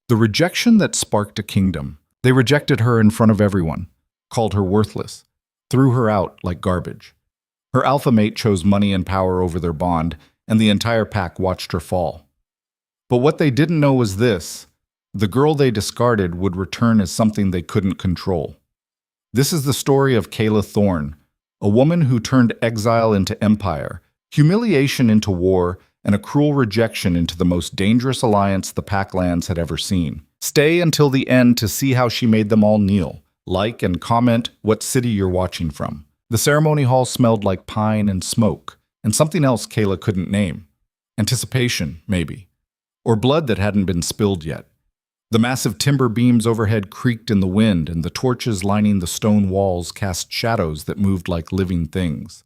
The rejection that sparked a kingdom. They rejected her in front of everyone, called her worthless, threw her out like garbage. Her alpha mate chose money and power over their bond, and the entire pack watched her fall. But what they didn't know was this: the girl they discarded would return as something they couldn't control. This is the story of Kaela Thorne, a woman who turned exile into empire, humiliation into war, and a cruel rejection into the most dangerous alliance the Packlands had ever seen. Stay until the end to see how she made them all kneel. Like and comment what city you're watching from. The ceremony hall smelled like pine and smoke, and something else Kaela couldn't name. Anticipation, maybe. Or blood that hadn't been spilled yet. The massive timber beams overhead creaked in the wind, and the torches lining the stone walls cast shadows that moved like living things.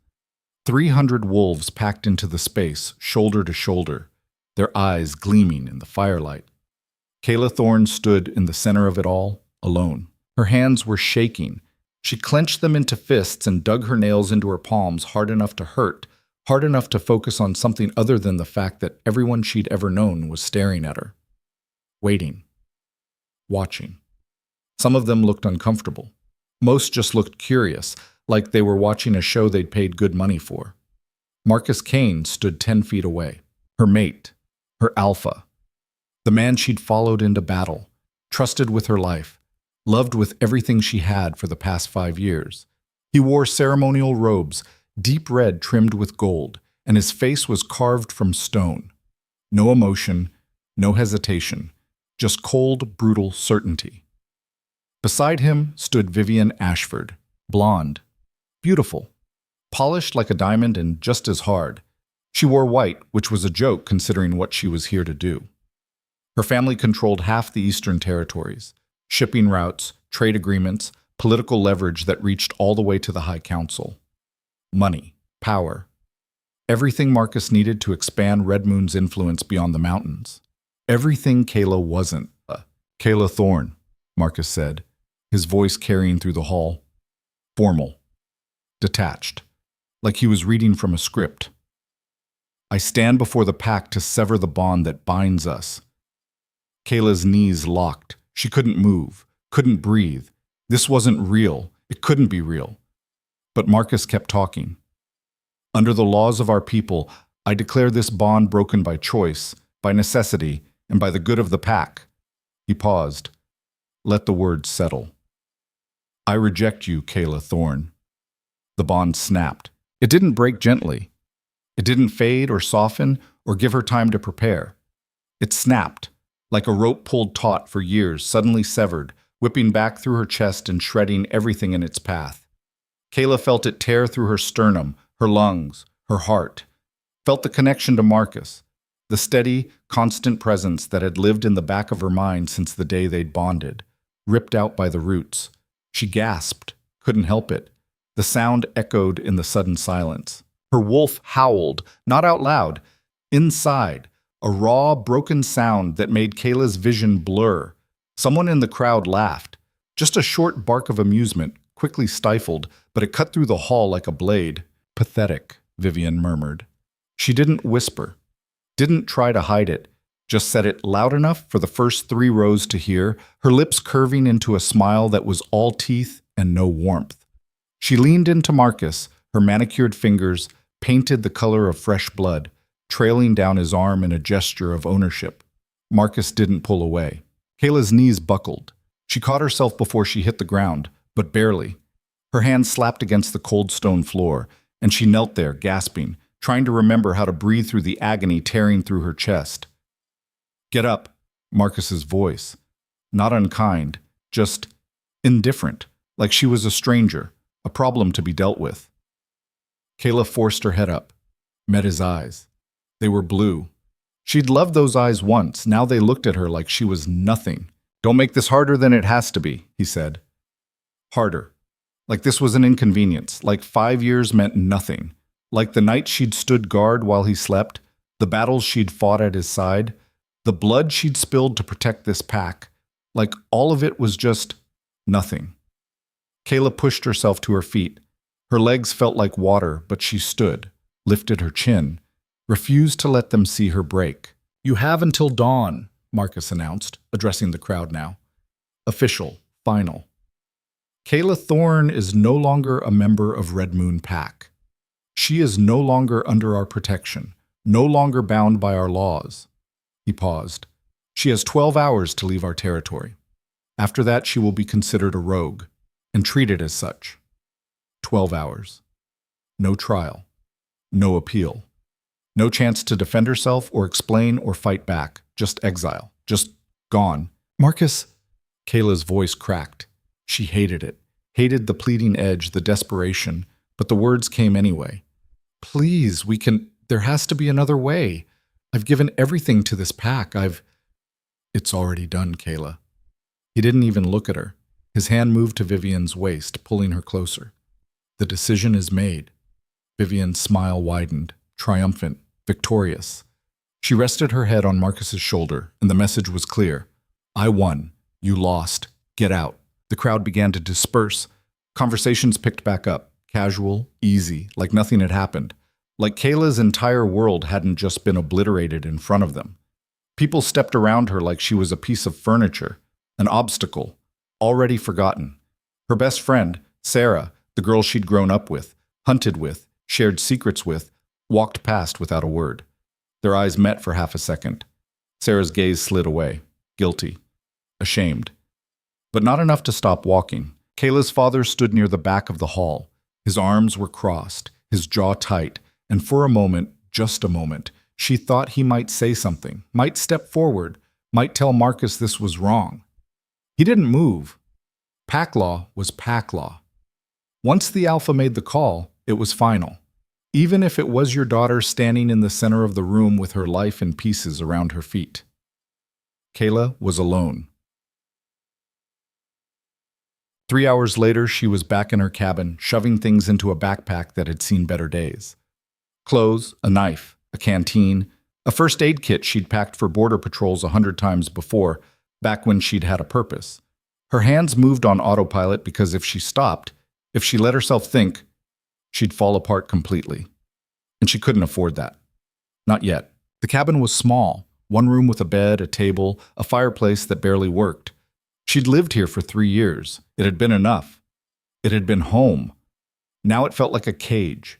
300 wolves packed into the space, shoulder to shoulder, their eyes gleaming in the firelight. Kaela Thorne stood in the center of it all, alone. Her hands were shaking. She clenched them into fists and dug her nails into her palms hard enough to hurt, hard enough to focus on something other than the fact that everyone she'd ever known was staring at her. Waiting. Watching. Some of them looked uncomfortable. Most just looked curious, like they were watching a show they'd paid good money for. Marcus Kane stood 10 feet away. Her mate. Her alpha. The man she'd followed into battle. Trusted with her life. Loved with everything she had for the past 5 years. He wore ceremonial robes, deep red trimmed with gold, and his face was carved from stone. No emotion, no hesitation, just cold, brutal certainty. Beside him stood Vivian Ashford, blonde, beautiful, polished like a diamond and just as hard. She wore white, which was a joke considering what she was here to do. Her family controlled half the Eastern Territories. Shipping routes, trade agreements, political leverage that reached all the way to the High Council. Money, power. Everything Marcus needed to expand Red Moon's influence beyond the mountains. Everything Kaela wasn't. Kaela Thorne, Marcus said, his voice carrying through the hall. Formal. Detached. Like he was reading from a script. I stand before the pack to sever the bond that binds us. Kaela's knees locked. She couldn't move, couldn't breathe. This wasn't real. It couldn't be real. But Marcus kept talking. Under the laws of our people, I declare this bond broken by choice, by necessity, and by the good of the pack. He paused. Let the words settle. I reject you, Kaela Thorne. The bond snapped. It didn't break gently. It didn't fade or soften or give her time to prepare. It snapped. Like a rope pulled taut for years, suddenly severed, whipping back through her chest and shredding everything in its path. Kaela felt it tear through her sternum, her lungs, her heart. Felt the connection to Marcus, the steady, constant presence that had lived in the back of her mind since the day they'd bonded, ripped out by the roots. She gasped, couldn't help it. The sound echoed in the sudden silence. Her wolf howled, not out loud, inside. A raw, broken sound that made Kaela's vision blur. Someone in the crowd laughed. Just a short bark of amusement, quickly stifled, but it cut through the hall like a blade. Pathetic, Vivian murmured. She didn't whisper. Didn't try to hide it. Just said it loud enough for the first 3 rows to hear, her lips curving into a smile that was all teeth and no warmth. She leaned into Marcus, her manicured fingers painted the color of fresh blood, trailing down his arm in a gesture of ownership. Marcus didn't pull away. Kaela's knees buckled. She caught herself before she hit the ground, but barely. Her hands slapped against the cold stone floor, and she knelt there, gasping, trying to remember how to breathe through the agony tearing through her chest. Get up, Marcus's voice. Not unkind, just indifferent, like she was a stranger, a problem to be dealt with. Kaela forced her head up, met his eyes. They were blue. She'd loved those eyes once. Now they looked at her like she was nothing. Don't make this harder than it has to be, he said. Harder. Like this was an inconvenience. Like 5 years meant nothing. Like the night she'd stood guard while he slept, the battles she'd fought at his side, the blood she'd spilled to protect this pack. Like all of it was just nothing. Kaela pushed herself to her feet. Her legs felt like water, but she stood, lifted her chin, refused to let them see her break. You have until dawn, Marcus announced, addressing the crowd now. Official, final. Kaela Thorne is no longer a member of Red Moon Pack. She is no longer under our protection, no longer bound by our laws. He paused. She has 12 hours to leave our territory. After that, she will be considered a rogue and treated as such. 12 hours. No trial. No appeal. No chance to defend herself or explain or fight back. Just exile. Just gone. Marcus, Kaela's voice cracked. She hated it. Hated the pleading edge, the desperation, but the words came anyway. Please, there has to be another way. I've given everything to this pack. It's already done, Kaela. He didn't even look at her. His hand moved to Vivian's waist, pulling her closer. The decision is made. Vivian's smile widened, triumphant, victorious. She rested her head on Marcus's shoulder, and the message was clear. I won. You lost. Get out. The crowd began to disperse. Conversations picked back up, casual, easy, like nothing had happened. Like Kaela's entire world hadn't just been obliterated in front of them. People stepped around her like she was a piece of furniture, an obstacle, already forgotten. Her best friend, Sarah, the girl she'd grown up with, hunted with, shared secrets with, walked past without a word. Their eyes met for half a second. Sarah's gaze slid away, guilty, ashamed. But not enough to stop walking. Kaela's father stood near the back of the hall. His arms were crossed, his jaw tight, and for a moment, just a moment, she thought he might say something, might step forward, might tell Marcus this was wrong. He didn't move. Pack law was pack law. Once the Alpha made the call, it was final. Even if it was your daughter standing in the center of the room with her life in pieces around her feet. Kaela was alone. 3 hours later, she was back in her cabin, shoving things into a backpack that had seen better days. Clothes, a knife, a canteen, a first aid kit she'd packed for border patrols 100 times before, back when she'd had a purpose. Her hands moved on autopilot because if she stopped, if she let herself think, she'd fall apart completely. And she couldn't afford that. Not yet. The cabin was small, one room with a bed, a table, a fireplace that barely worked. She'd lived here for 3 years. It had been enough. It had been home. Now it felt like a cage.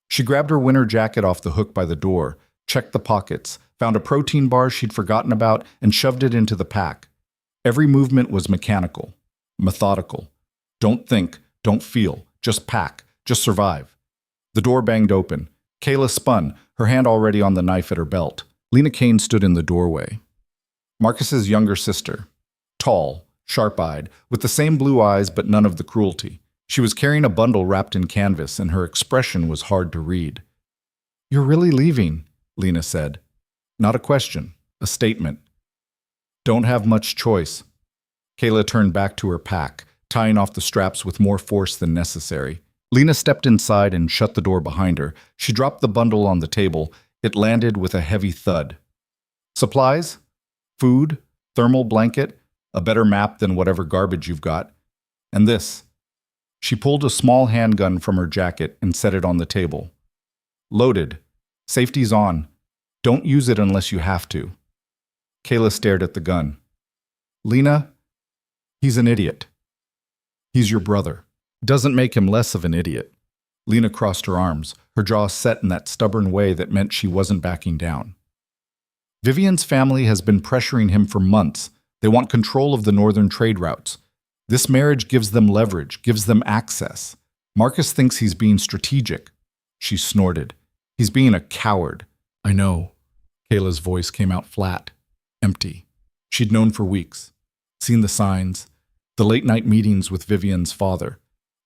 She grabbed her winter jacket off the hook by the door, checked the pockets, found a protein bar she'd forgotten about, and shoved it into the pack. Every movement was mechanical, methodical. Don't think, don't feel, just pack, just survive. The door banged open. Kaela spun, her hand already on the knife at her belt. Lycan King stood in the doorway. Marcus's younger sister. Tall, sharp-eyed, with the same blue eyes but none of the cruelty. She was carrying a bundle wrapped in canvas, and her expression was hard to read. "You're really leaving," Lena said. Not a question, a statement. "Don't have much choice." Kaela turned back to her pack, tying off the straps with more force than necessary. Lena stepped inside and shut the door behind her. She dropped the bundle on the table. It landed with a heavy thud. Supplies? Food? Thermal blanket? A better map than whatever garbage you've got. And this. She pulled a small handgun from her jacket and set it on the table. Loaded. Safety's on. Don't use it unless you have to. Kaela stared at the gun. Lena, he's an idiot. He's your brother. Doesn't make him less of an idiot. Lena crossed her arms, her jaw set in that stubborn way that meant she wasn't backing down. Vivian's family has been pressuring him for months. They want control of the northern trade routes. This marriage gives them leverage, gives them access. Marcus thinks he's being strategic. She snorted. He's being a coward. I know. Kaela's voice came out flat, empty. She'd known for weeks, seen the signs, the late-night meetings with Vivian's father,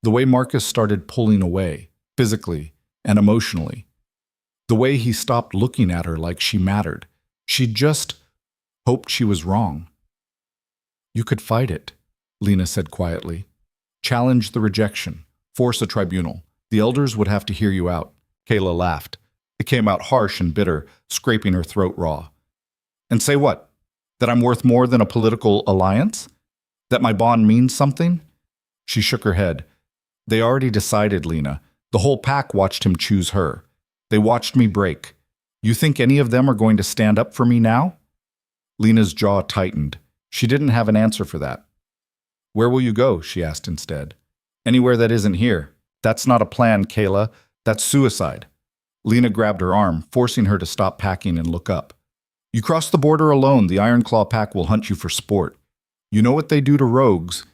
the way Marcus started pulling away, physically and emotionally, the way he stopped looking at her like she mattered. She'd just hoped she was wrong. You could fight it, Lena said quietly. Challenge the rejection. Force a tribunal. The elders would have to hear you out. Kaela laughed. It came out harsh and bitter, scraping her throat raw. And say what? That I'm worth more than a political alliance? That my bond means something? She shook her head. They already decided, Lena. The whole pack watched him choose her. They watched me break. You think any of them are going to stand up for me now? Lena's jaw tightened. She didn't have an answer for that. Where will you go? She asked instead. Anywhere that isn't here. That's not a plan, Kaela. That's suicide. Lena grabbed her arm, forcing her to stop packing and look up. You cross the border alone, the Ironclaw pack will hunt you for sport. You know what they do to rogues.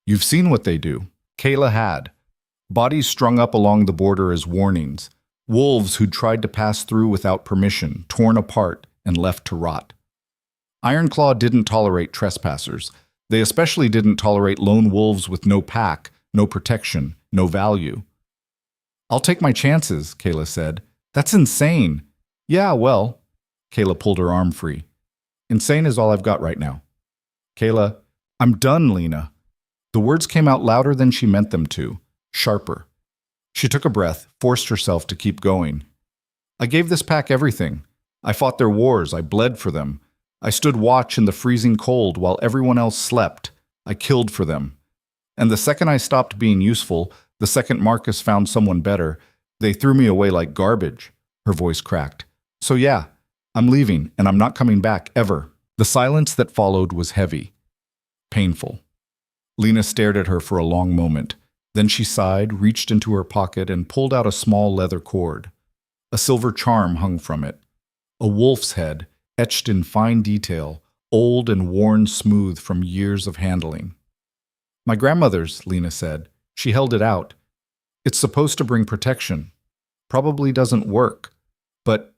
You've seen what they do. Kaela had. Bodies strung up along the border as warnings. Wolves who'd tried to pass through without permission, torn apart, and left to rot. Ironclaw didn't tolerate trespassers. They especially didn't tolerate lone wolves with no pack, no protection, no value. I'll take my chances, Kaela said. That's insane. Yeah, well, Kaela pulled her arm free. Insane is all I've got right now. Kaela, I'm done, Lena. The words came out louder than she meant them to, sharper. She took a breath, forced herself to keep going. I gave this pack everything. I fought their wars, I bled for them. I stood watch in the freezing cold while everyone else slept. I killed for them. And the second I stopped being useful, the second Marcus found someone better, they threw me away like garbage. Her voice cracked. So yeah, I'm leaving, and I'm not coming back, ever. The silence that followed was heavy. Painful. Lena stared at her for a long moment. Then she sighed, reached into her pocket, and pulled out a small leather cord. A silver charm hung from it. A wolf's head, etched in fine detail, old and worn smooth from years of handling. My grandmother's, Lena said. She held it out. It's supposed to bring protection. Probably doesn't work. But,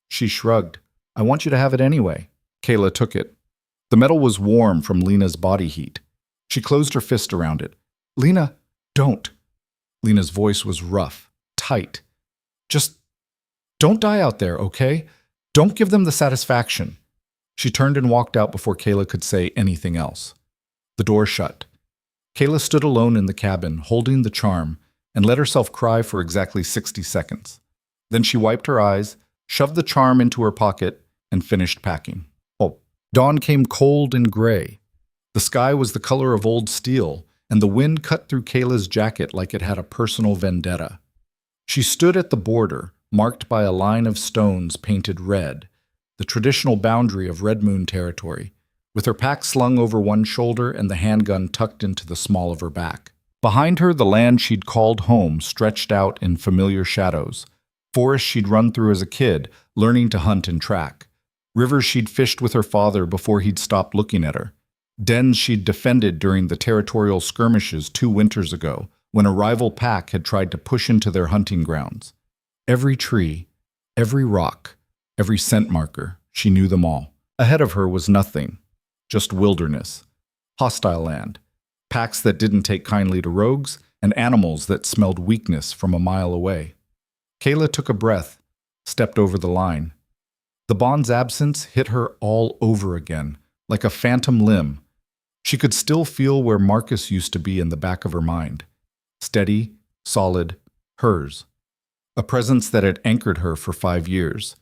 she shrugged, I want you to have it anyway. Kaela took it. The metal was warm from Lena's body heat. She closed her fist around it. Lena, don't. Lena's voice was rough, tight. Just don't die out there, okay? Don't give them the satisfaction. She turned and walked out before Kaela could say anything else. The door shut. Kaela stood alone in the cabin, holding the charm, and let herself cry for exactly 60 seconds. Then she wiped her eyes, shoved the charm into her pocket, and finished packing. Dawn came cold and gray. The sky was the color of old steel, and the wind cut through Kaela's jacket like it had a personal vendetta. She stood at the border, marked by a line of stones painted red, the traditional boundary of Red Moon territory, with her pack slung over one shoulder and the handgun tucked into the small of her back. Behind her, the land she'd called home stretched out in familiar shadows, forests she'd run through as a kid, learning to hunt and track, rivers she'd fished with her father before he'd stopped looking at her, dens she'd defended during the territorial skirmishes 2 winters ago, when a rival pack had tried to push into their hunting grounds. Every tree, every rock, every scent marker, she knew them all. Ahead of her was nothing, just wilderness, hostile land, packs that didn't take kindly to rogues, and animals that smelled weakness from a mile away. Kaela took a breath, stepped over the line. The bond's absence hit her all over again, like a phantom limb. She could still feel where Marcus used to be in the back of her mind. Steady, solid, hers. A presence that had anchored her for 5 years.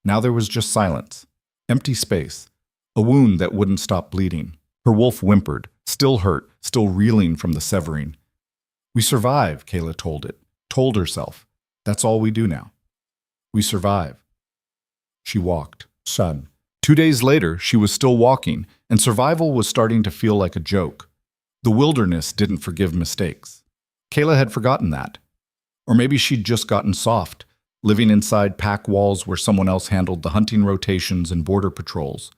Now there was just silence, empty space, a wound that wouldn't stop bleeding. Her wolf whimpered, still hurt, still reeling from the severing. We survive, Kaela told herself. That's all we do now. We survive. She walked. Son. 2 days later, she was still walking, and survival was starting to feel like a joke. The wilderness didn't forgive mistakes. Kaela had forgotten that. Or maybe she'd just gotten soft, living inside pack walls where someone else handled the hunting rotations and border patrols,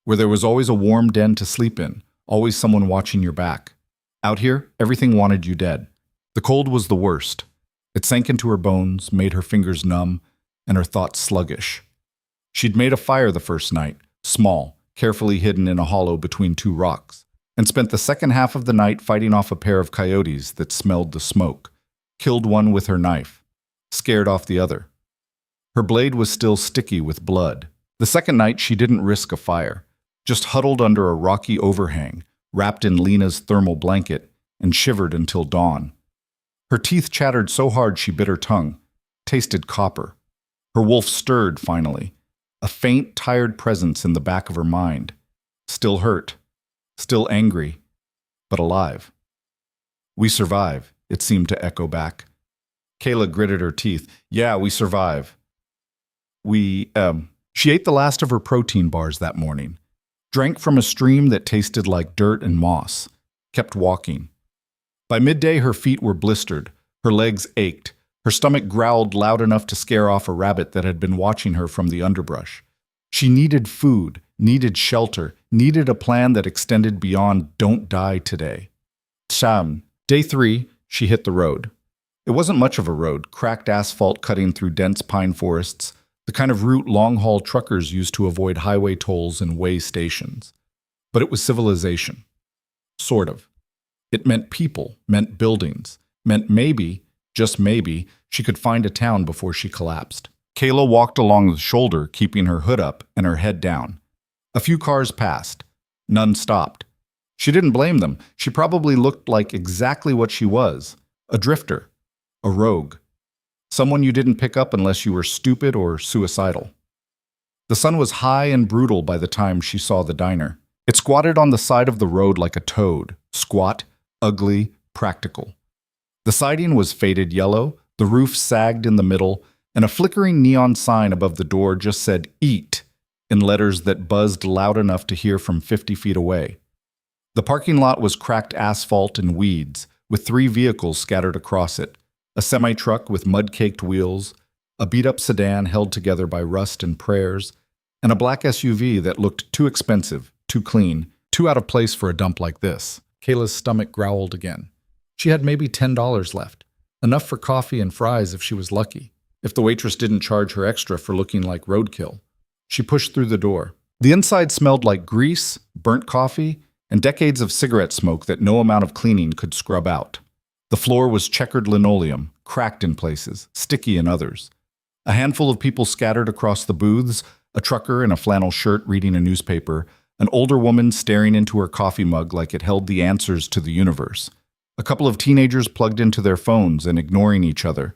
where there was always a warm den to sleep in, always someone watching your back. Out here, everything wanted you dead. The cold was the worst. It sank into her bones, made her fingers numb, and her thoughts sluggish. She'd made a fire the first night, small, carefully hidden in a hollow between 2 rocks, and spent the second half of the night fighting off a pair of coyotes that smelled the smoke, killed one with her knife, scared off the other. Her blade was still sticky with blood. The second night she didn't risk a fire, just huddled under a rocky overhang, wrapped in Lena's thermal blanket, and shivered until dawn. Her teeth chattered so hard she bit her tongue, tasted copper. Her wolf stirred finally, a faint, tired presence in the back of her mind. Still hurt, still angry, but alive. We survive, it seemed to echo back. Kaela gritted her teeth. Yeah, we survive. She ate the last of her protein bars that morning, drank from a stream that tasted like dirt and moss, kept walking. By midday, her feet were blistered, her legs ached, her stomach growled loud enough to scare off a rabbit that had been watching her from the underbrush. She needed food, needed shelter, needed a plan that extended beyond "don't die today." Sham. Day 3, she hit the road. It wasn't much of a road, cracked asphalt cutting through dense pine forests, the kind of route long-haul truckers used to avoid highway tolls and way stations. But it was civilization. Sort of. It meant people, meant buildings, meant maybe, just maybe, she could find a town before she collapsed. Kaela walked along the shoulder, keeping her hood up and her head down. A few cars passed. None stopped. She didn't blame them. She probably looked like exactly what she was, a drifter, a rogue. Someone you didn't pick up unless you were stupid or suicidal. The sun was high and brutal by the time she saw the diner. It squatted on the side of the road like a toad, squat, ugly, practical. The siding was faded yellow, the roof sagged in the middle, and a flickering neon sign above the door just said "Eat" in letters that buzzed loud enough to hear from 50 feet away. The parking lot was cracked asphalt and weeds, with 3 vehicles scattered across it. A semi-truck with mud-caked wheels, a beat-up sedan held together by rust and prayers, and a black SUV that looked too expensive, too clean, too out of place for a dump like this. Kaela's stomach growled again. She had maybe $10 left, enough for coffee and fries if she was lucky, if the waitress didn't charge her extra for looking like roadkill. She pushed through the door. The inside smelled like grease, burnt coffee, and decades of cigarette smoke that no amount of cleaning could scrub out. The floor was checkered linoleum, cracked in places, sticky in others. A handful of people scattered across the booths, a trucker in a flannel shirt reading a newspaper, an older woman staring into her coffee mug like it held the answers to the universe, a couple of teenagers plugged into their phones and ignoring each other.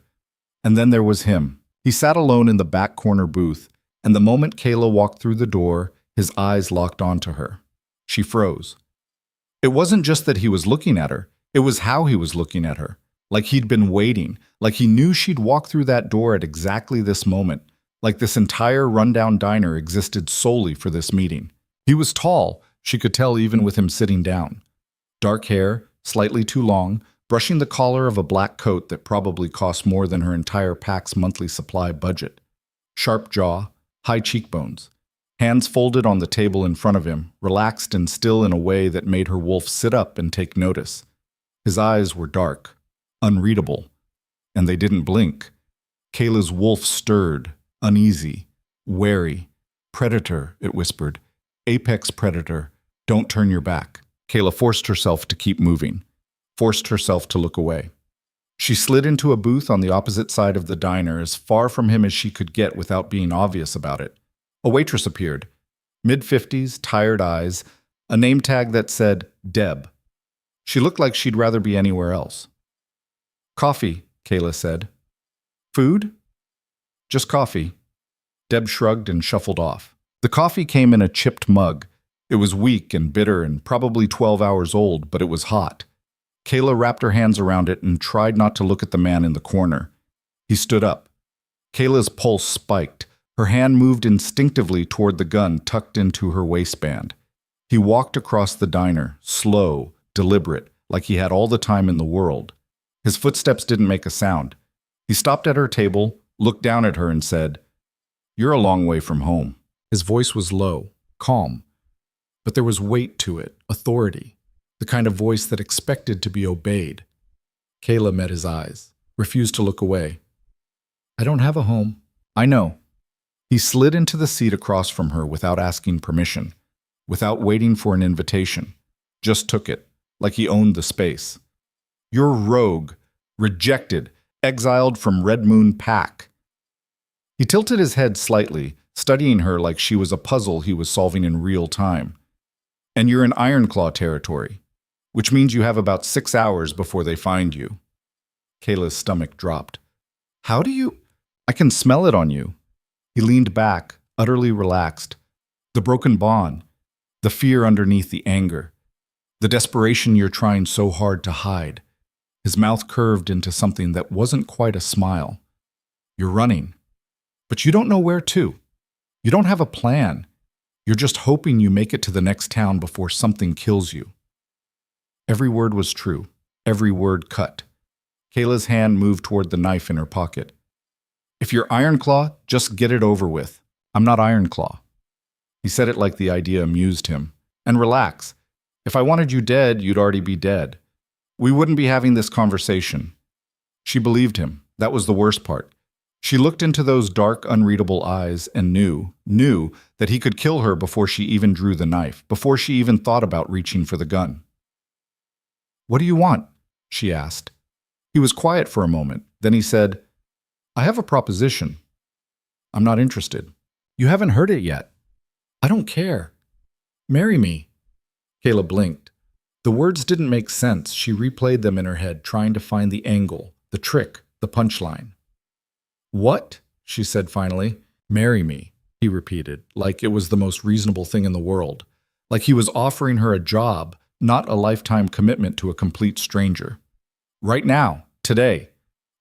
And then there was him. He sat alone in the back corner booth, and the moment Kaela walked through the door, his eyes locked onto her. She froze. It wasn't just that he was looking at her. It was how he was looking at her, like he'd been waiting, like he knew she'd walk through that door at exactly this moment, like this entire rundown diner existed solely for this meeting. He was tall, she could tell even with him sitting down. Dark hair, slightly too long, brushing the collar of a black coat that probably cost more than her entire pack's monthly supply budget. Sharp jaw, high cheekbones. Hands folded on the table in front of him, relaxed and still in a way that made her wolf sit up and take notice. His eyes were dark, unreadable, and they didn't blink. Kaela's wolf stirred, uneasy, wary. "Predator," it whispered. "Apex predator. Don't turn your back." Kaela forced herself to keep moving, forced herself to look away. She slid into a booth on the opposite side of the diner, as far from him as she could get without being obvious about it. A waitress appeared, mid-50s, tired eyes, a name tag that said Deb. She looked like she'd rather be anywhere else. "Coffee," Kaela said. "Food?" "Just coffee." Deb shrugged and shuffled off. The coffee came in a chipped mug. It was weak and bitter and probably 12 hours old, but it was hot. Kaela wrapped her hands around it and tried not to look at the man in the corner. He stood up. Kaela's pulse spiked. Her hand moved instinctively toward the gun tucked into her waistband. He walked across the diner, slow, deliberate, like he had all the time in the world. His footsteps didn't make a sound. He stopped at her table, looked down at her and said, "You're a long way from home." His voice was low, calm, but there was weight to it, authority, the kind of voice that expected to be obeyed. Kaela met his eyes, refused to look away. "I don't have a home." "I know." He slid into the seat across from her without asking permission, without waiting for an invitation. Just took it, like he owned the space. "You're rogue, rejected, exiled from Red Moon Pack." He tilted his head slightly, studying her like she was a puzzle he was solving in real time. "And you're in Ironclaw territory, which means you have about 6 hours before they find you." Kaela's stomach dropped. "How do you—" "I can smell it on you." He leaned back, utterly relaxed. The broken bond, the fear underneath the anger, the desperation you're trying so hard to hide. His mouth curved into something that wasn't quite a smile. "You're running, but you don't know where to. You don't have a plan. You're just hoping you make it to the next town before something kills you. Every word was true. Every word cut. Kaela's hand moved toward the knife in her pocket. If you're Ironclaw, just get it over with. I'm not Ironclaw. He said it like the idea amused him. And relax. If I wanted you dead, you'd already be dead. We wouldn't be having this conversation. She believed him. That was the worst part. She looked into those dark, unreadable eyes and knew that he could kill her before she even drew the knife, before she even thought about reaching for the gun. "What do you want?" she asked. He was quiet for a moment. Then he said, "I have a proposition." "I'm not interested." "You haven't heard it yet." "I don't care." "Marry me." Kaela blinked. The words didn't make sense. She replayed them in her head, trying to find the angle, the trick, the punchline. "What?" she said finally. "Marry me," he repeated, like it was the most reasonable thing in the world. Like he was offering her a job, not a lifetime commitment to a complete stranger. "Right now, today.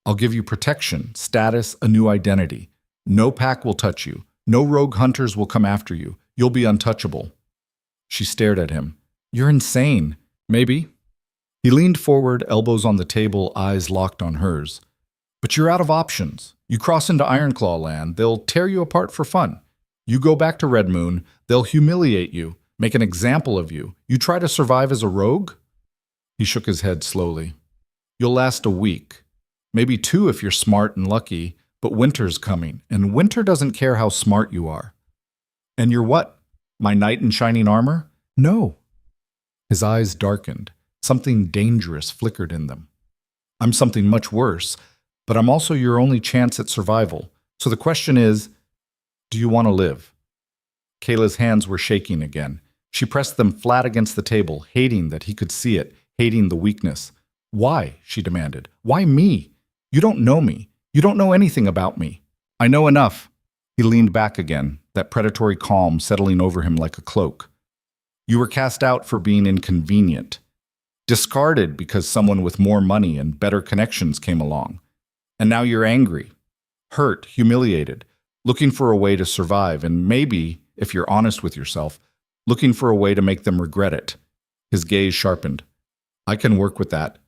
I'll give you protection, status, a new identity. No pack will touch you. No rogue hunters will come after you. You'll be untouchable." She stared at him. "You're insane." "Maybe." He leaned forward, elbows on the table, eyes locked on hers. "But you're out of options. You cross into Ironclaw land, they'll tear you apart for fun. You go back to Red Moon, they'll humiliate you, make an example of you. You try to survive as a rogue?" He shook his head slowly. "You'll last a week. Maybe 2 if you're smart and lucky, but winter's coming, and winter doesn't care how smart you are." "And you're what? My knight in shining armor?" "No." His eyes darkened. Something dangerous flickered in them. "I'm something much worse, but I'm also your only chance at survival. So the question is, do you want to live?" Kaela's hands were shaking again. She pressed them flat against the table, hating that he could see it, hating the weakness. "Why?" she demanded. "Why me? You don't know me. You don't know anything about me." "I know enough." He leaned back again, that predatory calm settling over him like a cloak. "You were cast out for being inconvenient. Discarded because someone with more money and better connections came along. And now you're angry, hurt, humiliated, looking for a way to survive, and maybe, if you're honest with yourself, looking for a way to make them regret it." His gaze sharpened. "I can work with that."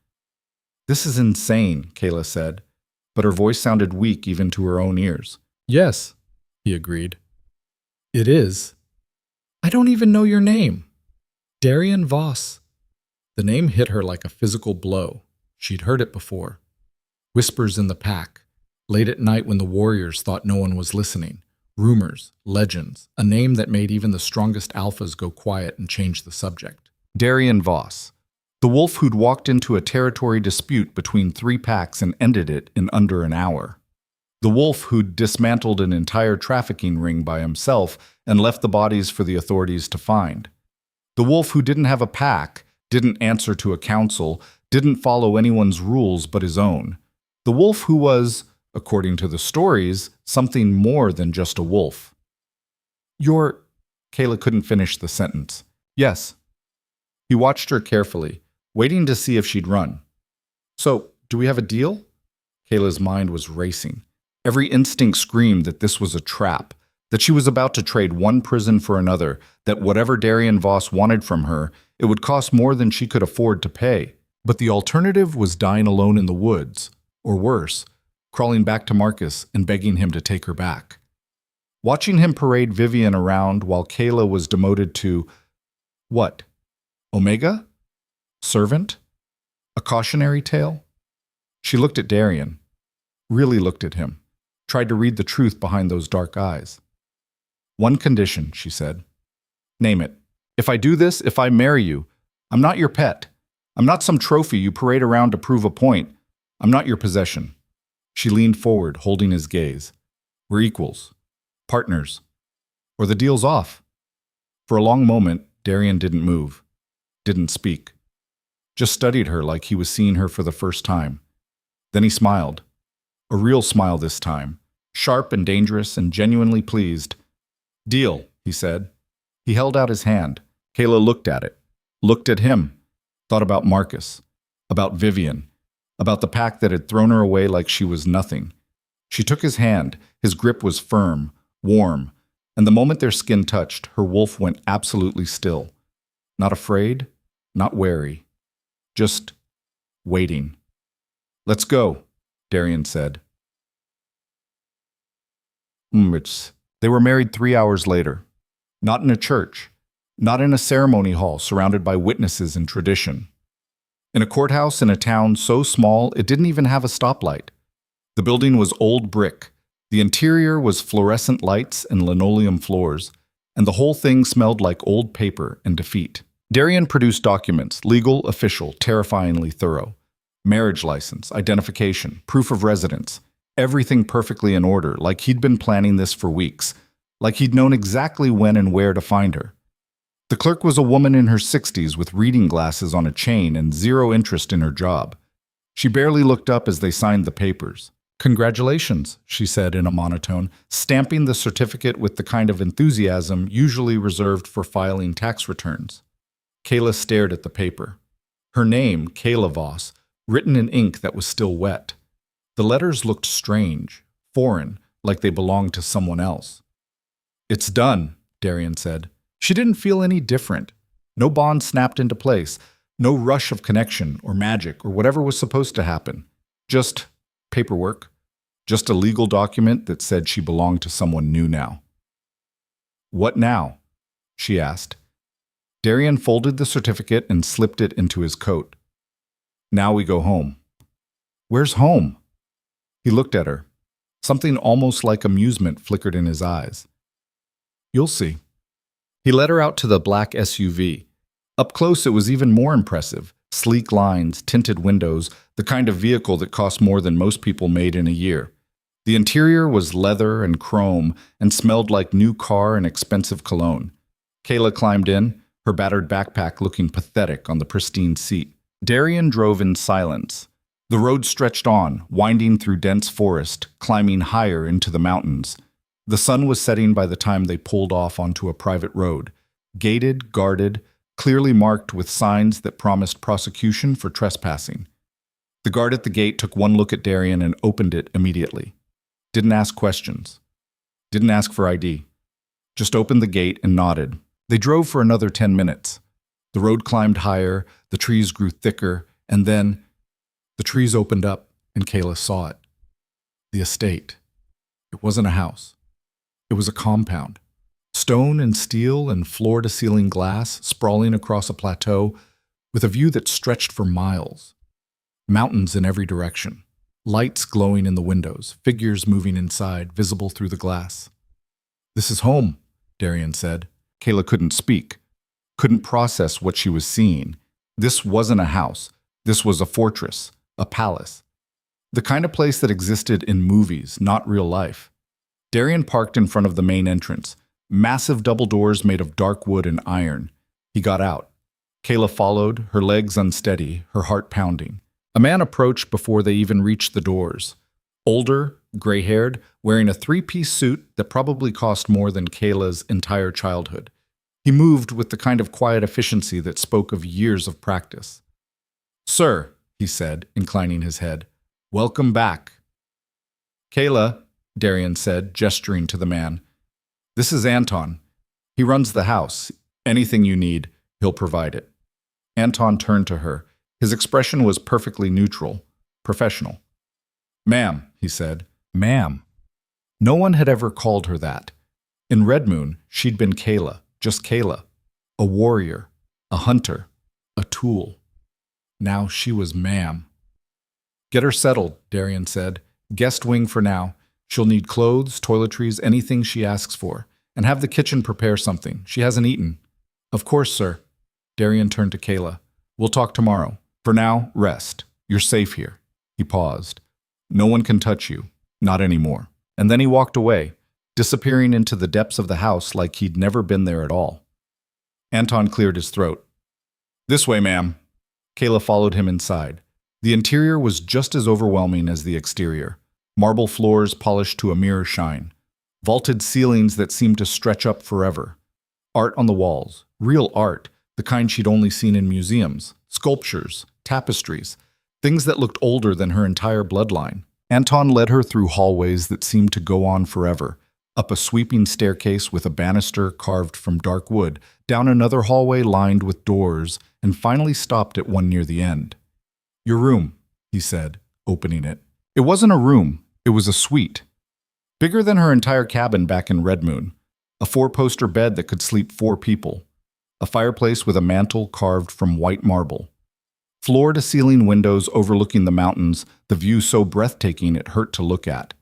"This is insane," Kaela said, but her voice sounded weak even to her own ears. "Yes," he agreed. "It is. I don't even know your name." "Darian Voss." The name hit her like a physical blow. She'd heard it before. Whispers in the pack, late at night when the warriors thought no one was listening. Rumors, legends, a name that made even the strongest alphas go quiet and change the subject. Darian Voss, the wolf who'd walked into a territory dispute between 3 packs and ended it in under an hour. The wolf who'd dismantled an entire trafficking ring by himself and left the bodies for the authorities to find. The wolf who didn't have a pack, didn't answer to a council, didn't follow anyone's rules but his own. The wolf who was, according to the stories, something more than just a wolf. "You're—" Kaela couldn't finish the sentence. "Yes." He watched her carefully, waiting to see if she'd run. "So, do we have a deal?" Kaela's mind was racing. Every instinct screamed that this was a trap, that she was about to trade one prison for another, that whatever Darian Voss wanted from her, it would cost more than she could afford to pay. But the alternative was dying alone in the woods, or worse, crawling back to Marcus and begging him to take her back. Watching him parade Vivian around while Kaela was demoted to, what? Omega? Servant? A cautionary tale? She looked at Darian, really looked at him, tried to read the truth behind those dark eyes. "One condition," she said. "Name it. If I do this, if I marry you, I'm not your pet. I'm not some trophy you parade around to prove a point. I'm not your possession." She leaned forward, holding his gaze. "We're equals. Partners. Or the deal's off." For a long moment, Darian didn't move, didn't speak. Just studied her like he was seeing her for the first time. Then he smiled. A real smile this time, sharp and dangerous and genuinely pleased. "Deal," he said. He held out his hand. Kaela looked at it, looked at him, thought about Marcus, about Vivian, about the pack that had thrown her away like she was nothing. She took his hand. His grip was firm, warm, and the moment their skin touched, her wolf went absolutely still. Not afraid, not wary, just waiting. "Let's go," Darian said. They were married 3 hours later. Not in a church, not in a ceremony hall surrounded by witnesses and tradition. In a courthouse in a town so small it didn't even have a stoplight. The building was old brick. The interior was fluorescent lights and linoleum floors, and the whole thing smelled like old paper and defeat. Darian produced documents, legal, official, terrifyingly thorough. Marriage license, identification, proof of residence, everything perfectly in order, like he'd been planning this for weeks, like he'd known exactly when and where to find her. The clerk was a woman in her 60s with reading glasses on a chain and zero interest in her job. She barely looked up as they signed the papers. "Congratulations," she said in a monotone, stamping the certificate with the kind of enthusiasm usually reserved for filing tax returns. Kaela stared at the paper. Her name, Kaela Voss, written in ink that was still wet. The letters looked strange, foreign, like they belonged to someone else. "It's done," Darian said. She didn't feel any different. No bond snapped into place, no rush of connection or magic or whatever was supposed to happen. Just paperwork, just a legal document that said she belonged to someone new now. "What now?" she asked. Darian folded the certificate and slipped it into his coat. "Now we go home." "Where's home?" He looked at her. Something almost like amusement flickered in his eyes. "You'll see." He led her out to the black SUV. Up close it was even more impressive. Sleek lines, tinted windows, the kind of vehicle that cost more than most people made in a year. The interior was leather and chrome and smelled like new car and expensive cologne. Kaela climbed in, her battered backpack looking pathetic on the pristine seat. Darian drove in silence. The road stretched on, winding through dense forest, climbing higher into the mountains. The sun was setting by the time they pulled off onto a private road, gated, guarded, clearly marked with signs that promised prosecution for trespassing. The guard at the gate took one look at Darian and opened it immediately. Didn't ask questions. Didn't ask for ID. Just opened the gate and nodded. They drove for another 10 minutes. The road climbed higher, the trees grew thicker, and then the trees opened up and Kaela saw it. The estate. It wasn't a house. It was a compound. Stone and steel and floor-to-ceiling glass sprawling across a plateau with a view that stretched for miles. Mountains in every direction. Lights glowing in the windows, figures moving inside, visible through the glass. "This is home," Darian said. Kaela couldn't speak, couldn't process what she was seeing. This wasn't a house. This was a fortress, a palace. The kind of place that existed in movies, not real life. Darian parked in front of the main entrance, massive double doors made of dark wood and iron. He got out. Kaela followed, her legs unsteady, her heart pounding. A man approached before they even reached the doors. Older, gray-haired, wearing a three-piece suit that probably cost more than Kaela's entire childhood. He moved with the kind of quiet efficiency that spoke of years of practice. "Sir," he said, inclining his head, "welcome back." "Kaela," Darian said, gesturing to the man. "This is Anton. He runs the house. Anything you need, he'll provide it." Anton turned to her. His expression was perfectly neutral, professional. "Ma'am," he said. "Ma'am." No one had ever called her that. In Red Moon, she'd been Kaela, just Kaela. A warrior, a hunter, a tool. Now she was ma'am. "Get her settled," Darian said. "Guest wing for now. She'll need clothes, toiletries, anything she asks for. And have the kitchen prepare something. She hasn't eaten." "Of course, sir." Darian turned to Kaela. "We'll talk tomorrow. For now, rest. You're safe here." He paused. "No one can touch you. Not anymore." And then he walked away, disappearing into the depths of the house like he'd never been there at all. Anton cleared his throat. "This way, ma'am." Kaela followed him inside. The interior was just as overwhelming as the exterior. Marble floors polished to a mirror shine. Vaulted ceilings that seemed to stretch up forever. Art on the walls. Real art, the kind she'd only seen in museums. Sculptures, tapestries, things that looked older than her entire bloodline. Anton led her through hallways that seemed to go on forever. up a sweeping staircase with a banister carved from dark wood, down another hallway lined with doors, and finally stopped at one near the end. "Your room," he said, opening it. It wasn't a room, it was a suite. Bigger than her entire cabin back in Red Moon. A 4-poster bed that could sleep 4 people. A fireplace with a mantel carved from white marble. Floor-to-ceiling windows overlooking the mountains, the view so breathtaking it hurt to look at.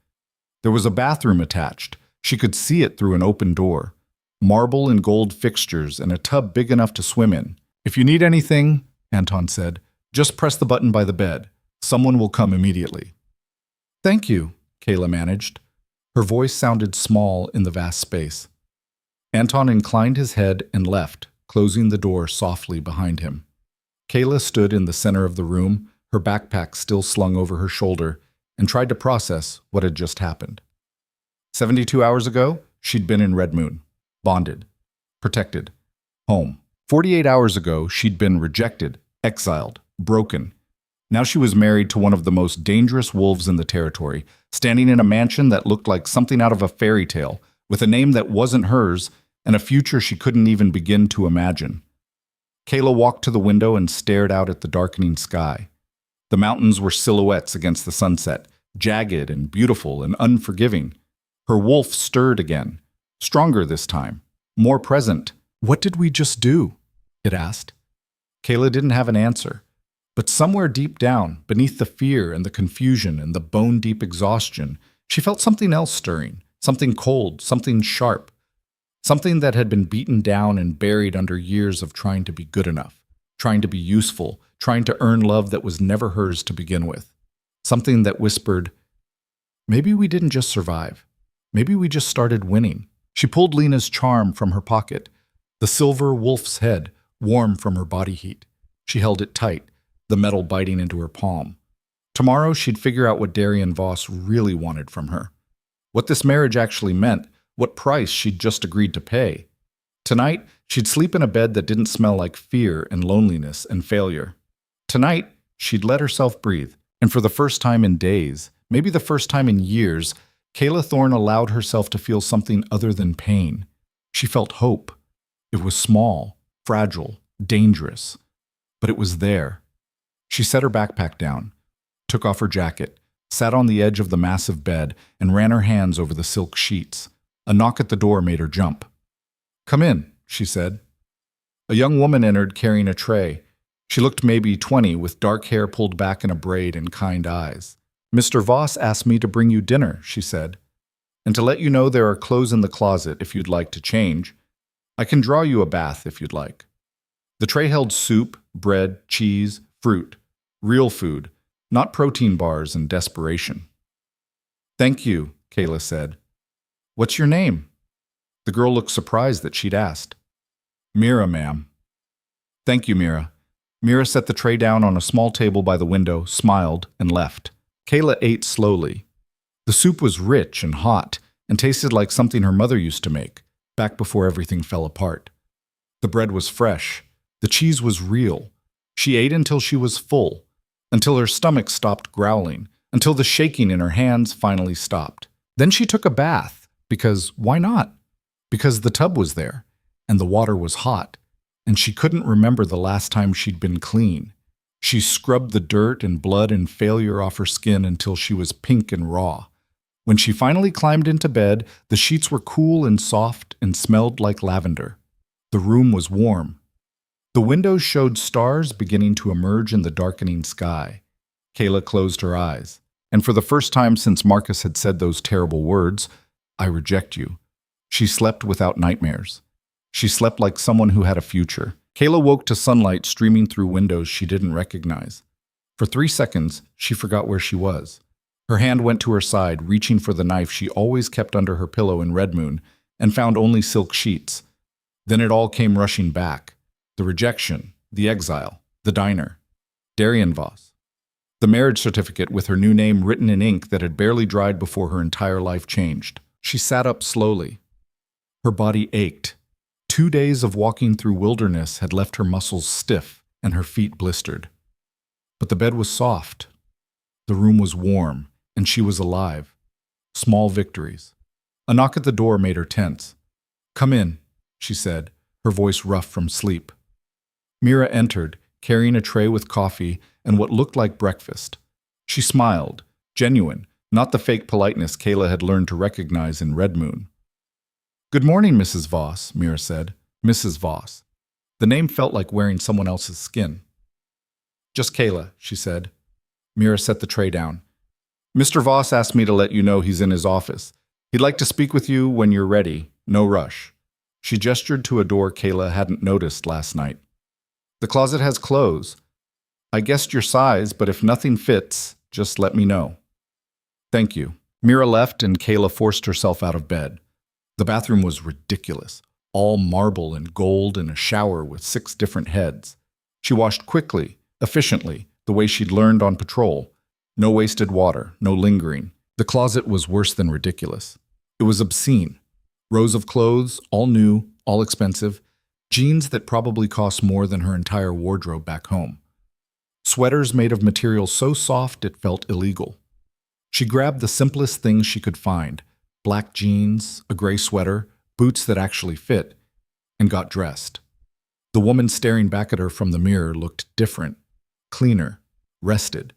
There was a bathroom attached. She could see it through an open door. Marble and gold fixtures and a tub big enough to swim in. "If you need anything," Anton said, "just press the button by the bed. Someone will come immediately." "Thank you," Kaela managed. Her voice sounded small in the vast space. Anton inclined his head and left, closing the door softly behind him. Kaela stood in the center of the room, her backpack still slung over her shoulder, and tried to process what had just happened. 72 hours ago, she'd been in Red Moon, bonded, protected, home. 48 hours ago, she'd been rejected, exiled, broken. Now she was married to one of the most dangerous wolves in the territory, standing in a mansion that looked like something out of a fairy tale, with a name that wasn't hers and a future she couldn't even begin to imagine. Kaela walked to the window and stared out at the darkening sky. The mountains were silhouettes against the sunset, jagged and beautiful and unforgiving. Her wolf stirred again, stronger this time, more present. "What did we just do?" it asked. Kaela didn't have an answer. But somewhere deep down, beneath the fear and the confusion and the bone-deep exhaustion, she felt something else stirring, something cold, something sharp, something that had been beaten down and buried under years of trying to be good enough, trying to be useful, trying to earn love that was never hers to begin with. Something that whispered, "Maybe we didn't just survive. Maybe we just started winning." She pulled Lena's charm from her pocket, the silver wolf's head, warm from her body heat. She held it tight, the metal biting into her palm. Tomorrow she'd figure out what Darian Voss really wanted from her. What this marriage actually meant, what price she'd just agreed to pay. Tonight, she'd sleep in a bed that didn't smell like fear and loneliness and failure. Tonight, she'd let herself breathe, and for the first time in days, maybe the first time in years, Kaela Thorne allowed herself to feel something other than pain. She felt hope. It was small, fragile, dangerous, but it was there. She set her backpack down, took off her jacket, sat on the edge of the massive bed, and ran her hands over the silk sheets. A knock at the door made her jump. "Come in," she said. A young woman entered carrying a tray. She looked maybe 20, with dark hair pulled back in a braid and kind eyes. "Mr. Voss asked me to bring you dinner," she said, "and to let you know there are clothes in the closet if you'd like to change. I can draw you a bath if you'd like." The tray held soup, bread, cheese, fruit, real food, not protein bars and desperation. "Thank you," Kaela said. "What's your name?" The girl looked surprised that she'd asked. "Mira, ma'am." "Thank you, Mira." Mira set the tray down on a small table by the window, smiled, and left. Kaela ate slowly. The soup was rich and hot, and tasted like something her mother used to make, back before everything fell apart. The bread was fresh. The cheese was real. She ate until she was full, until her stomach stopped growling, until the shaking in her hands finally stopped. Then she took a bath, because why not? Because the tub was there, and the water was hot, and she couldn't remember the last time she'd been clean. She scrubbed the dirt and blood and failure off her skin until she was pink and raw. When she finally climbed into bed, the sheets were cool and soft and smelled like lavender. The room was warm. The windows showed stars beginning to emerge in the darkening sky. Kaela closed her eyes, and for the first time since Marcus had said those terrible words, "I reject you," she slept without nightmares. She slept like someone who had a future. Kaela woke to sunlight streaming through windows she didn't recognize. For 3 seconds, she forgot where she was. Her hand went to her side, reaching for the knife she always kept under her pillow in Red Moon, and found only silk sheets. Then it all came rushing back. The rejection, the exile, the diner, Darian Voss. The marriage certificate with her new name written in ink that had barely dried before her entire life changed. She sat up slowly. Her body ached. 2 days of walking through wilderness had left her muscles stiff and her feet blistered. But the bed was soft. The room was warm, and she was alive. Small victories. A knock at the door made her tense. "Come in," she said, her voice rough from sleep. Mira entered, carrying a tray with coffee and what looked like breakfast. She smiled, genuine, not the fake politeness Kaela had learned to recognize in Red Moon. "Good morning, Mrs. Voss," Mira said. Mrs. Voss. The name felt like wearing someone else's skin. "Just Kaela," she said. Mira set the tray down. "Mr. Voss asked me to let you know he's in his office. He'd like to speak with you when you're ready. No rush." She gestured to a door Kaela hadn't noticed last night. "The closet has clothes. I guessed your size, but if nothing fits, just let me know." "Thank you." Mira left and Kaela forced herself out of bed. The bathroom was ridiculous. All marble and gold and a shower with 6 different heads. She washed quickly, efficiently, the way she'd learned on patrol. No wasted water, no lingering. The closet was worse than ridiculous. It was obscene. Rows of clothes, all new, all expensive. Jeans that probably cost more than her entire wardrobe back home. Sweaters made of material so soft it felt illegal. She grabbed the simplest things she could find. Black jeans, a gray sweater, boots that actually fit, and got dressed. The woman staring back at her from the mirror looked different, cleaner, rested,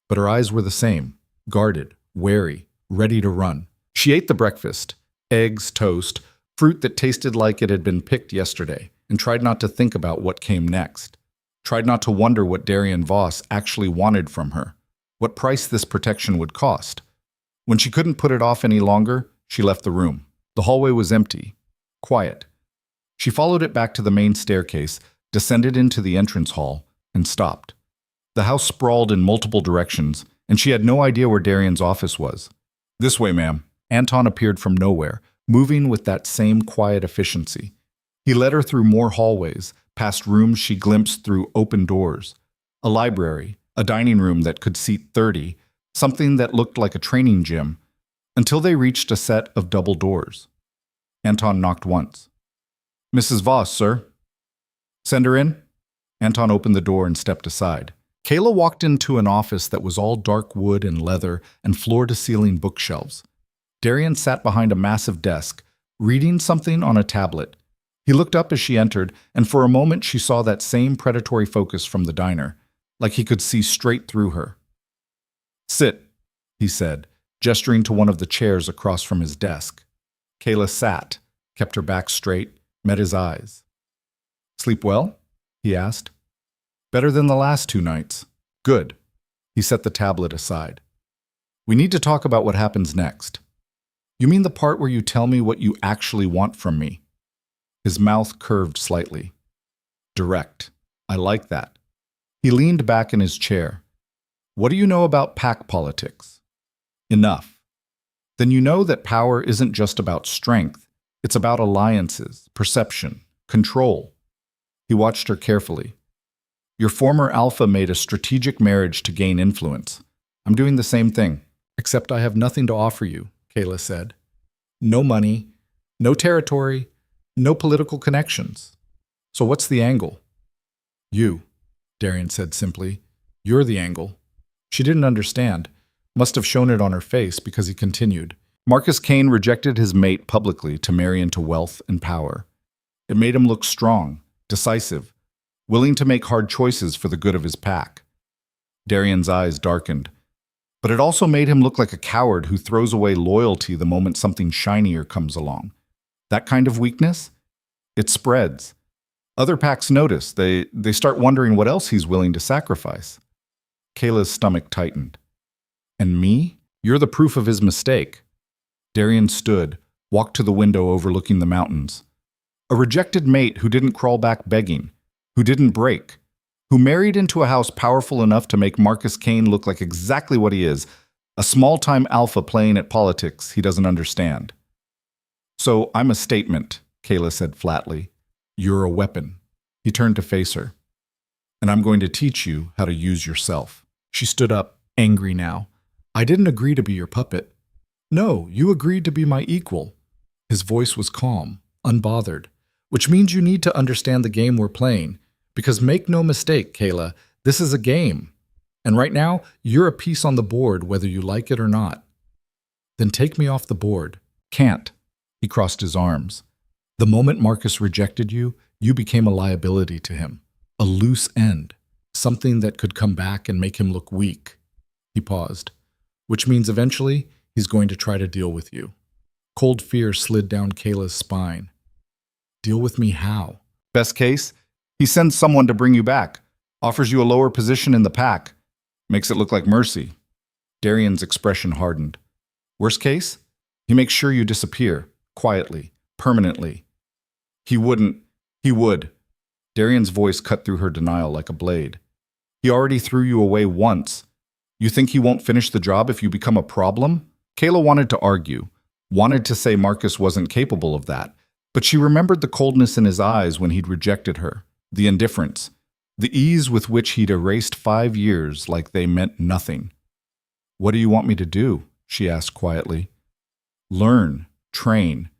but her eyes were the same, guarded, wary, ready to run. She ate the breakfast, eggs, toast, fruit that tasted like it had been picked yesterday, and tried not to think about what came next. Tried not to wonder what Darian Voss actually wanted from her, what price this protection would cost. When she couldn't put it off any longer, she left the room. The hallway was empty, quiet. She followed it back to the main staircase, descended into the entrance hall, and stopped. The house sprawled in multiple directions, and she had no idea where Darian's office was. "This way, ma'am." Anton appeared from nowhere, moving with that same quiet efficiency. He led her through more hallways, past rooms she glimpsed through open doors. A library, a dining room that could seat 30, something that looked like a training gym, until they reached a set of double doors. Anton knocked once. "Mrs. Voss, sir." "Send her in." Anton opened the door and stepped aside. Kaela walked into an office that was all dark wood and leather and floor-to-ceiling bookshelves. Darian sat behind a massive desk, reading something on a tablet. He looked up as she entered, and for a moment she saw that same predatory focus from the diner, like he could see straight through her. "Sit," he said, gesturing to one of the chairs across from his desk. Kaela sat, kept her back straight, met his eyes. "Sleep well?" he asked. "Better than the last 2 nights." "Good." He set the tablet aside. "We need to talk about what happens next." "You mean the part where you tell me what you actually want from me?" His mouth curved slightly. "Direct. I like that." He leaned back in his chair. "What do you know about pack politics?" "Enough." "Then you know that power isn't just about strength. It's about alliances, perception, control." He watched her carefully. "Your former alpha made a strategic marriage to gain influence. I'm doing the same thing, except I have nothing to offer you," Kaela said. "No money, no territory, no political connections. So what's the angle?" "You," Darian said simply. "You're the angle." She didn't understand. Must have shown it on her face because he continued. Marcus Kane rejected his mate publicly to marry into wealth and power. It made him look strong, decisive, willing to make hard choices for the good of his pack. Darian's eyes darkened. But it also made him look like a coward who throws away loyalty the moment something shinier comes along. That kind of weakness? It spreads. Other packs notice. They start wondering what else he's willing to sacrifice. Kaela's stomach tightened. "And me? You're the proof of his mistake." Darian stood, walked to the window overlooking the mountains. A rejected mate who didn't crawl back begging, who didn't break, who married into a house powerful enough to make Marcus Kane look like exactly what he is, a small-time alpha playing at politics he doesn't understand. "So I'm a statement," Kaela said flatly. "You're a weapon." He turned to face her. "And I'm going to teach you how to use yourself." She stood up, angry now. "I didn't agree to be your puppet." "No, you agreed to be my equal." His voice was calm, unbothered, which means you need to understand the game we're playing. Because make no mistake, Kaela, this is a game. And right now, you're a piece on the board whether you like it or not. "Then take me off the board." "Can't." He crossed his arms. The moment Marcus rejected you, you became a liability to him. A loose end. Something that could come back and make him look weak. He paused. Which means eventually, he's going to try to deal with you. Cold fear slid down Kaela's spine. Deal with me how? Best case, he sends someone to bring you back. Offers you a lower position in the pack. Makes it look like mercy. Darian's expression hardened. Worst case, he makes sure you disappear. Quietly. Permanently. He would. Darian's voice cut through her denial like a blade. He already threw you away once. You think he won't finish the job if you become a problem? Kaela wanted to argue, wanted to say Marcus wasn't capable of that, but she remembered the coldness in his eyes when he'd rejected her, the indifference, the ease with which he'd erased 5 years like they meant nothing. What do you want me to do? She asked quietly. Learn, train,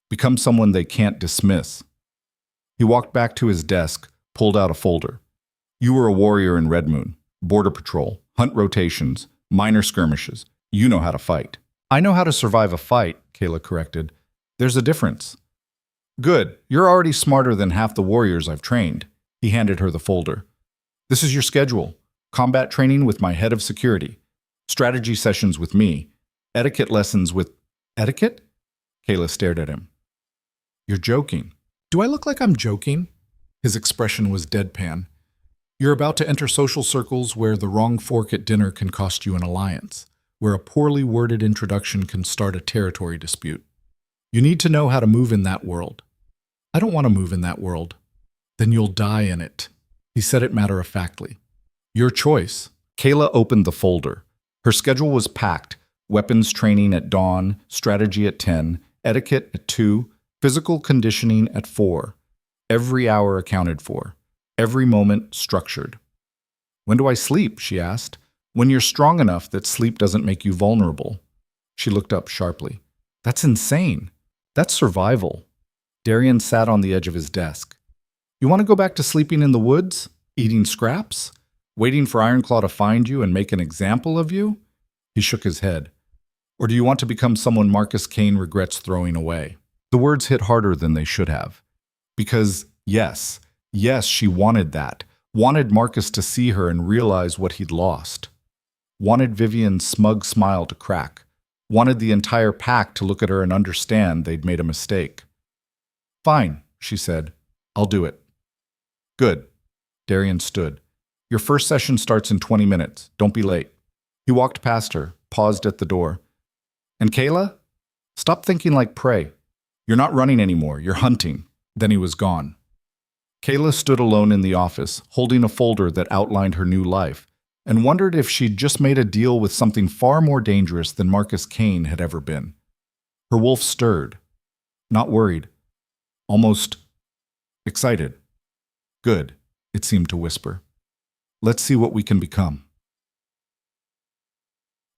become someone they can't dismiss. He walked back to his desk, pulled out a folder. You were a warrior in Red Moon, border patrol, hunt rotations, minor skirmishes. You know how to fight. I know how to survive a fight, Kaela corrected. There's a difference. Good, you're already smarter than half the warriors I've trained. He handed her the folder. This is your schedule. Combat training with my head of security. Strategy sessions with me. Etiquette lessons with... Etiquette? Kaela stared at him. You're joking. Do I look like I'm joking? His expression was deadpan. You're about to enter social circles where the wrong fork at dinner can cost you an alliance, where a poorly worded introduction can start a territory dispute. You need to know how to move in that world. I don't want to move in that world. Then you'll die in it. He said it matter-of-factly. Your choice. Kaela opened the folder. Her schedule was packed. Weapons training at dawn, strategy at 10, etiquette at 2, physical conditioning at 4. Every hour accounted for. Every moment structured. When do I sleep? She asked. When you're strong enough that sleep doesn't make you vulnerable. She looked up sharply. That's insane. That's survival. Darian sat on the edge of his desk. You want to go back to sleeping in the woods? Eating scraps? Waiting for Ironclaw to find you and make an example of you? He shook his head. Or do you want to become someone Marcus Kane regrets throwing away? The words hit harder than they should have. Because, yes, she wanted that. Wanted Marcus to see her and realize what he'd lost. Wanted Vivian's smug smile to crack. Wanted the entire pack to look at her and understand they'd made a mistake. Fine, she said. I'll do it. Good. Darian stood. Your first session starts in 20 minutes. Don't be late. He walked past her, paused at the door. And Kaela? Stop thinking like prey. You're not running anymore. You're hunting. Then he was gone. Kaela stood alone in the office, holding a folder that outlined her new life, and wondered if she'd just made a deal with something far more dangerous than Marcus Kane had ever been. Her wolf stirred. Not worried. Almost excited. Good, it seemed to whisper. Let's see what we can become.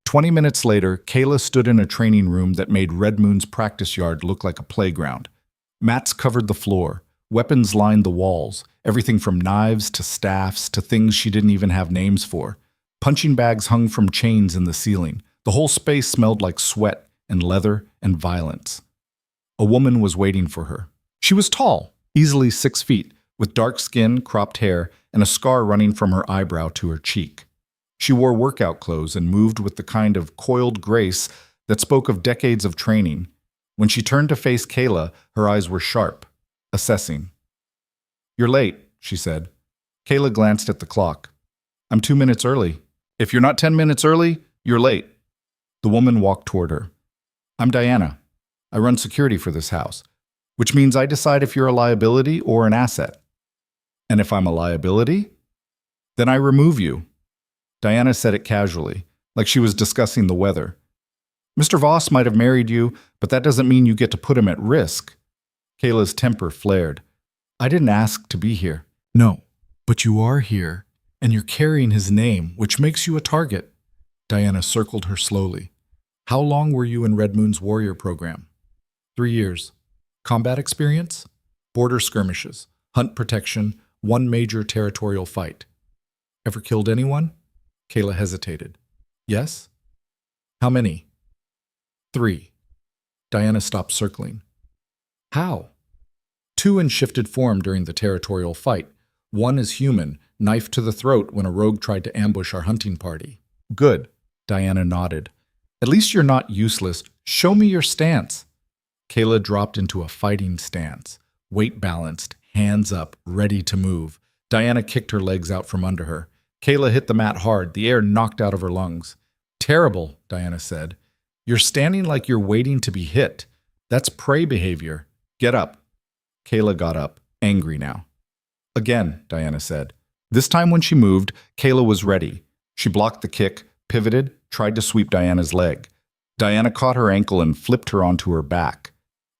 20 minutes later, Kaela stood in a training room that made Red Moon's practice yard look like a playground. Mats covered the floor. Weapons lined the walls, everything from knives to staffs to things she didn't even have names for. Punching bags hung from chains in the ceiling. The whole space smelled like sweat and leather and violence. A woman was waiting for her. She was tall, easily 6 feet, with dark skin, cropped hair, and a scar running from her eyebrow to her cheek. She wore workout clothes and moved with the kind of coiled grace that spoke of decades of training. When she turned to face Kaela, her eyes were sharp, assessing. You're late, she said. Kaela glanced at the clock. I'm 2 minutes early. If you're not 10 minutes early, you're late. The woman walked toward her. I'm Diana. I run security for this house, which means I decide if you're a liability or an asset. And if I'm a liability, then I remove you. Diana said it casually, like she was discussing the weather. Mr. Voss might have married you, but that doesn't mean you get to put him at risk. Kaela's temper flared. I didn't ask to be here. No, but you are here, and you're carrying his name, which makes you a target. Diana circled her slowly. How long were you in Red Moon's warrior program? 3 years. Combat experience? Border skirmishes, hunt protection, 1 major territorial fight. Ever killed anyone? Kaela hesitated. Yes? How many? 3. Diana stopped circling. How? Two in shifted form during the territorial fight. One is human, knife to the throat when a rogue tried to ambush our hunting party. Good, Diana nodded. At least you're not useless. Show me your stance. Kaela dropped into a fighting stance, weight balanced, hands up, ready to move. Diana kicked her legs out from under her. Kaela hit the mat hard, the air knocked out of her lungs. Terrible, Diana said. You're standing like you're waiting to be hit. That's prey behavior. Get up. Kaela got up, angry now. Again, Diana said. This time when she moved, Kaela was ready. She blocked the kick, pivoted, tried to sweep Diana's leg. Diana caught her ankle and flipped her onto her back.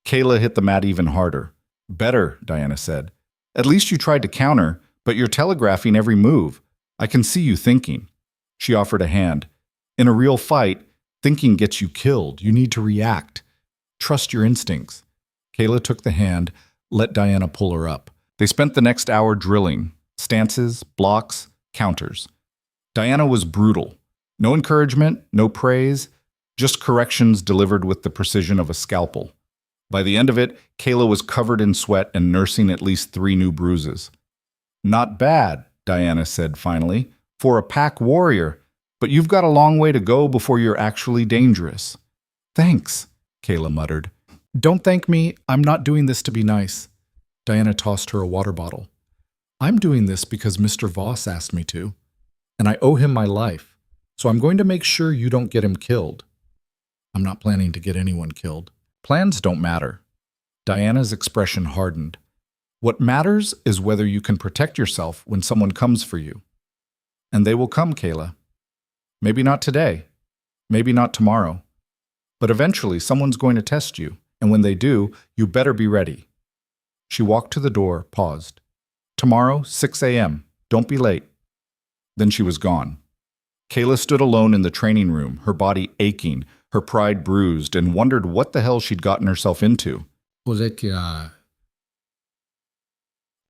Kaela hit the mat even harder. Better, Diana said. At least you tried to counter, but you're telegraphing every move. I can see you thinking. She offered a hand. In a real fight, thinking gets you killed. You need to react. Trust your instincts. Kaela took the hand, let Diana pull her up. They spent the next hour drilling. Stances, blocks, counters. Diana was brutal. No encouragement, no praise, just corrections delivered with the precision of a scalpel. By the end of it, Kaela was covered in sweat and nursing at least 3 new bruises. Not bad, Diana said finally, for a pack warrior, but you've got a long way to go before you're actually dangerous. Thanks, Kaela muttered. Don't thank me, I'm not doing this to be nice. Diana tossed her a water bottle. I'm doing this because Mr. Voss asked me to, and I owe him my life, so I'm going to make sure you don't get him killed. I'm not planning to get anyone killed. Plans don't matter. Diana's expression hardened. What matters is whether you can protect yourself when someone comes for you. And they will come, Kaela. Maybe not today, maybe not tomorrow, but eventually someone's going to test you, and when they do, you better be ready. She walked to the door, paused. Tomorrow, 6 a.m. Don't be late. Then she was gone. Kaela stood alone in the training room, her body aching, her pride bruised, and wondered what the hell she'd gotten herself into. The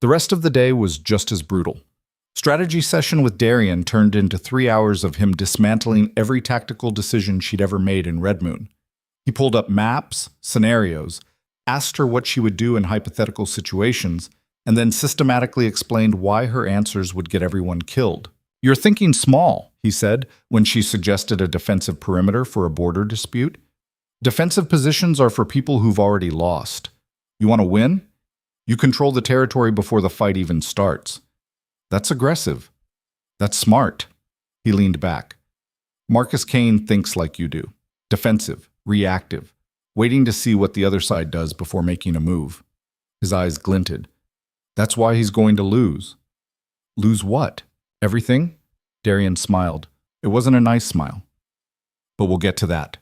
rest of the day was just as brutal. Strategy session with Darian turned into 3 hours of him dismantling every tactical decision she'd ever made in Red Moon. He pulled up maps, scenarios, asked her what she would do in hypothetical situations, and then systematically explained why her answers would get everyone killed. You're thinking small, he said, when she suggested a defensive perimeter for a border dispute. Defensive positions are for people who've already lost. You want to win? You control the territory before the fight even starts. That's aggressive. That's smart. He leaned back. Marcus Kane thinks like you do. Defensive, reactive, waiting to see what the other side does before making a move. His eyes glinted. That's why he's going to lose. Lose what? Everything? Darian smiled. It wasn't a nice smile. But we'll get to that.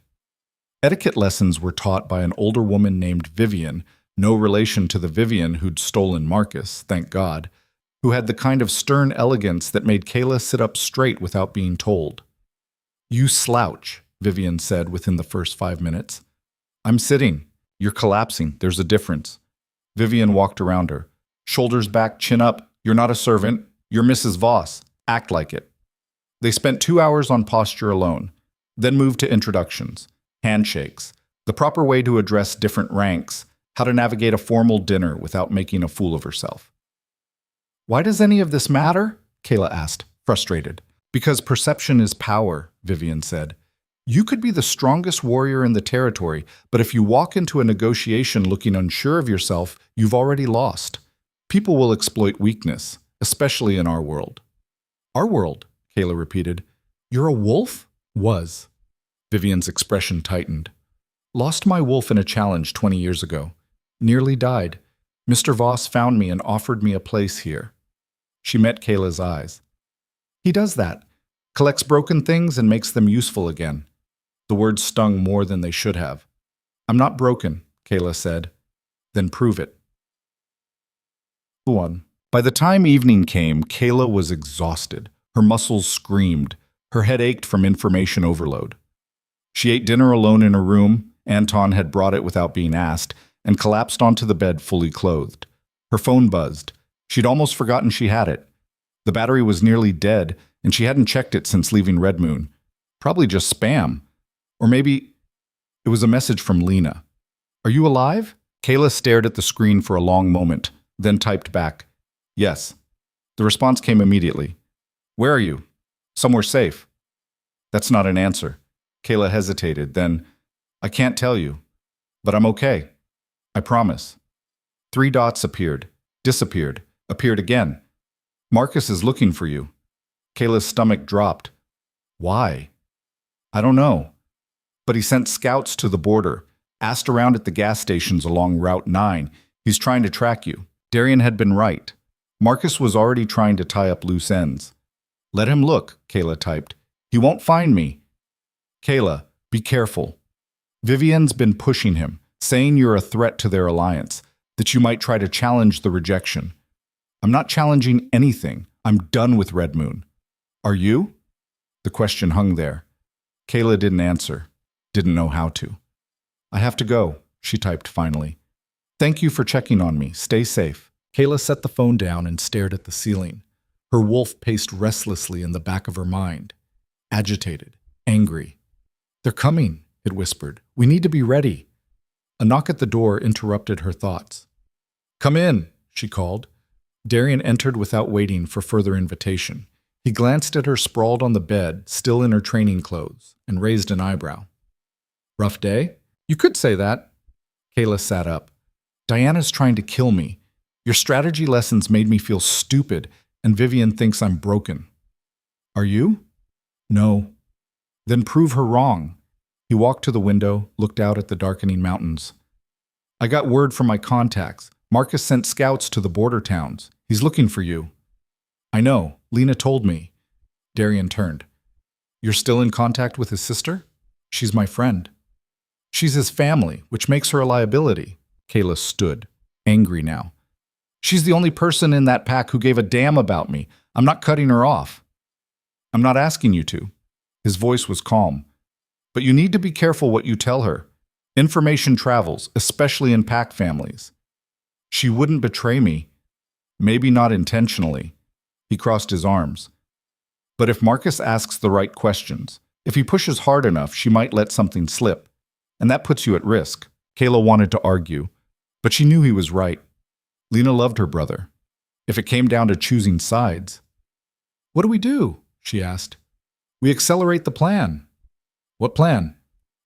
Etiquette lessons were taught by an older woman named Vivian, no relation to the Vivian who'd stolen Marcus, thank God, who had the kind of stern elegance that made Kaela sit up straight without being told. You slouch, Vivian said within the first 5 minutes. I'm sitting. You're collapsing. There's a difference. Vivian walked around her. Shoulders back, chin up. You're not a servant. You're Mrs. Voss. Act like it. They spent 2 hours on posture alone, then moved to introductions, handshakes, the proper way to address different ranks, how to navigate a formal dinner without making a fool of herself. Why does any of this matter? Kaela asked, frustrated. Because perception is power, Vivian said. You could be the strongest warrior in the territory, but if you walk into a negotiation looking unsure of yourself, you've already lost. People will exploit weakness, especially in our world. Our world, Kaela repeated. You're a wolf? Was. Vivian's expression tightened. Lost my wolf in a challenge 20 years ago. Nearly died. Mr. Voss found me and offered me a place here. She met Kaela's eyes. He does that. Collects broken things and makes them useful again. The words stung more than they should have. I'm not broken, Kaela said. Then prove it. 1. By the time evening came, Kaela was exhausted. Her muscles screamed. Her head ached from information overload. She ate dinner alone in her room. Anton had brought it without being asked, and collapsed onto the bed fully clothed. Her phone buzzed. She'd almost forgotten she had it. The battery was nearly dead, and she hadn't checked it since leaving Red Moon. Probably just spam. Or maybe it was a message from Lena. Are you alive? Kaela stared at the screen for a long moment, then typed back, yes. The response came immediately. Where are you? Somewhere safe. That's not an answer. Kaela hesitated, then, I can't tell you, but I'm okay. I promise. 3 dots appeared, disappeared, appeared again. Marcus is looking for you. Kayla's stomach dropped. Why? I don't know. But he sent scouts to the border, asked around at the gas stations along Route 9. He's trying to track you. Darian had been right. Marcus was already trying to tie up loose ends. Let him look, Kaela typed. He won't find me. Kaela, be careful. Vivian's been pushing him, saying you're a threat to their alliance, that you might try to challenge the rejection. I'm not challenging anything. I'm done with Red Moon. Are you? The question hung there. Kaela didn't answer, didn't know how to. I have to go, she typed finally. Thank you for checking on me. Stay safe. Kaela set the phone down and stared at the ceiling. Her wolf paced restlessly in the back of her mind. Agitated, angry. They're coming, it whispered. We need to be ready. A knock at the door interrupted her thoughts. Come in, she called. Darian entered without waiting for further invitation. He glanced at her sprawled on the bed, still in her training clothes, and raised an eyebrow. Rough day? You could say that. Kaela sat up. Diana's trying to kill me. Your strategy lessons made me feel stupid, and Vivian thinks I'm broken. Are you? No. Then prove her wrong. He walked to the window, looked out at the darkening mountains. I got word from my contacts. Marcus sent scouts to the border towns. He's looking for you. I know. Lena told me. Darian turned. You're still in contact with his sister? She's my friend. She's his family, which makes her a liability. Kaela stood, angry now. She's the only person in that pack who gave a damn about me. I'm not cutting her off. I'm not asking you to. His voice was calm. But you need to be careful what you tell her. Information travels, especially in pack families. She wouldn't betray me. Maybe not intentionally. He crossed his arms. But if Marcus asks the right questions, if he pushes hard enough, she might let something slip. And that puts you at risk. Kaela wanted to argue, but she knew he was right. Lena loved her brother. If it came down to choosing sides. What do we do? She asked. We accelerate the plan. What plan?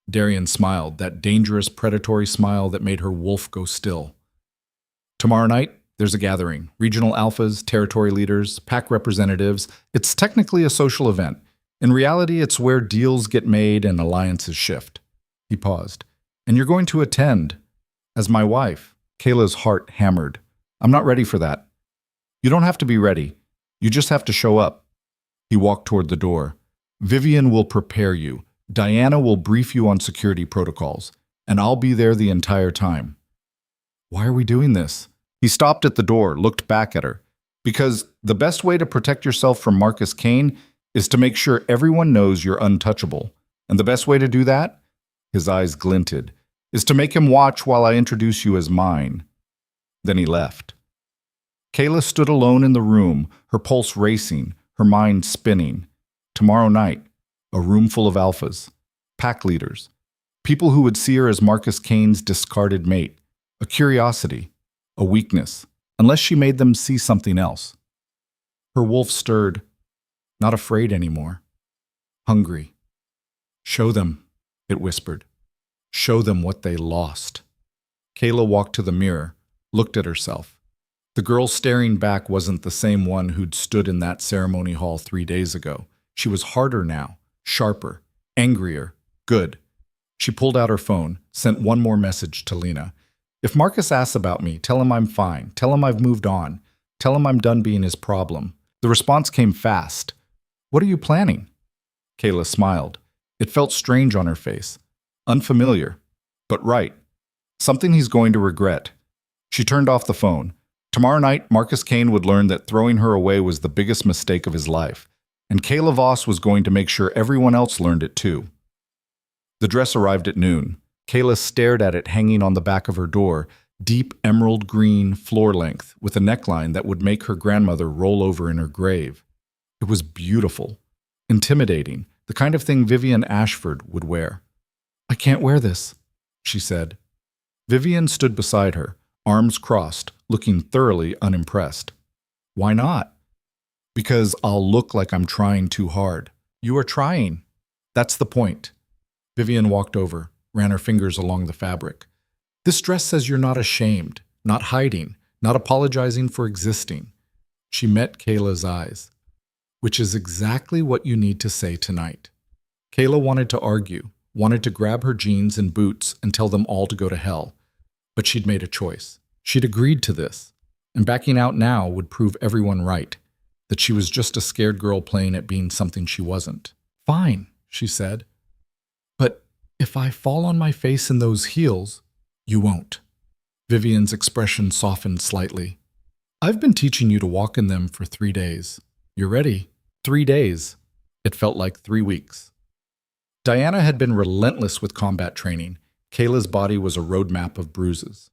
Darian smiled, that dangerous predatory smile that made her wolf go still. Tomorrow night, there's a gathering. Regional alphas, territory leaders, pack representatives. It's technically a social event. In reality, it's where deals get made and alliances shift. He paused. And you're going to attend. As my wife. Kayla's heart hammered. I'm not ready for that. You don't have to be ready. You just have to show up. He walked toward the door. Vivian will prepare you. Diana will brief you on security protocols. And I'll be there the entire time. Why are we doing this? He stopped at the door, looked back at her. Because the best way to protect yourself from Marcus Kane is to make sure everyone knows you're untouchable. And the best way to do that, his eyes glinted, is to make him watch while I introduce you as mine. Then he left. Kaela stood alone in the room, her pulse racing, her mind spinning. Tomorrow night, a room full of alphas, pack leaders, people who would see her as Marcus Kane's discarded mate, a curiosity, a weakness, unless she made them see something else. Her wolf stirred, not afraid anymore, hungry. Show them, it whispered. Show them what they lost. Kaela walked to the mirror, looked at herself. The girl staring back wasn't the same one who'd stood in that ceremony hall 3 days ago. She was harder now, sharper, angrier, good. She pulled out her phone, sent one more message to Lena. If Marcus asks about me, tell him I'm fine. Tell him I've moved on. Tell him I'm done being his problem. The response came fast. What are you planning? Kaela smiled. It felt strange on her face. Unfamiliar, but right. Something he's going to regret. She turned off the phone. Tomorrow night, Marcus Kane would learn that throwing her away was the biggest mistake of his life. And Kaela Voss was going to make sure everyone else learned it too. The dress arrived at noon. Kaela stared at it hanging on the back of her door, deep emerald green, floor length, with a neckline that would make her grandmother roll over in her grave. It was beautiful, intimidating, the kind of thing Vivian Ashford would wear. I can't wear this, she said. Vivian stood beside her, arms crossed, looking thoroughly unimpressed. Why not? Because I'll look like I'm trying too hard. You are trying. That's the point. Vivian walked over, ran her fingers along the fabric. This dress says you're not ashamed, not hiding, not apologizing for existing. She met Kaela's eyes. Which is exactly what you need to say tonight. Kaela wanted to argue, wanted to grab her jeans and boots and tell them all to go to hell. But she'd made a choice. She'd agreed to this. And backing out now would prove everyone right, that she was just a scared girl playing at being something she wasn't. Fine, she said. But if I fall on my face in those heels, you won't. Vivian's expression softened slightly. I've been teaching you to walk in them for 3 days. You're ready. 3 days. It felt like 3 weeks. Diana had been relentless with combat training. Kaela's body was a roadmap of bruises.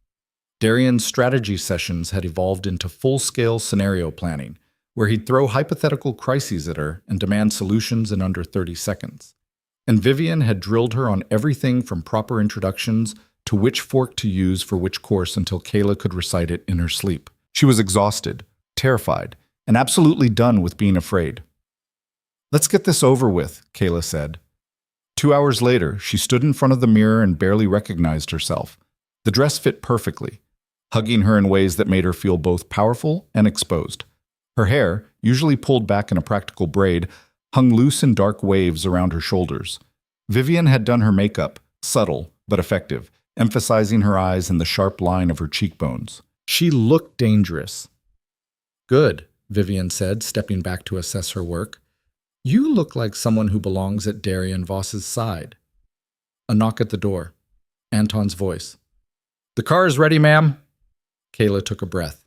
Darian's strategy sessions had evolved into full-scale scenario planning, where he'd throw hypothetical crises at her and demand solutions in under 30 seconds. And Vivian had drilled her on everything from proper introductions to which fork to use for which course until Kaela could recite it in her sleep. She was exhausted, terrified, and absolutely done with being afraid. Let's get this over with, Kaela said. 2 hours later, she stood in front of the mirror and barely recognized herself. The dress fit perfectly, hugging her in ways that made her feel both powerful and exposed. Her hair, usually pulled back in a practical braid, hung loose in dark waves around her shoulders. Vivian had done her makeup, subtle but effective, emphasizing her eyes and the sharp line of her cheekbones. She looked dangerous. Good, Vivian said, stepping back to assess her work. You look like someone who belongs at Darian Voss's side. A knock at the door. Anton's voice. The car is ready, ma'am. Kaela took a breath,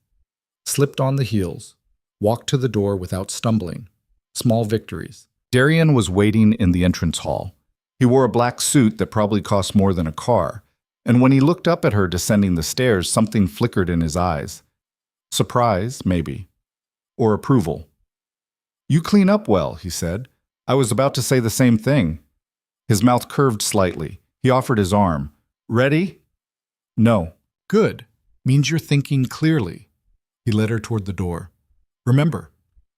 slipped on the heels, walked to the door without stumbling. Small victories. Darian was waiting in the entrance hall. He wore a black suit that probably cost more than a car, and when he looked up at her descending the stairs, something flickered in his eyes. Surprise, maybe. Or approval. You clean up well, he said. I was about to say the same thing. His mouth curved slightly. He offered his arm. Ready? No. Good. Means you're thinking clearly. He led her toward the door. Remember,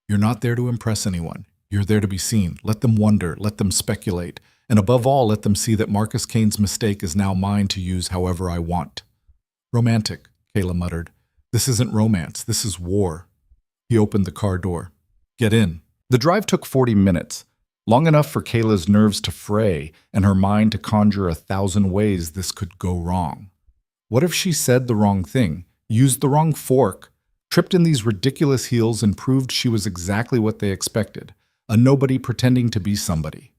you're not there to impress anyone. You're there to be seen. Let them wonder. Let them speculate. And above all, let them see that Marcus Kane's mistake is now mine to use however I want. Romantic, Kaela muttered. This isn't romance. This is war. He opened the car door. Get in. The drive took 40 minutes, long enough for Kaela's nerves to fray and her mind to conjure 1,000 ways this could go wrong. What if she said the wrong thing, used the wrong fork, tripped in these ridiculous heels and proved she was exactly what they expected, a nobody pretending to be somebody?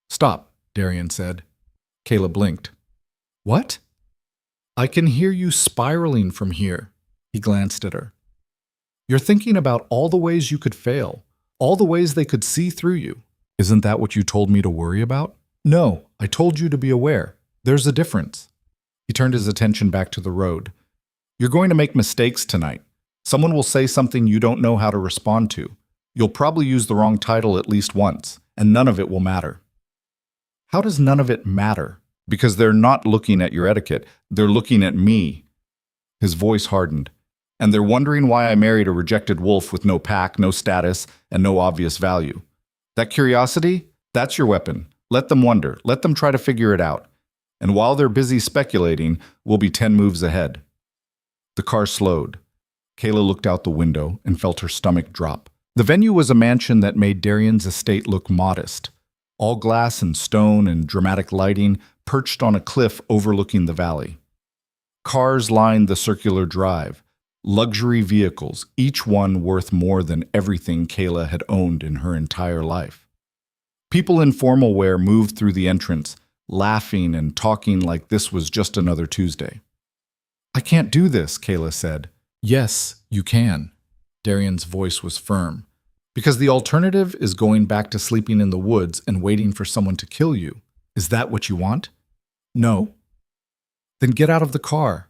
Stop, Darian said. Kaela blinked. What? I can hear you spiraling from here. He glanced at her. You're thinking about all the ways you could fail, all the ways they could see through you. Isn't that what you told me to worry about? No, I told you to be aware. There's a difference. He turned his attention back to the road. You're going to make mistakes tonight. Someone will say something you don't know how to respond to. You'll probably use the wrong title at least once, and none of it will matter. How does none of it matter? Because they're not looking at your etiquette. They're looking at me. His voice hardened. And they're wondering why I married a rejected wolf with no pack, no status, and no obvious value. That curiosity, that's your weapon. Let them wonder. Let them try to figure it out. And while they're busy speculating, we'll be 10 moves ahead. The car slowed. Kaela looked out the window and felt her stomach drop. The venue was a mansion that made Darian's estate look modest. All glass and stone and dramatic lighting, perched on a cliff overlooking the valley. Cars lined the circular drive. Luxury vehicles, each one worth more than everything Kaela had owned in her entire life. People in formal wear moved through the entrance, laughing and talking like this was just another Tuesday. I can't do this, Kaela said. Yes, you can. Darian's voice was firm. Because the alternative is going back to sleeping in the woods and waiting for someone to kill you. Is that what you want? No. Then get out of the car.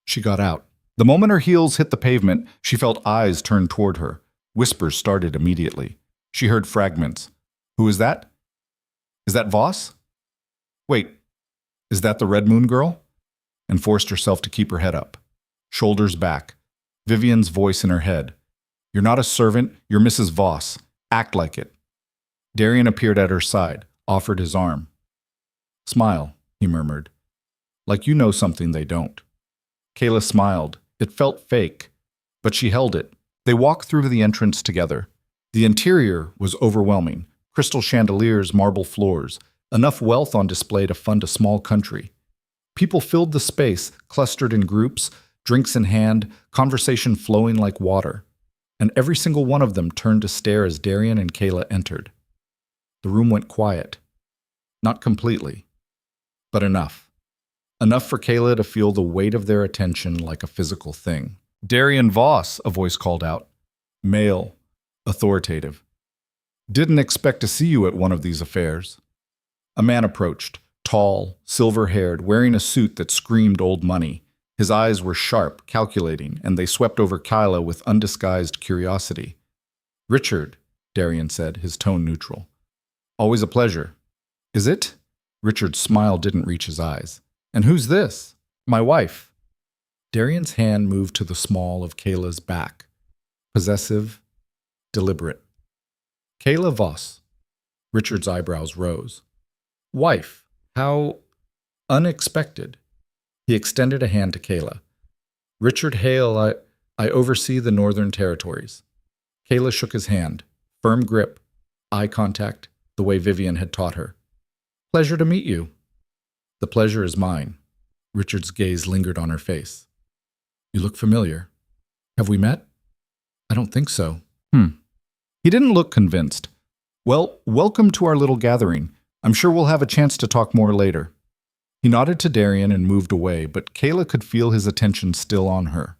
She got out. The moment her heels hit the pavement, she felt eyes turn toward her. Whispers started immediately. She heard fragments. Who is that? Is that Voss? Wait, is that the Red Moon girl? and forced herself to keep her head up. Shoulders back. Vivian's voice in her head. You're not a servant, you're Mrs. Voss. Act like it. Darian appeared at her side, offered his arm. Smile, he murmured. Like you know something they don't. Kaela smiled. It felt fake, but she held it. They walked through the entrance together. The interior was overwhelming. Crystal chandeliers, marble floors, enough wealth on display to fund a small country. People filled the space, clustered in groups, drinks in hand, conversation flowing like water. And every single one of them turned to stare as Darian and Kaela entered. The room went quiet. Not completely, but enough. Enough for Kaela to feel the weight of their attention like a physical thing. Darian Voss, a voice called out. Male, authoritative. Didn't expect to see you at one of these affairs. A man approached, tall, silver-haired, wearing a suit that screamed old money. His eyes were sharp, calculating, and they swept over Kaela with undisguised curiosity. Richard, Darian said, his tone neutral. Always a pleasure. Is it? Richard's smile didn't reach his eyes. And who's this? My wife. Darian's hand moved to the small of Kaela's back. Possessive, deliberate. Kaela Voss. Richard's eyebrows rose. Wife. How unexpected. He extended a hand to Kaela. Richard Hale, I oversee the Northern Territories. Kaela shook his hand. Firm grip. Eye contact, the way Vivian had taught her. Pleasure to meet you. The pleasure is mine. Richard's gaze lingered on her face. You look familiar. Have we met? I don't think so. He didn't look convinced. Well, welcome to our little gathering. I'm sure we'll have a chance to talk more later. He nodded to Darian and moved away, but Kaela could feel his attention still on her.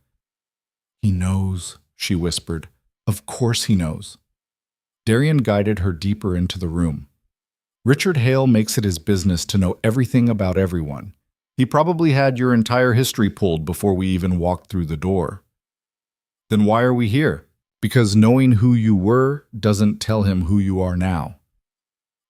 He knows, she whispered. Of course he knows. Darian guided her deeper into the room. Richard Hale makes it his business to know everything about everyone. He probably had your entire history pulled before we even walked through the door. Then why are we here? Because knowing who you were doesn't tell him who you are now.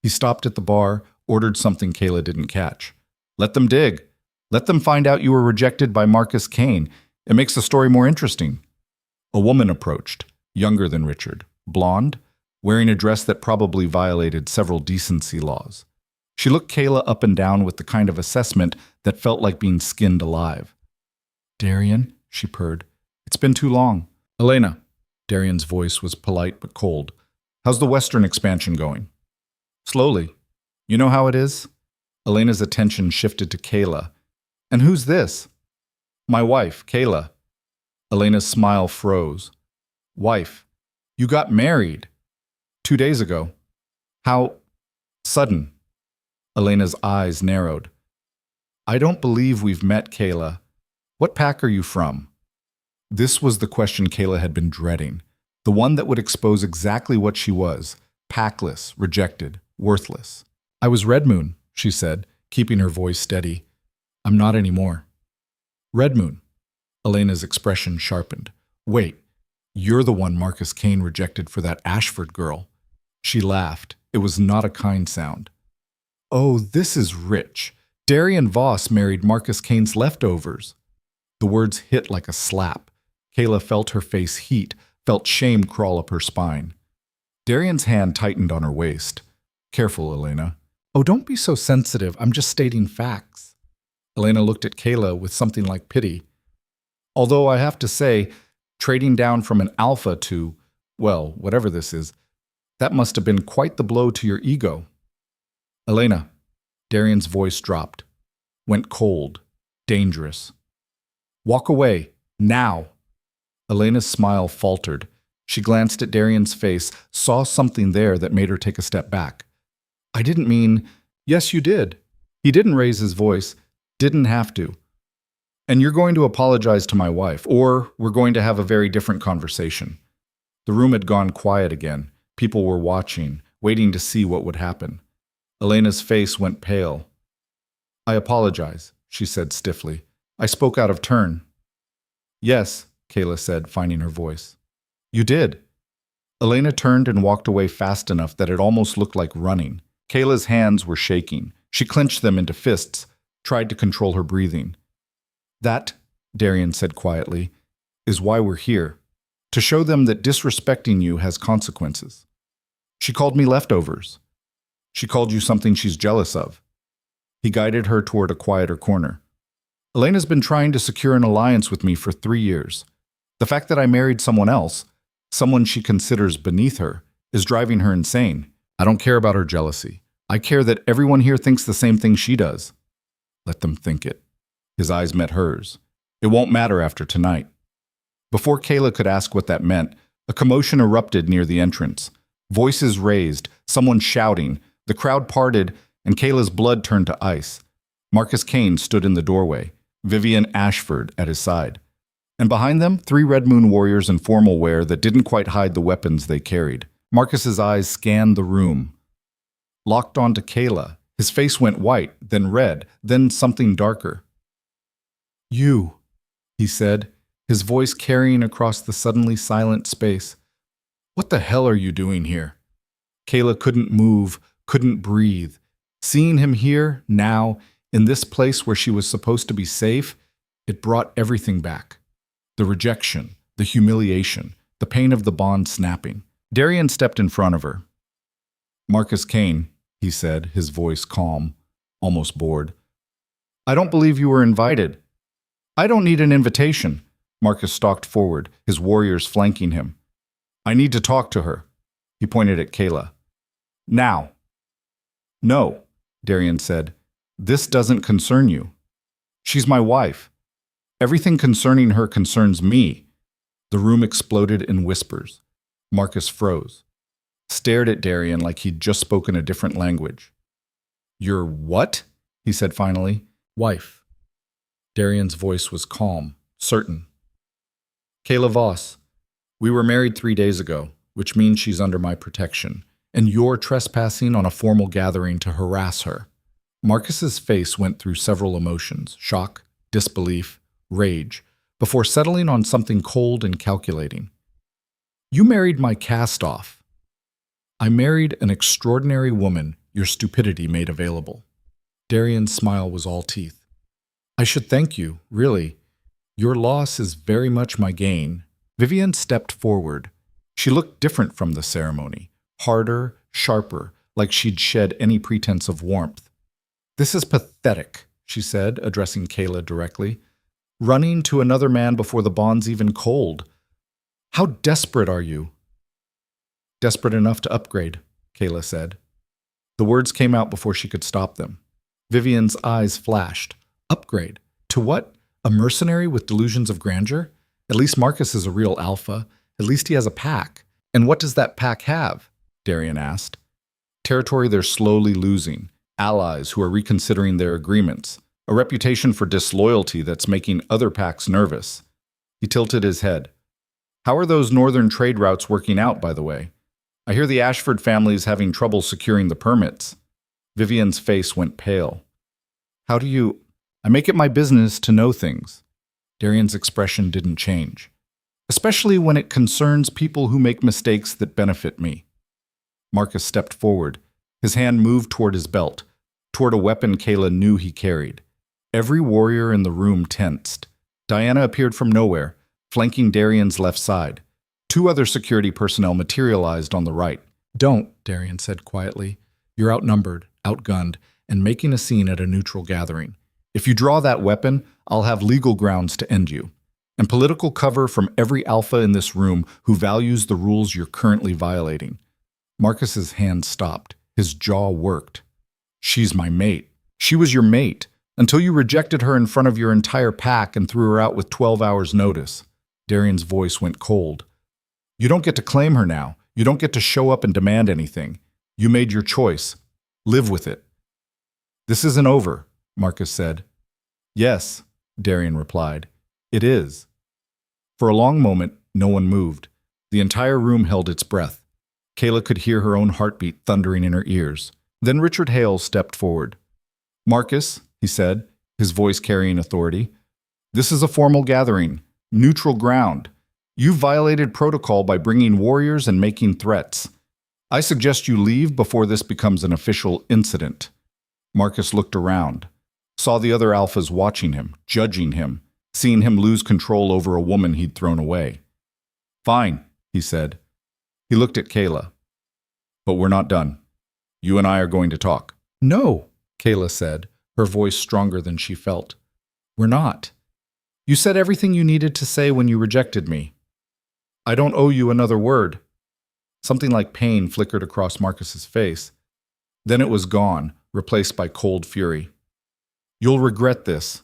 He stopped at the bar, ordered something Kaela didn't catch. Let them dig. Let them find out you were rejected by Marcus Kane. It makes the story more interesting. A woman approached, younger than Richard, blonde, wearing a dress that probably violated several decency laws. She looked Kaela up and down with the kind of assessment that felt like being skinned alive. Darian, she purred. It's been too long. Elena. Darian's voice was polite but cold. How's the Western expansion going? Slowly. You know how it is? Elena's attention shifted to Kaela. And who's this? My wife, Kaela. Elena's smile froze. Wife. You got married. 2 days ago. How sudden. Elena's eyes narrowed. I don't believe we've met, Kaela. What pack are you from? This was the question Kaela had been dreading, the one that would expose exactly what she was, packless, rejected, worthless. I was Red Moon, she said, keeping her voice steady. I'm not anymore. Red Moon. Elena's expression sharpened. Wait, you're the one Marcus Kane rejected for that Ashford girl. She laughed. It was not a kind sound. Oh, this is rich. Darian Voss married Marcus Kane's leftovers. The words hit like a slap. Kaela felt her face heat, felt shame crawl up her spine. Darian's hand tightened on her waist. Careful, Elena. Oh, don't be so sensitive. I'm just stating facts. Elena looked at Kaela with something like pity. Although I have to say, trading down from an alpha to, well, whatever this is, that must have been quite the blow to your ego. Elena. Darian's voice dropped. Went cold. Dangerous. Walk away. Now. Elena's smile faltered. She glanced at Darian's face, saw something there that made her take a step back. I didn't mean, yes, you did. He didn't raise his voice, didn't have to. And you're going to apologize to my wife, or we're going to have a very different conversation. The room had gone quiet again. People were watching, waiting to see what would happen. Elena's face went pale. I apologize, she said stiffly. I spoke out of turn. Yes, Kaela said, finding her voice. You did. Elena turned and walked away fast enough that it almost looked like running. Kaela's hands were shaking. She clenched them into fists, tried to control her breathing. That, Darian said quietly, is why we're here. To show them that disrespecting you has consequences. She called me leftovers. She called you something she's jealous of. He guided her toward a quieter corner. Elena's been trying to secure an alliance with me for 3 years. The fact that I married someone else, someone she considers beneath her, is driving her insane. I don't care about her jealousy. I care that everyone here thinks the same thing she does. Let them think it. His eyes met hers. It won't matter after tonight. Before Kaela could ask what that meant, a commotion erupted near the entrance. Voices raised, someone shouting, the crowd parted, and Kaela's blood turned to ice. Marcus Kane stood in the doorway, Vivian Ashford at his side. And behind them, 3 Red Moon warriors in formal wear that didn't quite hide the weapons they carried. Marcus's eyes scanned the room. Locked onto Kaela, his face went white, then red, then something darker. "You," he said, his voice carrying across the suddenly silent space. "What the hell are you doing here?" Kaela couldn't move, couldn't breathe. Seeing him here, now, in this place where she was supposed to be safe, it brought everything back. The rejection, the humiliation, the pain of the bond snapping. Darian stepped in front of her. "Marcus Kane," he said, his voice calm, almost bored. "I don't believe you were invited." "I don't need an invitation." Marcus stalked forward, his warriors flanking him. "I need to talk to her." He pointed at Kaela. "Now." "No," Darian said. "This doesn't concern you. She's my wife. Everything concerning her concerns me." The room exploded in whispers. Marcus froze, stared at Darian like he'd just spoken a different language. "Your what?" he said finally. "Wife." Darian's voice was calm, certain. "Kaela Voss, we were married 3 days ago, which means she's under my protection, and you're trespassing on a formal gathering to harass her." Marcus's face went through several emotions, shock, disbelief, rage, before settling on something cold and calculating. "You married my cast-off." "I married an extraordinary woman your stupidity made available." Darian's smile was all teeth. "I should thank you, really. Your loss is very much my gain." Vivian stepped forward. She looked different from the ceremony, harder, sharper, like she'd shed any pretense of warmth. "This is pathetic," she said, addressing Kaela directly. "Running to another man before the bond's even cold. How desperate are you?" "Desperate enough to upgrade," Kaela said. The words came out before she could stop them. Vivian's eyes flashed. "Upgrade? To what? A mercenary with delusions of grandeur? At least Marcus is a real alpha. At least he has a pack. And what does that pack have?" Darian asked. "Territory they're slowly losing. Allies who are reconsidering their agreements. A reputation for disloyalty that's making other packs nervous." He tilted his head. "How are those northern trade routes working out, by the way? I hear the Ashford family is having trouble securing the permits." Vivian's face went pale. "How do you—" "I make it my business to know things." Darian's expression didn't change. "Especially when it concerns people who make mistakes that benefit me." Marcus stepped forward. His hand moved toward his belt, toward a weapon Kaela knew he carried. Every warrior in the room tensed. Diana appeared from nowhere, flanking Darian's left side. 2 other security personnel materialized on the right. "Don't," Darian said quietly. "You're outnumbered, outgunned, and making a scene at a neutral gathering. If you draw that weapon, I'll have legal grounds to end you. And political cover from every alpha in this room who values the rules you're currently violating." Marcus's hand stopped. His jaw worked. "She's my mate. She was your mate, until you rejected her in front of your entire pack and threw her out with 12 hours' notice." Darian's voice went cold. "You don't get to claim her now. You don't get to show up and demand anything. You made your choice. Live with it." "This isn't over," Marcus said. "Yes," Darian replied. "It is." For a long moment, no one moved. The entire room held its breath. Kaela could hear her own heartbeat thundering in her ears. Then Richard Hale stepped forward. "Marcus," he said, his voice carrying authority, "this is a formal gathering, neutral ground. You've violated protocol by bringing warriors and making threats. I suggest you leave before this becomes an official incident." Marcus looked around, saw the other alphas watching him, judging him. seeing him lose control over a woman he'd thrown away. "Fine," he said. He looked at Kaela. "But we're not done. You and I are going to talk." "No," Kaela said, her voice stronger than she felt. "We're not. You said everything you needed to say when you rejected me. I don't owe you another word." Something like pain flickered across Marcus's face. Then it was gone, replaced by cold fury. "You'll regret this."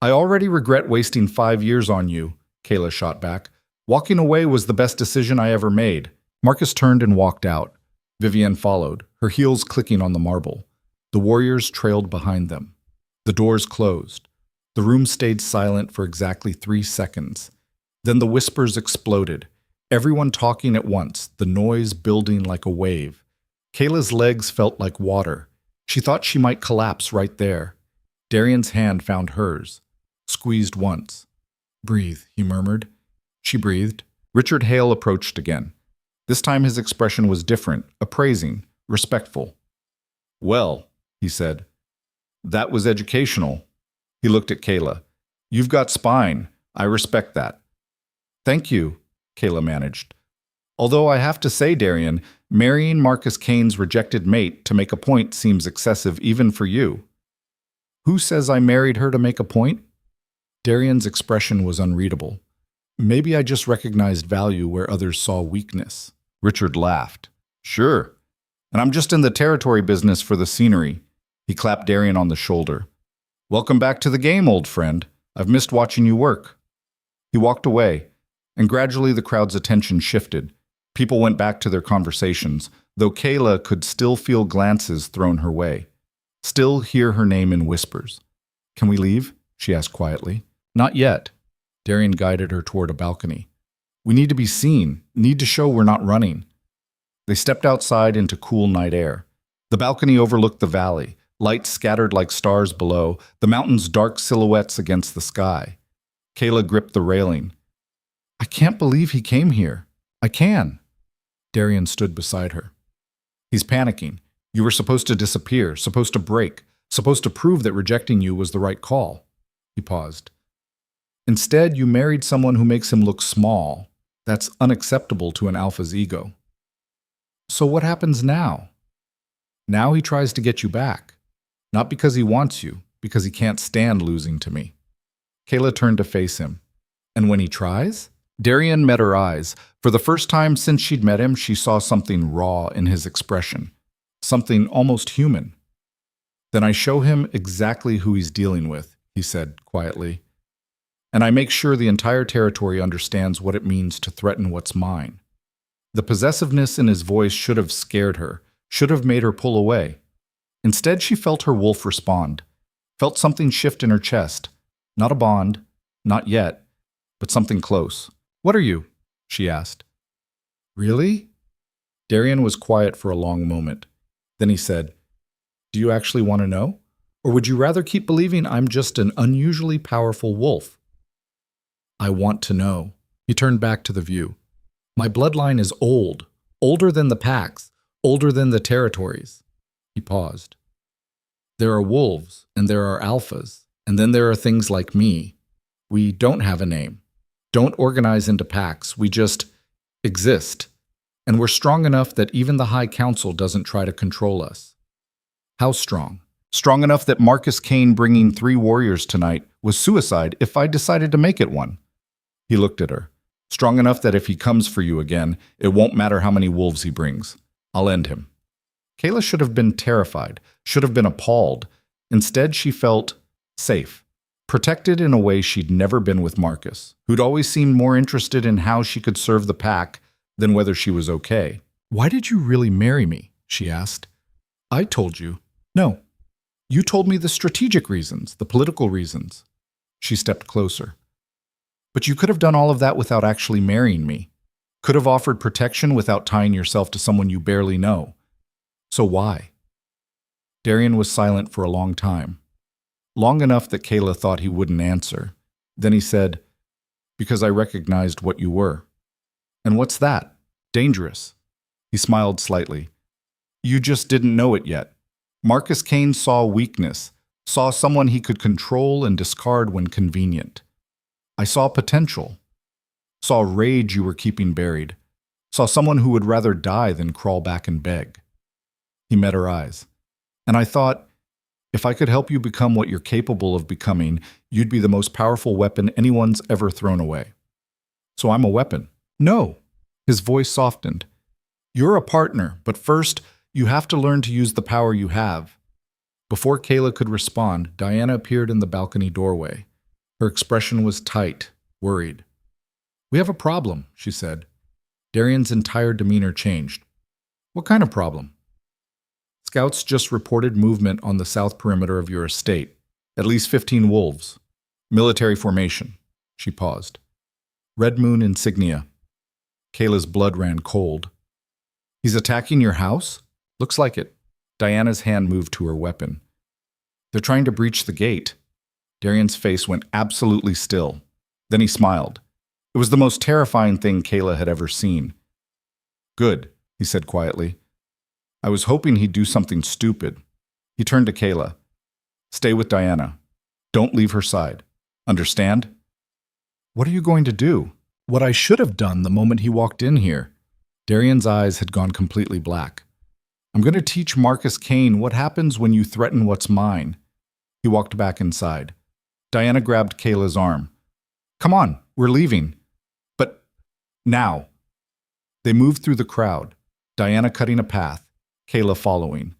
"I already regret wasting 5 years on you," Kaela shot back. "Walking away was the best decision I ever made." Marcus turned and walked out. Vivienne followed, her heels clicking on the marble. The warriors trailed behind them. The doors closed. The room stayed silent for exactly 3 seconds. Then the whispers exploded, everyone talking at once, the noise building like a wave. Kaela's legs felt like water. She thought she might collapse right there. Darian's hand found hers, squeezed once. "Breathe," he murmured. She breathed. Richard Hale approached again. This time his expression was different, appraising, respectful. "Well," he said, "that was educational." He looked at Kaela. "You've got spine. I respect that." "Thank you," Kaela managed. "Although I have to say, Darian, marrying Marcus Kane's rejected mate to make a point seems excessive even for you." "Who says I married her to make a point?" Darian's expression was unreadable. "Maybe I just recognized value where others saw weakness." Richard laughed. "Sure. And I'm just in the territory business for the scenery." He clapped Darian on the shoulder. "Welcome back to the game, old friend. I've missed watching you work." He walked away, and gradually the crowd's attention shifted. People went back to their conversations, though Kaela could still feel glances thrown her way, still hear her name in whispers. "Can we leave?" she asked quietly. "Not yet." Darian guided her toward a balcony. "We need to be seen, need to show we're not running." They stepped outside into cool night air. The balcony overlooked the valley, lights scattered like stars below, the mountains' dark silhouettes against the sky. Kaela gripped the railing. "I can't believe he came here. I can." Darian stood beside her. "He's panicking. You were supposed to disappear, supposed to break, supposed to prove that rejecting you was the right call." He paused. "Instead, you married someone who makes him look small. That's unacceptable to an alpha's ego." "So what happens now?" "Now he tries to get you back. Not because he wants you, because he can't stand losing to me." Kaela turned to face him. "And when he tries?" Darian met her eyes. For the first time since she'd met him, she saw something raw in his expression, something almost human. "Then I show him exactly who he's dealing with," he said quietly. "And I make sure the entire territory understands what it means to threaten what's mine." The possessiveness in his voice should have scared her, should have made her pull away. Instead, she felt her wolf respond, felt something shift in her chest. Not a bond, not yet, but something close. "What are you?" she asked. "Really?" Darian was quiet for a long moment. Then he said, "Do you actually want to know? Or would you rather keep believing I'm just an unusually powerful wolf?" "I want to know." He turned back to the view. "My bloodline is old, older than the packs, older than the territories." He paused. "There are wolves, and there are alphas, and then there are things like me. We don't have a name, don't organize into packs, we just exist. And we're strong enough that even the High Council doesn't try to control us." "How strong?" "Strong enough that Marcus Kane bringing 3 warriors tonight was suicide if I decided to make it one." He looked at her. "Strong enough that if he comes for you again, it won't matter how many wolves he brings. I'll end him." Kaela should have been terrified, should have been appalled. Instead, she felt safe, protected in a way she'd never been with Marcus, who'd always seemed more interested in how she could serve the pack than whether she was okay. "Why did you really marry me?" she asked. "I told you." "No. You told me the strategic reasons, the political reasons." She stepped closer. "But you could have done all of that without actually marrying me. Could have offered protection without tying yourself to someone you barely know. So why?" Darian was silent for a long time. Long enough that Kaela thought he wouldn't answer. Then he said, "Because I recognized what you were." "And what's that? Dangerous." He smiled slightly. "You just didn't know it yet. Marcus Kane saw weakness, saw someone he could control and discard when convenient. I saw potential. Saw rage you were keeping buried. Saw someone who would rather die than crawl back and beg. He met her eyes. And I thought, if I could help you become what you're capable of becoming, you'd be the most powerful weapon anyone's ever thrown away. So I'm a weapon. No. His voice softened. You're a partner, but first, you have to learn to use the power you have. Before Kaela could respond, Diana appeared in the balcony doorway. Her expression was tight, worried. We have a problem, she said. Darian's entire demeanor changed. What kind of problem? Scouts just reported movement on the south perimeter of your estate. At least 15 wolves. Military formation. She paused. Red Moon insignia. Kaela's blood ran cold. He's attacking your house? Looks like it. Diana's hand moved to her weapon. They're trying to breach the gate. Darian's face went absolutely still. Then he smiled. It was the most terrifying thing Kaela had ever seen. Good, he said quietly. I was hoping he'd do something stupid. He turned to Kaela. Stay with Diana. Don't leave her side. Understand? What are you going to do? What I should have done the moment he walked in here. Darian's eyes had gone completely black. I'm going to teach Marcus Kane what happens when you threaten what's mine. He walked back inside. Diana grabbed Kaela's arm. Come on, we're leaving. But now. They moved through the crowd, Diana cutting a path, Kaela following.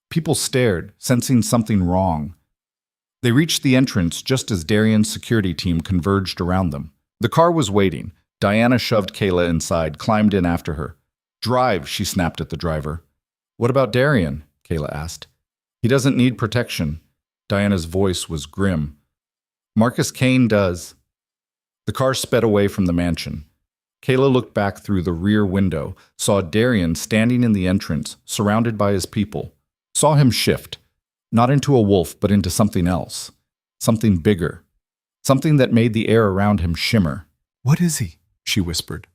People stared, sensing something wrong. They reached the entrance just as Darian's security team converged around them. The car was waiting. Diana shoved Kaela inside, climbed in after her. Drive, she snapped at the driver. What about Darian? Kaela asked. He doesn't need protection. Diana's voice was grim. Marcus Kane does. The car sped away from the mansion. Kaela looked back through the rear window, saw Darian standing in the entrance, surrounded by his people. Saw him shift, not into a wolf, but into something else. Something bigger. Something that made the air around him shimmer. What is he? She whispered.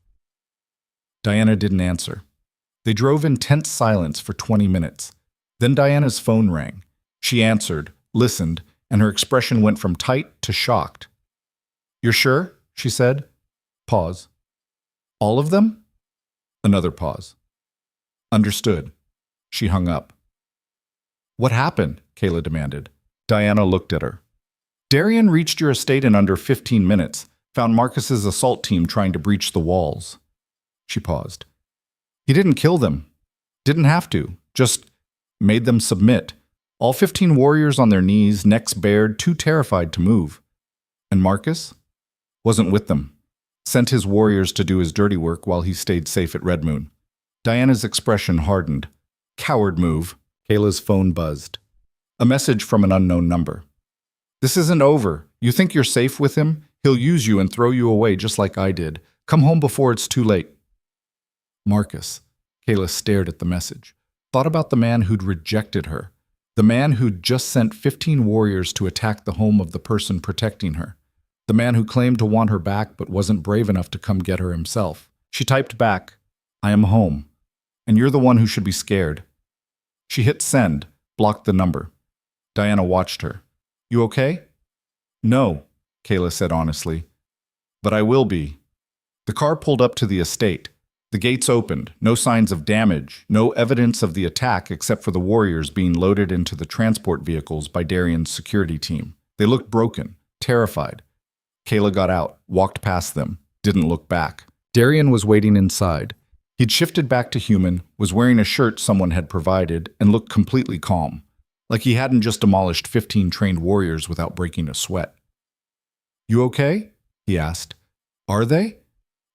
Diana didn't answer. They drove in tense silence for 20 minutes. Then Diana's phone rang. She answered, listened, and her expression went from tight to shocked. You're sure? She said. Pause. All of them? Another pause. Understood. She hung up. What happened? Kaela demanded. Diana looked at her. Darian reached your estate in under 15 minutes, found Marcus's assault team trying to breach the walls. She paused. He didn't kill them. Didn't have to. Just made them submit. All 15 warriors on their knees, necks bared, too terrified to move. And Marcus? Wasn't with them. Sent his warriors to do his dirty work while he stayed safe at Red Moon. Diana's expression hardened. Coward move. Kaela's phone buzzed. A message from an unknown number. This isn't over. You think you're safe with him? He'll use you and throw you away just like I did. Come home before it's too late. Marcus. Kaela stared at the message. Thought about the man who'd rejected her. The man who'd just sent 15 warriors to attack the home of the person protecting her. The man who claimed to want her back but wasn't brave enough to come get her himself. She typed back, I am home, and you're the one who should be scared. She hit send, blocked the number. Diana watched her. You okay? No, Kaela said honestly. But I will be. The car pulled up to the estate. The gates opened, no signs of damage, no evidence of the attack except for the warriors being loaded into the transport vehicles by Darian's security team. They looked broken, terrified. Kaela got out, walked past them, didn't look back. Darian was waiting inside. He'd shifted back to human, was wearing a shirt someone had provided, and looked completely calm, like he hadn't just demolished 15 trained warriors without breaking a sweat. You okay? He asked. Are they?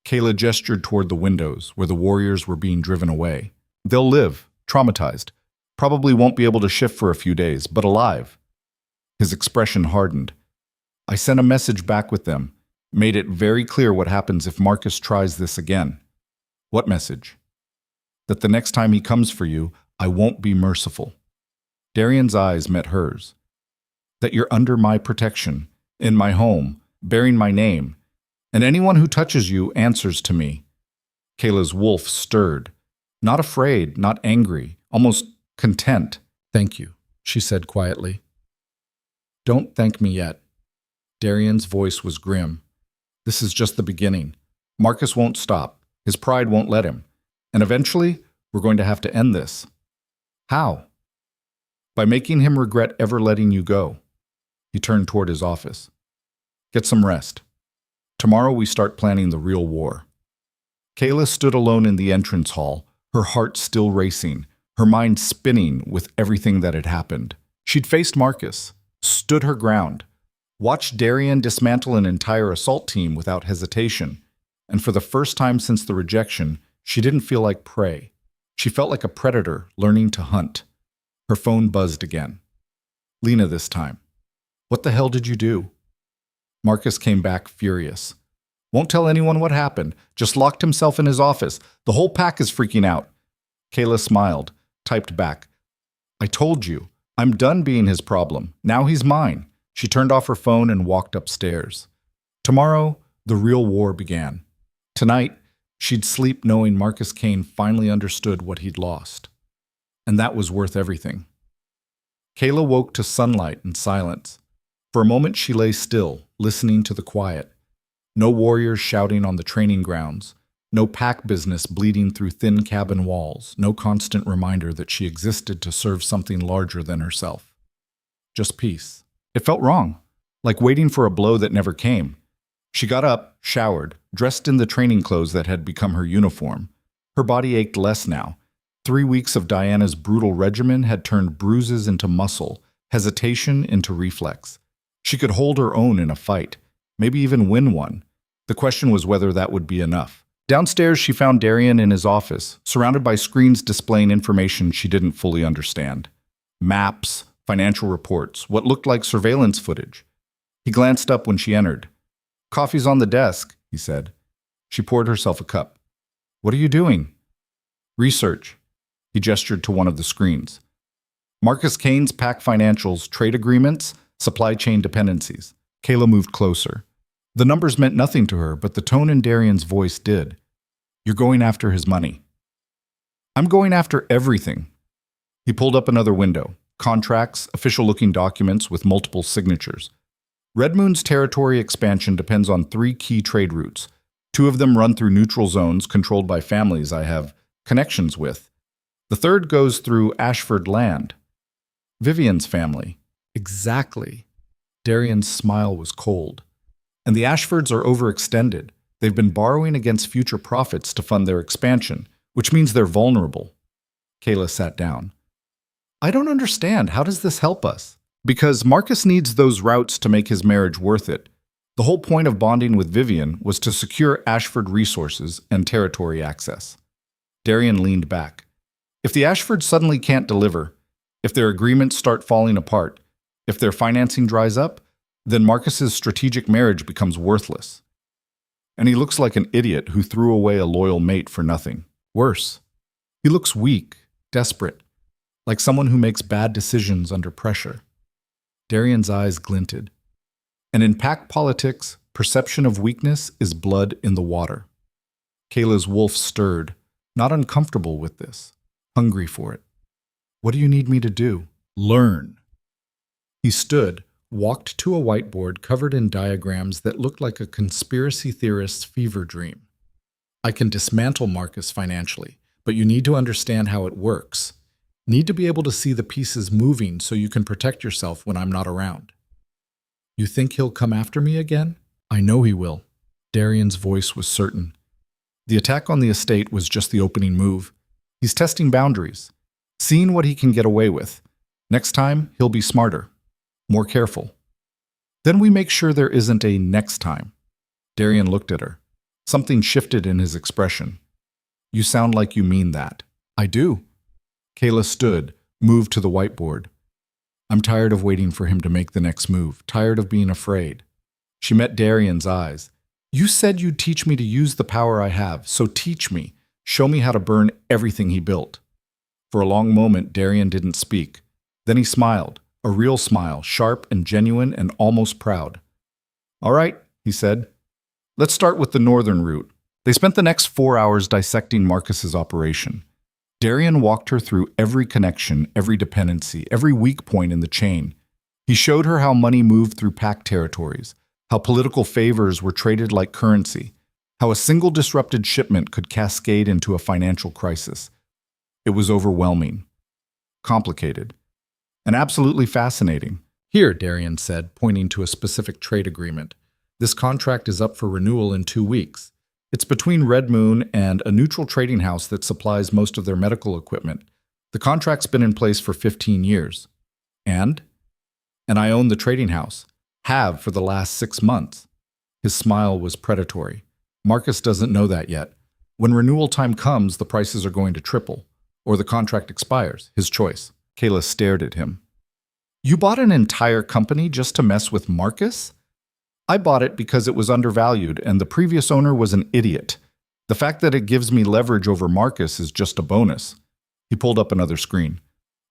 Kaela gestured toward the windows, where the warriors were being driven away. They'll live, traumatized. Probably won't be able to shift for a few days, but alive. His expression hardened. I sent a message back with them, made it very clear what happens if Marcus tries this again. What message? That the next time he comes for you, I won't be merciful. Darian's eyes met hers. That you're under my protection, in my home, bearing my name, and anyone who touches you answers to me. Kaela's wolf stirred. Not afraid, not angry, almost content. Thank you, she said quietly. Don't thank me yet. Darian's voice was grim. This is just the beginning. Marcus won't stop. His pride won't let him. And eventually, we're going to have to end this. How? By making him regret ever letting you go. He turned toward his office. Get some rest. Tomorrow we start planning the real war. Kaela stood alone in the entrance hall, her heart still racing, her mind spinning with everything that had happened. She'd faced Marcus, stood her ground, watched Darian dismantle an entire assault team without hesitation, and for the first time since the rejection, she didn't feel like prey. She felt like a predator learning to hunt. Her phone buzzed again. Lena this time. What the hell did you do? Marcus came back furious. Won't tell anyone what happened, just locked himself in his office. The whole pack is freaking out. Kaela smiled, typed back. I told you, I'm done being his problem. Now he's mine. She turned off her phone and walked upstairs. Tomorrow, the real war began. Tonight, she'd sleep knowing Marcus Kane finally understood what he'd lost. And that was worth everything. Kaela woke to sunlight and silence. For a moment she lay still, listening to the quiet. No warriors shouting on the training grounds, no pack business bleeding through thin cabin walls, no constant reminder that she existed to serve something larger than herself. Just peace. It felt wrong, like waiting for a blow that never came. She got up, showered, dressed in the training clothes that had become her uniform. Her body ached less now. 3 weeks of Diana's brutal regimen had turned bruises into muscle, hesitation into reflex. She could hold her own in a fight, maybe even win one. The question was whether that would be enough. Downstairs, she found Darian in his office, surrounded by screens displaying information she didn't fully understand. Maps, financial reports, what looked like surveillance footage. He glanced up when she entered. Coffee's on the desk, he said. She poured herself a cup. What are you doing? Research. He gestured to one of the screens. Marcus Kane's pack financials, trade agreements, supply chain dependencies. Kaela moved closer. The numbers meant nothing to her, but the tone in Darian's voice did. You're going after his money. I'm going after everything. He pulled up another window. Contracts, official-looking documents with multiple signatures. Red Moon's territory expansion depends on 3 key trade routes. 2 of them run through neutral zones controlled by families I have connections with. The third goes through Ashford land. Vivian's family. Exactly. Darian's smile was cold. And the Ashfords are overextended. They've been borrowing against future profits to fund their expansion, which means they're vulnerable. Kaela sat down. I don't understand. How does this help us? Because Marcus needs those routes to make his marriage worth it. The whole point of bonding with Vivian was to secure Ashford resources and territory access. Darian leaned back. If the Ashfords suddenly can't deliver, if their agreements start falling apart, if their financing dries up, then Marcus's strategic marriage becomes worthless. And he looks like an idiot who threw away a loyal mate for nothing. Worse, he looks weak, desperate, like someone who makes bad decisions under pressure. Darian's eyes glinted. And in pack politics, perception of weakness is blood in the water. Kaela's wolf stirred, not uncomfortable with this, hungry for it. What do you need me to do? Learn. He stood, walked to a whiteboard covered in diagrams that looked like a conspiracy theorist's fever dream. I can dismantle Marcus financially, but you need to understand how it works. Need to be able to see the pieces moving so you can protect yourself when I'm not around. You think he'll come after me again? I know he will. Darian's voice was certain. The attack on the estate was just the opening move. He's testing boundaries, seeing what he can get away with. Next time, he'll be smarter, more careful. Then we make sure there isn't a next time. Darian looked at her. Something shifted in his expression. You sound like you mean that. I do. Kaela stood, moved to the whiteboard. I'm tired of waiting for him to make the next move, tired of being afraid. She met Darian's eyes. You said you'd teach me to use the power I have, so teach me. Show me how to burn everything he built. For a long moment, Darian didn't speak. Then he smiled, a real smile, sharp and genuine and almost proud. All right, he said. Let's start with the northern route. They spent the next 4 hours dissecting Marcus's operation. Darian walked her through every connection, every dependency, every weak point in the chain. He showed her how money moved through pack territories, how political favors were traded like currency, how a single disrupted shipment could cascade into a financial crisis. It was overwhelming, complicated, and absolutely fascinating. Here, Darian said, pointing to a specific trade agreement. This contract is up for renewal in 2 weeks. It's between Red Moon and a neutral trading house that supplies most of their medical equipment. The contract's been in place for 15 years. And I own the trading house. Have for the last 6 months. His smile was predatory. Marcus doesn't know that yet. When renewal time comes, the prices are going to triple. Or the contract expires. His choice. Kaela stared at him. You bought an entire company just to mess with Marcus? I bought it because it was undervalued and the previous owner was an idiot. The fact that it gives me leverage over Marcus is just a bonus. He pulled up another screen.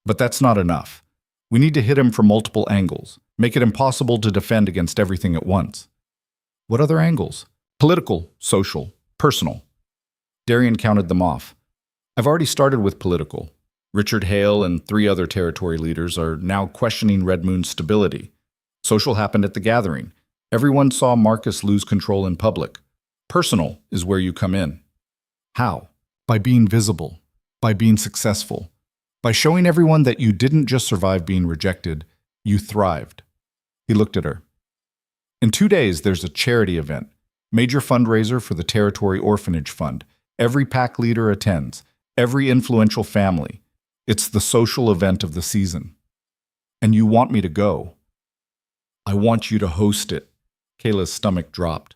But that's not enough. We need to hit him from multiple angles, make it impossible to defend against everything at once. What other angles? Political, social, personal. Darian counted them off. I've already started with political. Richard Hale and 3 other territory leaders are now questioning Red Moon's stability. Social happened at the gathering. Everyone saw Marcus lose control in public. Personal is where you come in. How? By being visible, by being successful, by showing everyone that you didn't just survive being rejected, you thrived. He looked at her. In 2 days, there's a charity event, major fundraiser for the Territory Orphanage Fund. Every pack leader attends, every influential family. It's the social event of the season. And you want me to go. I want you to host it. Kaela's stomach dropped.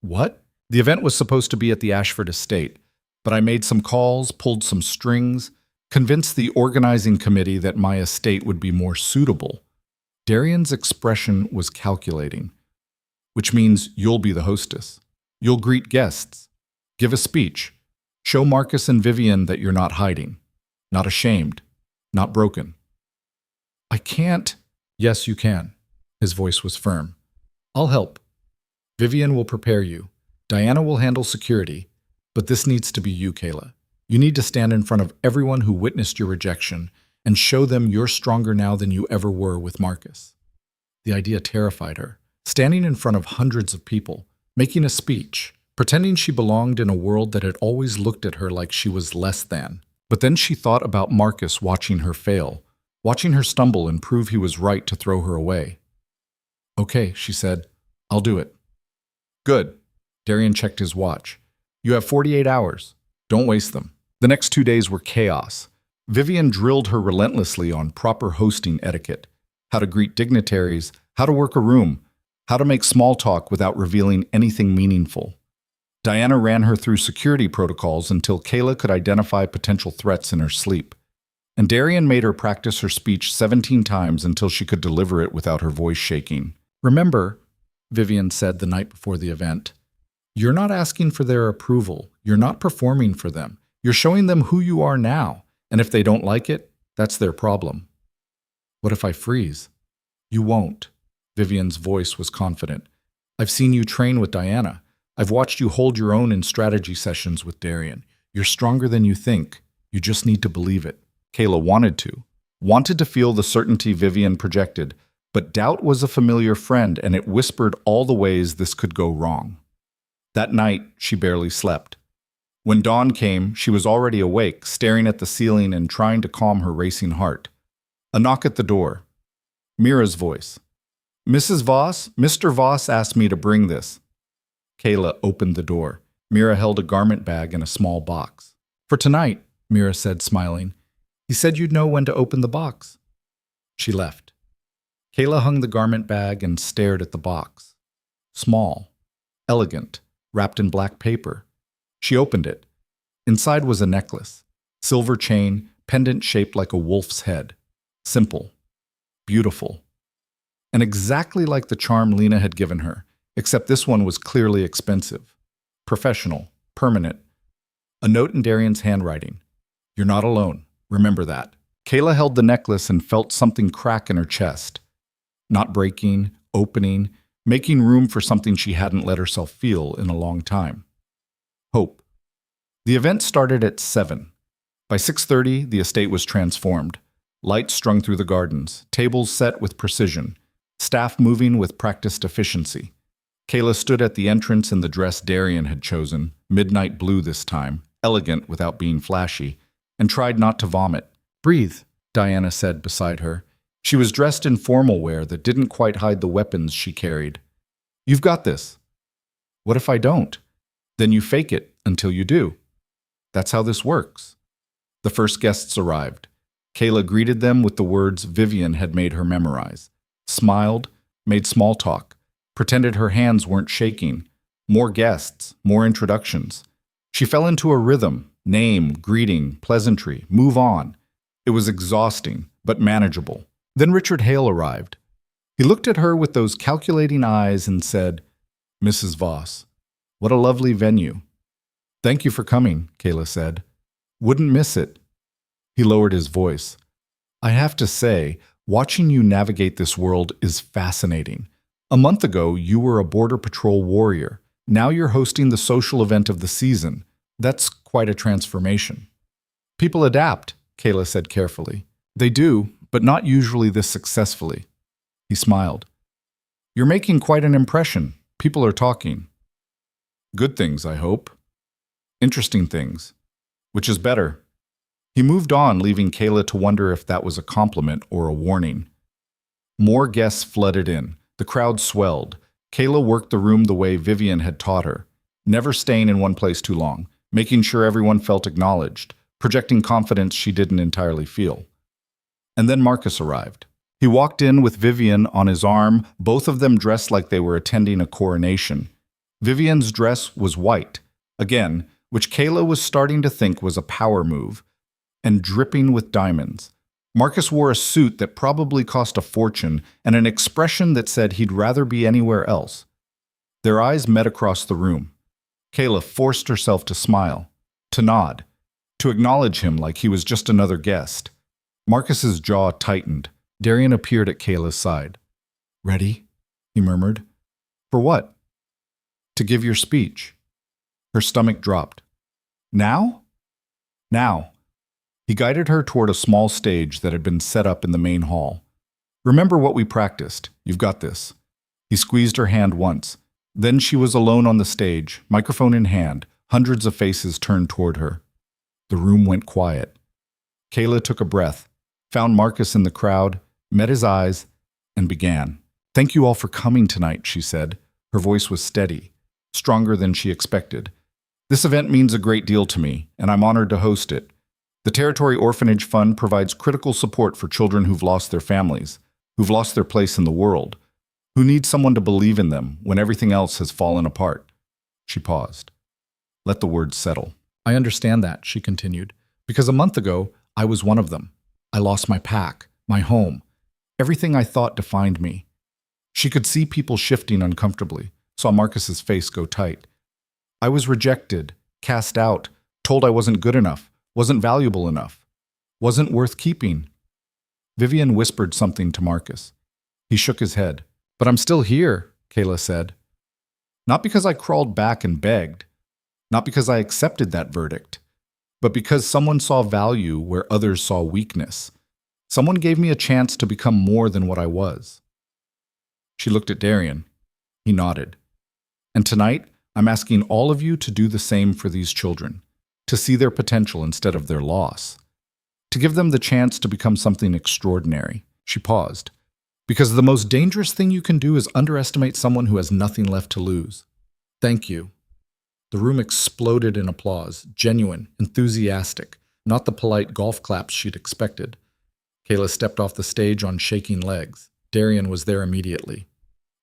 What? The event was supposed to be at the Ashford estate, but I made some calls, pulled some strings, convinced the organizing committee that my estate would be more suitable. Darian's expression was calculating, which means you'll be the hostess. You'll greet guests, give a speech, show Marcus and Vivian that you're not hiding, not ashamed, not broken. I can't. Yes, you can. His voice was firm. I'll help. Vivian will prepare you. Diana will handle security. But this needs to be you, Kaela. You need to stand in front of everyone who witnessed your rejection and show them you're stronger now than you ever were with Marcus. The idea terrified her. Standing in front of hundreds of people, making a speech, pretending she belonged in a world that had always looked at her like she was less than. But then she thought about Marcus watching her fail, watching her stumble and prove he was right to throw her away. Okay, she said, I'll do it. Good. Darian checked his watch. You have 48 hours. Don't waste them. The next 2 days were chaos. Vivian drilled her relentlessly on proper hosting etiquette, how to greet dignitaries, how to work a room, how to make small talk without revealing anything meaningful. Diana ran her through security protocols until Kaela could identify potential threats in her sleep. And Darian made her practice her speech 17 times until she could deliver it without her voice shaking. Remember, Vivian said the night before the event, you're not asking for their approval. You're not performing for them. You're showing them who you are now. And if they don't like it, that's their problem. What if I freeze? You won't. Vivian's voice was confident. I've seen you train with Diana. I've watched you hold your own in strategy sessions with Darian. You're stronger than you think. You just need to believe it. Kaela wanted to feel the certainty Vivian projected, but doubt was a familiar friend and it whispered all the ways this could go wrong. That night, she barely slept. When dawn came, she was already awake, staring at the ceiling and trying to calm her racing heart. A knock at the door. Mira's voice. Mrs. Voss, Mr. Voss asked me to bring this. Kaela opened the door. Mira held a garment bag in a small box. For tonight, Mira said, smiling. He said you'd know when to open the box. She left. Kaela hung the garment bag and stared at the box. Small, elegant, wrapped in black paper. She opened it. Inside was a necklace, silver chain, pendant shaped like a wolf's head. Simple, beautiful, and exactly like the charm Lena had given her, except this one was clearly expensive, professional, permanent. A note in Darian's handwriting. You're not alone. Remember that. Kaela held the necklace and felt something crack in her chest. Not breaking, opening, making room for something she hadn't let herself feel in a long time. Hope. The event started at 7. By 6:30, the estate was transformed. Lights strung through the gardens, tables set with precision, staff moving with practiced efficiency. Kaela stood at the entrance in the dress Darian had chosen, midnight blue this time, elegant without being flashy, and tried not to vomit. "Breathe," Diana said beside her. She was dressed in formal wear that didn't quite hide the weapons she carried. "You've got this." "What if I don't?" "Then you fake it until you do. That's how this works." The first guests arrived. Kaela greeted them with the words Vivian had made her memorize, smiled, made small talk, pretended her hands weren't shaking. More guests, more introductions. She fell into a rhythm, name, greeting, pleasantry, move on. It was exhausting, but manageable. Then Richard Hale arrived. He looked at her with those calculating eyes and said, "Mrs. Voss, what a lovely venue." "Thank you for coming," Kaela said. "Wouldn't miss it." He lowered his voice. "I have to say, watching you navigate this world is fascinating. A month ago, you were a Border Patrol warrior. Now you're hosting the social event of the season. That's quite a transformation." "People adapt," Kaela said carefully. "They do, but not usually this successfully." He smiled. "You're making quite an impression. People are talking." "Good things, I hope. Interesting things. Which is better?" He moved on, leaving Kaela to wonder if that was a compliment or a warning. More guests flooded in. The crowd swelled. Kaela worked the room the way Vivian had taught her, never staying in one place too long, making sure everyone felt acknowledged, projecting confidence she didn't entirely feel. And then Marcus arrived. He walked in with Vivian on his arm, both of them dressed like they were attending a coronation. Vivian's dress was white, again, which Kaela was starting to think was a power move, and dripping with diamonds. Marcus wore a suit that probably cost a fortune and an expression that said he'd rather be anywhere else. Their eyes met across the room. Kaela forced herself to smile, to nod, to acknowledge him like he was just another guest. Marcus's jaw tightened. Darian appeared at Kaela's side. "Ready?" he murmured. "For what?" "To give your speech." Her stomach dropped. "Now?" "Now." He guided her toward a small stage that had been set up in the main hall. "Remember what we practiced. You've got this." He squeezed her hand once. Then she was alone on the stage, microphone in hand, hundreds of faces turned toward her. The room went quiet. Kaela took a breath, found Marcus in the crowd, met his eyes, and began. "Thank you all for coming tonight," she said. Her voice was steady, stronger than she expected. "This event means a great deal to me, and I'm honored to host it. The Territory Orphanage Fund provides critical support for children who've lost their families, who've lost their place in the world, who need someone to believe in them when everything else has fallen apart." She paused. Let the words settle. "I understand that," she continued, "because a month ago, I was one of them. I lost my pack, my home, everything I thought defined me." She could see people shifting uncomfortably, saw Marcus's face go tight. "I was rejected, cast out, told I wasn't good enough, wasn't valuable enough, wasn't worth keeping." Vivian whispered something to Marcus. He shook his head. "But I'm still here," Kaela said. "Not because I crawled back and begged, not because I accepted that verdict, but because someone saw value where others saw weakness. Someone gave me a chance to become more than what I was." She looked at Darian. He nodded. "And tonight, I'm asking all of you to do the same for these children, to see their potential instead of their loss, to give them the chance to become something extraordinary." She paused. "Because the most dangerous thing you can do is underestimate someone who has nothing left to lose. Thank you." The room exploded in applause, genuine, enthusiastic, not the polite golf claps she'd expected. Kaela stepped off the stage on shaking legs. Darian was there immediately.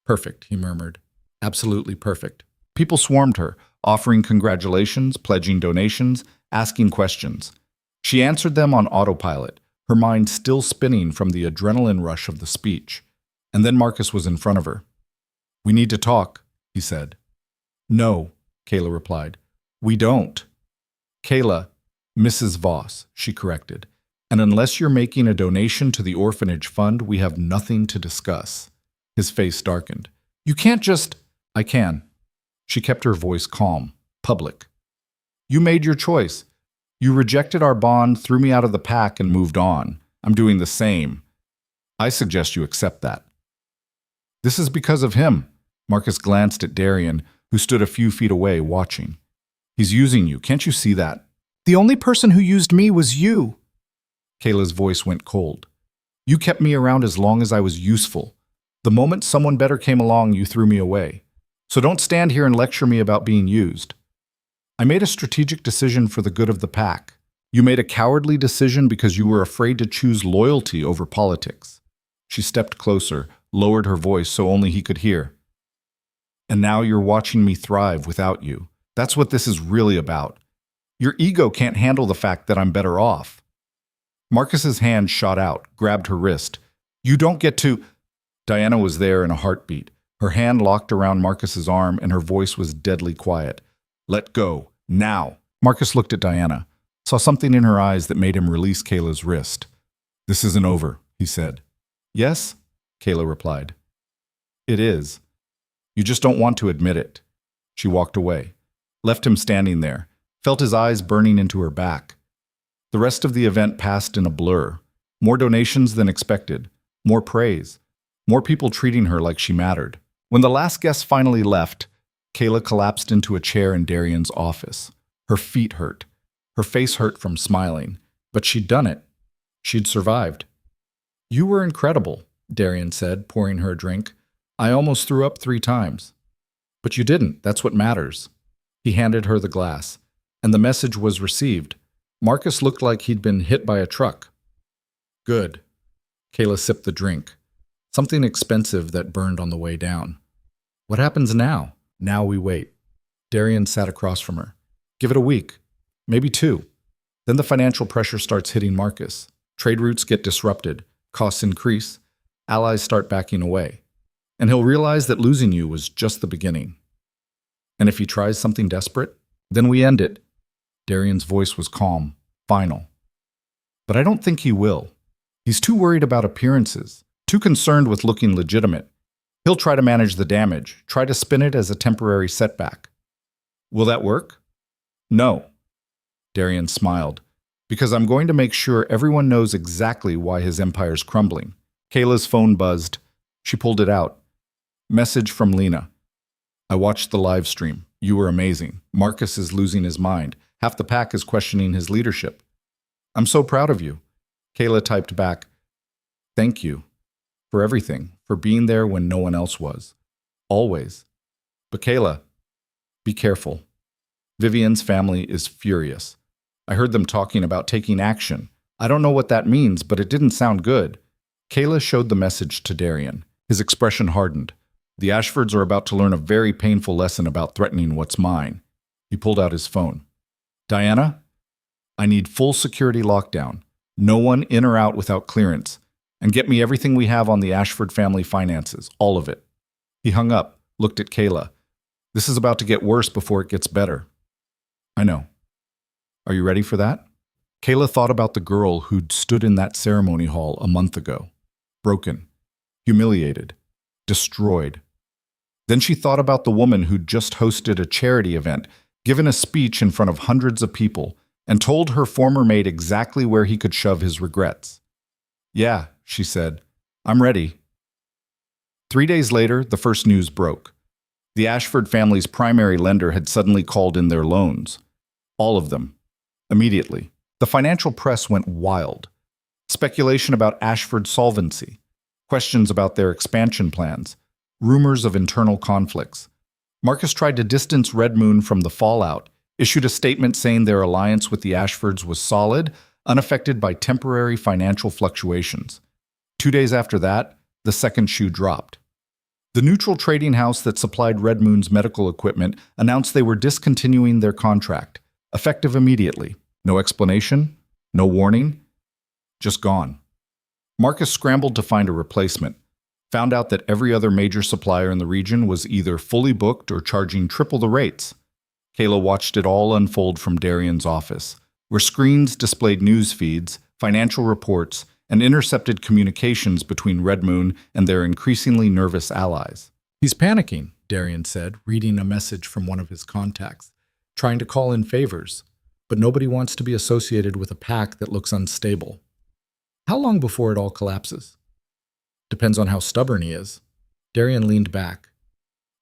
"Perfect," he murmured. "Absolutely perfect." People swarmed her, offering congratulations, pledging donations, asking questions. She answered them on autopilot, her mind still spinning from the adrenaline rush of the speech. And then Marcus was in front of her. "We need to talk," he said. "No," Kaela replied. "We don't." "Kaela, Mrs. Voss," she corrected. "And unless you're making a donation to the orphanage fund, we have nothing to discuss." His face darkened. "You can't just—" "I can." She kept her voice calm, public. "You made your choice. You rejected our bond, threw me out of the pack, and moved on. I'm doing the same. I suggest you accept that." "This is because of him." Marcus glanced at Darian, who stood a few feet away, watching. He's using you, can't you see that? The only person who used me was you. Kaela's voice went cold. You kept me around as long as I was useful. The moment someone better came along, you threw me away. So don't stand here and lecture me about being used. I made a strategic decision for the good of the pack. You made a cowardly decision because you were afraid to choose loyalty over politics. She stepped closer, lowered her voice so only he could hear. And now you're watching me thrive without you. That's what this is really about. Your ego can't handle the fact that I'm better off. Marcus's hand shot out, grabbed her wrist. You don't get to... Diana was there in a heartbeat. Her hand locked around Marcus's arm and her voice was deadly quiet. Let go, now. Marcus looked at Diana, saw something in her eyes that made him release Kaela's wrist. This isn't over, he said. Yes, Kaela replied. It is. You just don't want to admit it. She walked away, left him standing there, felt his eyes burning into her back. The rest of the event passed in a blur. More donations than expected, more praise, more people treating her like she mattered. When the last guest finally left, Kaela collapsed into a chair in Darian's office. Her feet hurt. Her face hurt from smiling. But she'd done it. She'd survived. You were incredible, Darian said, pouring her a drink. I almost threw up 3 times. But you didn't. That's what matters. He handed her the glass, and the message was received. Marcus looked like he'd been hit by a truck. Good. Kaela sipped the drink. Something expensive that burned on the way down. What happens now? Now we wait. Darian sat across from her. Give it a week. Maybe 2. Then the financial pressure starts hitting Marcus. Trade routes get disrupted. Costs increase. Allies start backing away. And he'll realize that losing you was just the beginning. And if he tries something desperate, then we end it. Darian's voice was calm, final. But I don't think he will. He's too worried about appearances, too concerned with looking legitimate. He'll try to manage the damage, try to spin it as a temporary setback. Will that work? No. Darian smiled. Because I'm going to make sure everyone knows exactly why his empire's crumbling. Kaela's phone buzzed. She pulled it out. Message from Lena. I watched the live stream. You were amazing. Marcus is losing his mind. Half the pack is questioning his leadership. I'm so proud of you. Kaela typed back, thank you for everything, for being there when no one else was. Always. But Kaela, be careful. Vivian's family is furious. I heard them talking about taking action. I don't know what that means, but it didn't sound good. Kaela showed the message to Darian. His expression hardened. The Ashfords are about to learn a very painful lesson about threatening what's mine. He pulled out his phone. Diana, I need full security lockdown. No one in or out without clearance. And get me everything we have on the Ashford family finances, all of it. He hung up, looked at Kaela. This is about to get worse before it gets better. I know. Are you ready for that? Kaela thought about the girl who'd stood in that ceremony hall a month ago. Broken, humiliated, destroyed. Then she thought about the woman who'd just hosted a charity event, given a speech in front of hundreds of people, and told her former mate exactly where he could shove his regrets. Yeah, she said, I'm ready. 3 days later, the first news broke. The Ashford family's primary lender had suddenly called in their loans. All of them. Immediately. The financial press went wild. Speculation about Ashford's solvency. Questions about their expansion plans. Rumors of internal conflicts. Marcus tried to distance Red Moon from the fallout, issued a statement saying their alliance with the Ashfords was solid, unaffected by temporary financial fluctuations. 2 days after that, the second shoe dropped. The neutral trading house that supplied Red Moon's medical equipment announced they were discontinuing their contract, effective immediately. No explanation, no warning, just gone. Marcus scrambled to find a replacement, found out that every other major supplier in the region was either fully booked or charging triple the rates. Kaela watched it all unfold from Darian's office, where screens displayed news feeds, financial reports, and intercepted communications between Red Moon and their increasingly nervous allies. He's panicking, Darian said, reading a message from one of his contacts, trying to call in favors, but nobody wants to be associated with a pack that looks unstable. How long before it all collapses? Depends on how stubborn he is. Darian leaned back.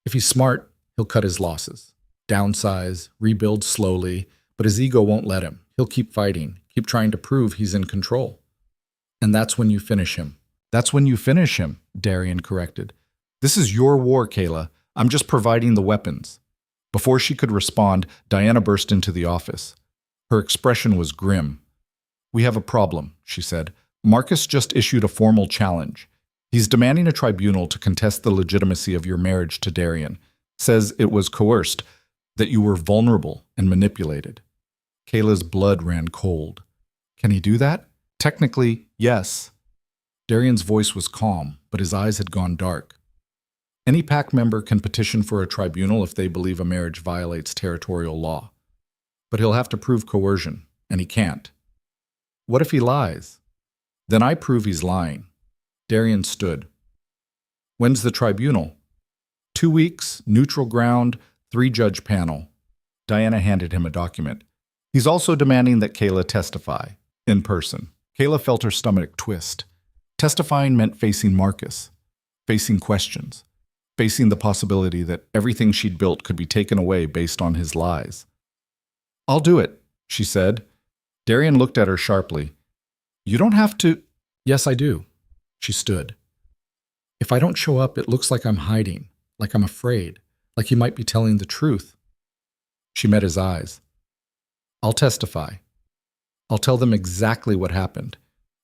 If he's smart, he'll cut his losses, downsize, rebuild slowly, but his ego won't let him. He'll keep fighting, keep trying to prove he's in control. And that's when you finish him. That's when you finish him, Darian corrected. This is your war, Kaela. I'm just providing the weapons. Before she could respond, Diana burst into the office. Her expression was grim. We have a problem, she said. Marcus just issued a formal challenge. He's demanding a tribunal to contest the legitimacy of your marriage to Darian. Says it was coerced, that you were vulnerable and manipulated. Kayla's blood ran cold. Can he do that? Technically, yes. Darian's voice was calm, but his eyes had gone dark. Any pack member can petition for a tribunal if they believe a marriage violates territorial law. But he'll have to prove coercion, and he can't. What if he lies? Then I prove he's lying. Darian stood. When's the tribunal? 2 weeks, neutral ground, 3-judge panel. Diana handed him a document. He's also demanding that Kaela testify, in person. Kaela felt her stomach twist. Testifying meant facing Marcus, facing questions, facing the possibility that everything she'd built could be taken away based on his lies. I'll do it, she said. Darian looked at her sharply. You don't have to. Yes, I do. She stood. If I don't show up, it looks like I'm hiding, like I'm afraid, like he might be telling the truth. She met his eyes. I'll testify. I'll tell them exactly what happened,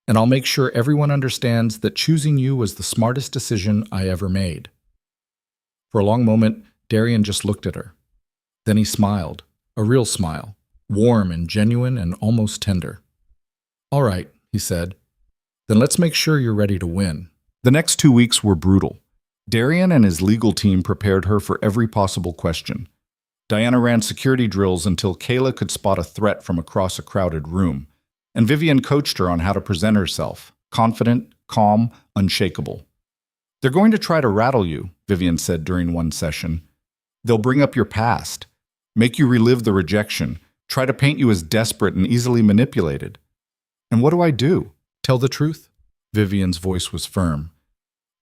and I'll make sure everyone understands that choosing you was the smartest decision I ever made. For a long moment, Darian just looked at her. Then he smiled, a real smile, warm and genuine and almost tender. All right, he said. Then let's make sure you're ready to win. The next 2 weeks were brutal. Darian and his legal team prepared her for every possible question. Diana ran security drills until Kaela could spot a threat from across a crowded room, and Vivian coached her on how to present herself, confident, calm, unshakable. They're going to try to rattle you, Vivian said during one session. They'll bring up your past, make you relive the rejection, try to paint you as desperate and easily manipulated. And what do I do? Tell the truth? Vivian's voice was firm.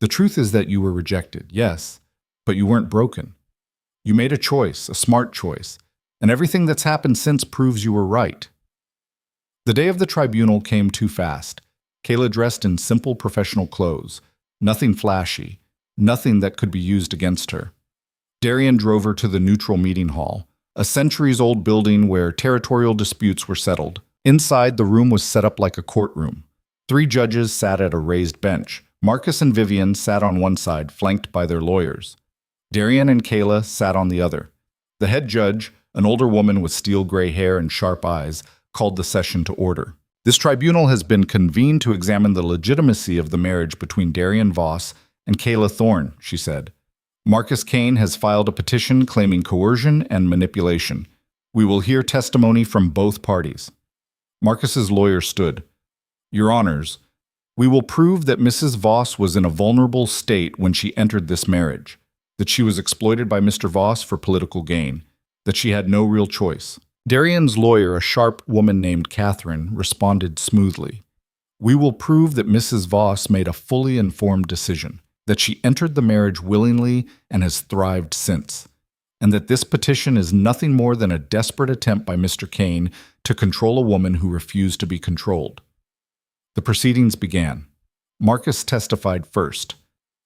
The truth is that you were rejected, yes, but you weren't broken. You made a choice, a smart choice, and everything that's happened since proves you were right. The day of the tribunal came too fast. Kaela dressed in simple professional clothes, nothing flashy, nothing that could be used against her. Darian drove her to the neutral meeting hall, a centuries-old building where territorial disputes were settled. Inside, the room was set up like a courtroom. 3 judges sat at a raised bench. Marcus and Vivian sat on one side, flanked by their lawyers. Darian and Kaela sat on the other. The head judge, an older woman with steel-gray hair and sharp eyes, called the session to order. This tribunal has been convened to examine the legitimacy of the marriage between Darian Voss and Kaela Thorne, she said. Marcus Kane has filed a petition claiming coercion and manipulation. We will hear testimony from both parties. Marcus's lawyer stood. Your Honors, we will prove that Mrs. Voss was in a vulnerable state when she entered this marriage, that she was exploited by Mr. Voss for political gain, that she had no real choice. Darian's lawyer, a sharp woman named Catherine, responded smoothly. We will prove that Mrs. Voss made a fully informed decision, that she entered the marriage willingly and has thrived since, and that this petition is nothing more than a desperate attempt by Mr. Kane to control a woman who refused to be controlled. The proceedings began. Marcus testified first.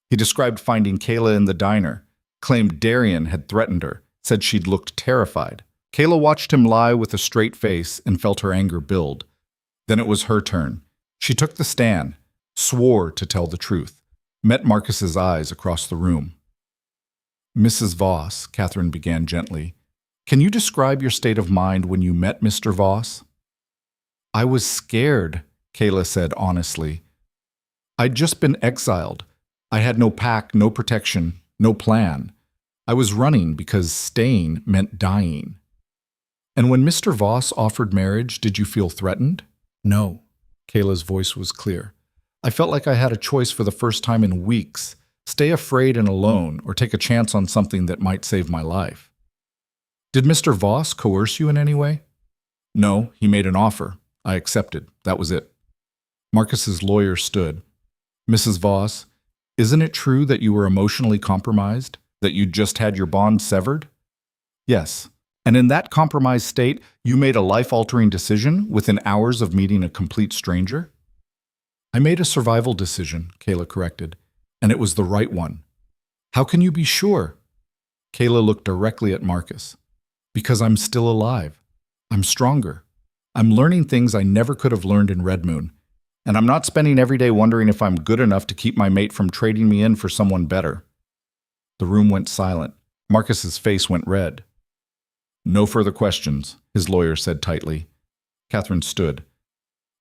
He described finding Kaela in the diner, claimed Darian had threatened her, said she'd looked terrified. Kaela watched him lie with a straight face and felt her anger build. Then it was her turn. She took the stand, swore to tell the truth, met Marcus's eyes across the room. Mrs. Voss, Catherine began gently, can you describe your state of mind when you met Mr. Voss? I was scared, Kaela said honestly. I'd just been exiled. I had no pack, no protection, no plan. I was running because staying meant dying. And when Mr. Voss offered marriage, did you feel threatened? No. Kaela's voice was clear. I felt like I had a choice for the first time in weeks. Stay afraid and alone, or take a chance on something that might save my life. Did Mr. Voss coerce you in any way? No, he made an offer. I accepted. That was it. Marcus's lawyer stood. Mrs. Voss, isn't it true that you were emotionally compromised? That you just had your bond severed? Yes. And in that compromised state, you made a life-altering decision within hours of meeting a complete stranger? I made a survival decision, Kaela corrected, and it was the right one. How can you be sure? Kaela looked directly at Marcus. Because I'm still alive. I'm stronger. I'm learning things I never could have learned in Red Moon. And I'm not spending every day wondering if I'm good enough to keep my mate from trading me in for someone better. The room went silent. Marcus's face went red. No further questions, his lawyer said tightly. Catherine stood.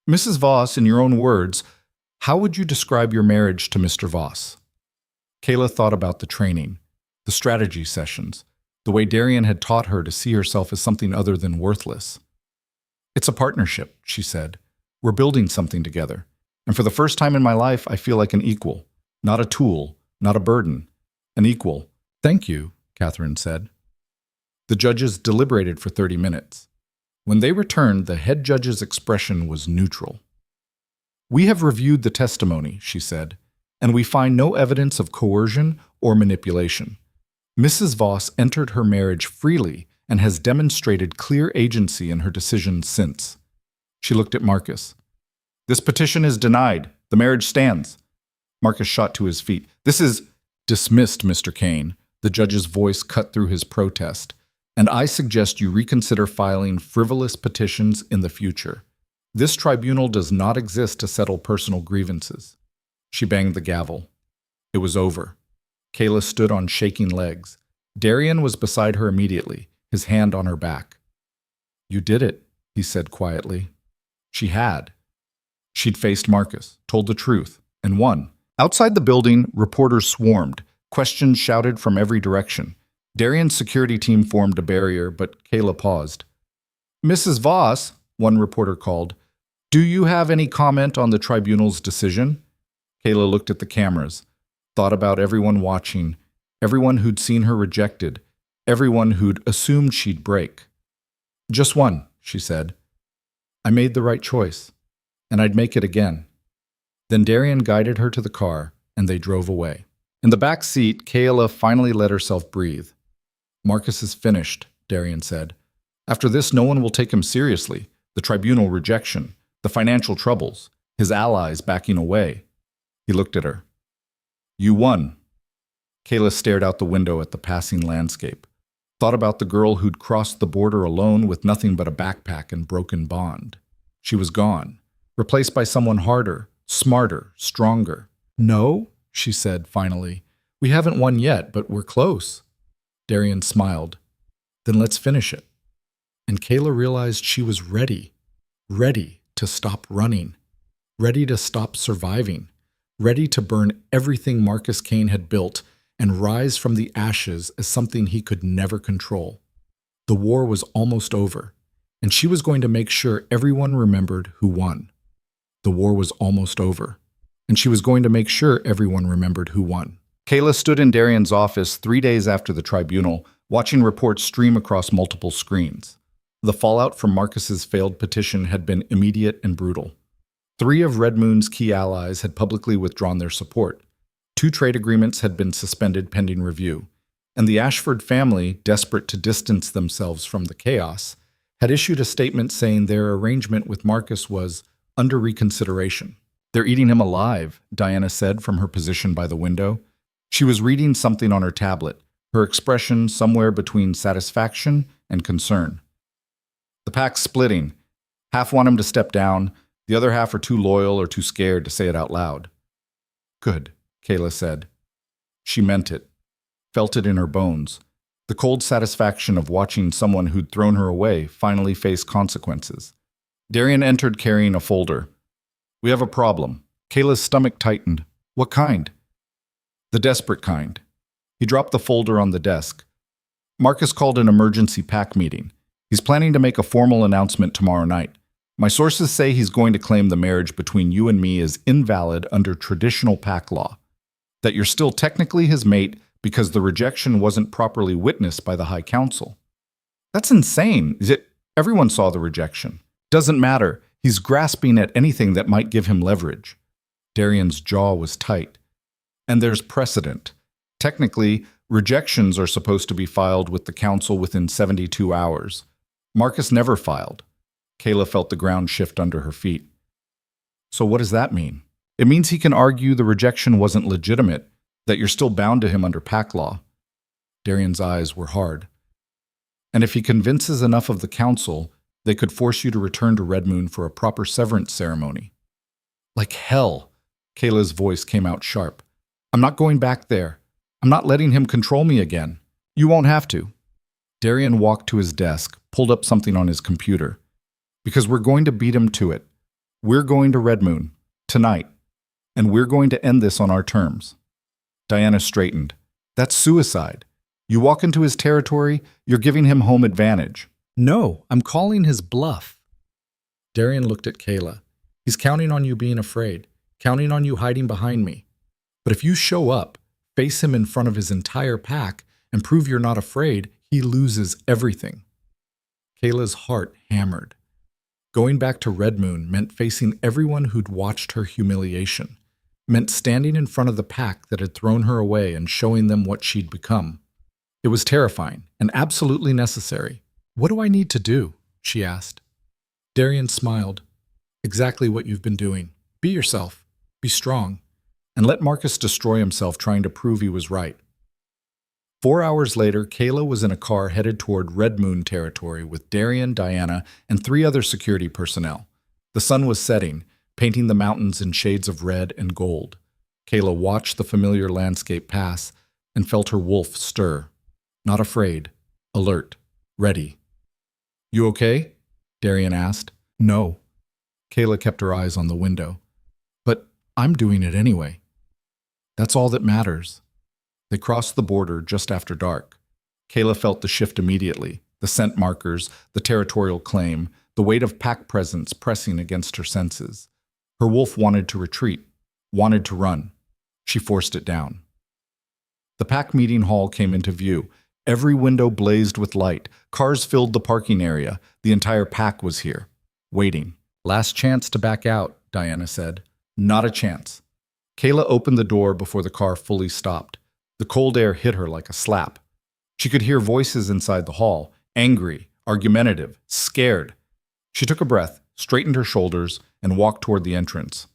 Mrs. Voss, in your own words, how would you describe your marriage to Mr. Voss? Kaela thought about the training, the strategy sessions, the way Darian had taught her to see herself as something other than worthless. It's a partnership, she said. We're building something together. And for the first time in my life, I feel like an equal. Not a tool, not a burden. An equal. Thank you, Catherine said. The judges deliberated for 30 minutes. When they returned, the head judge's expression was neutral. We have reviewed the testimony, she said, and we find no evidence of coercion or manipulation. Mrs. Voss entered her marriage freely and has demonstrated clear agency in her decisions since. She looked at Marcus. This petition is denied. The marriage stands. Marcus shot to his feet. This is dismissed, Mr. Kane. The judge's voice cut through his protest. And I suggest you reconsider filing frivolous petitions in the future. This tribunal does not exist to settle personal grievances. She banged the gavel. It was over. Kaela stood on shaking legs. Darian was beside her immediately, his hand on her back. You did it, he said quietly. She had. She'd faced Marcus, told the truth, and won. Outside the building, reporters swarmed. Questions shouted from every direction. Darian's security team formed a barrier, but Kaela paused. Mrs. Voss, one reporter called, do you have any comment on the tribunal's decision? Kaela looked at the cameras, thought about everyone watching, everyone who'd seen her rejected, everyone who'd assumed she'd break. Just one, she said. I made the right choice, and I'd make it again. Then Darian guided her to the car, and they drove away. In the back seat, Kaela finally let herself breathe. Marcus is finished, Darian said. After this, no one will take him seriously. The tribunal rejection, the financial troubles, his allies backing away. He looked at her. You won. Kaela stared out the window at the passing landscape, thought about the girl who'd crossed the border alone with nothing but a backpack and broken bond. She was gone, replaced by someone harder, smarter, stronger. No, she said finally. We haven't won yet, but we're close. Darian smiled. Then let's finish it. And Kaela realized she was ready to stop running, ready to stop surviving, ready to burn everything Marcus Kane had built and rise from the ashes as something he could never control. The war was almost over, and she was going to make sure everyone remembered who won. The war was almost over, and she was going to make sure everyone remembered who won. Kaela stood in Darian's office 3 days after the tribunal, watching reports stream across multiple screens. The fallout from Marcus's failed petition had been immediate and brutal. 3 of Red Moon's key allies had publicly withdrawn their support. 2 trade agreements had been suspended pending review, and the Ashford family, desperate to distance themselves from the chaos, had issued a statement saying their arrangement with Marcus was under reconsideration. They're eating him alive, Diana said from her position by the window. She was reading something on her tablet, her expression somewhere between satisfaction and concern. The pack's splitting. Half want him to step down, the other half are too loyal or too scared to say it out loud. Good, Kaela said. She meant it, felt it in her bones. The cold satisfaction of watching someone who'd thrown her away finally face consequences. Darian entered carrying a folder. We have a problem. Kaela's stomach tightened. What kind? The desperate kind. He dropped the folder on the desk. Marcus called an emergency PAC meeting. He's planning to make a formal announcement tomorrow night. My sources say he's going to claim the marriage between you and me is invalid under traditional PAC law. That you're still technically his mate because the rejection wasn't properly witnessed by the High Council. That's insane. Everyone saw the rejection. Doesn't matter. He's grasping at anything that might give him leverage. Darian's jaw was tight. And there's precedent. Technically, rejections are supposed to be filed with the council within 72 hours. Marcus never filed. Kaela felt the ground shift under her feet. So what does that mean? It means he can argue the rejection wasn't legitimate, that you're still bound to him under pack law. Darian's eyes were hard. And if he convinces enough of the council, they could force you to return to Red Moon for a proper severance ceremony. Like hell, Kaela's voice came out sharp. I'm not going back there. I'm not letting him control me again. You won't have to. Darian walked to his desk, pulled up something on his computer. Because we're going to beat him to it. We're going to Red Moon, tonight. And we're going to end this on our terms. Diana straightened. That's suicide. You walk into his territory, you're giving him home advantage. No, I'm calling his bluff. Darian looked at Kaela. He's counting on you being afraid, counting on you hiding behind me. But if you show up, face him in front of his entire pack, and prove you're not afraid, he loses everything. Kaela's heart hammered. Going back to Red Moon meant facing everyone who'd watched her humiliation, meant standing in front of the pack that had thrown her away and showing them what she'd become. It was terrifying and absolutely necessary. What do I need to do? She asked. Darian smiled. Exactly what you've been doing. Be yourself. Be strong. And let Marcus destroy himself trying to prove he was right. 4 hours later, Kaela was in a car headed toward Red Moon territory with Darian, Diana, and 3 other security personnel. The sun was setting, painting the mountains in shades of red and gold. Kaela watched the familiar landscape pass and felt her wolf stir. Not afraid, alert, ready. You okay? Darian asked. No. Kaela kept her eyes on the window. But I'm doing it anyway. That's all that matters. They crossed the border just after dark. Kaela felt the shift immediately, the scent markers, the territorial claim, the weight of pack presence pressing against her senses. Her wolf wanted to retreat, wanted to run. She forced it down. The pack meeting hall came into view. Every window blazed with light. Cars filled the parking area. The entire pack was here, waiting. Last chance to back out, Diana said. Not a chance. Kaela opened the door before the car fully stopped. The cold air hit her like a slap. She could hear voices inside the hall, angry, argumentative, scared. She took a breath, straightened her shoulders, and walked toward the entrance.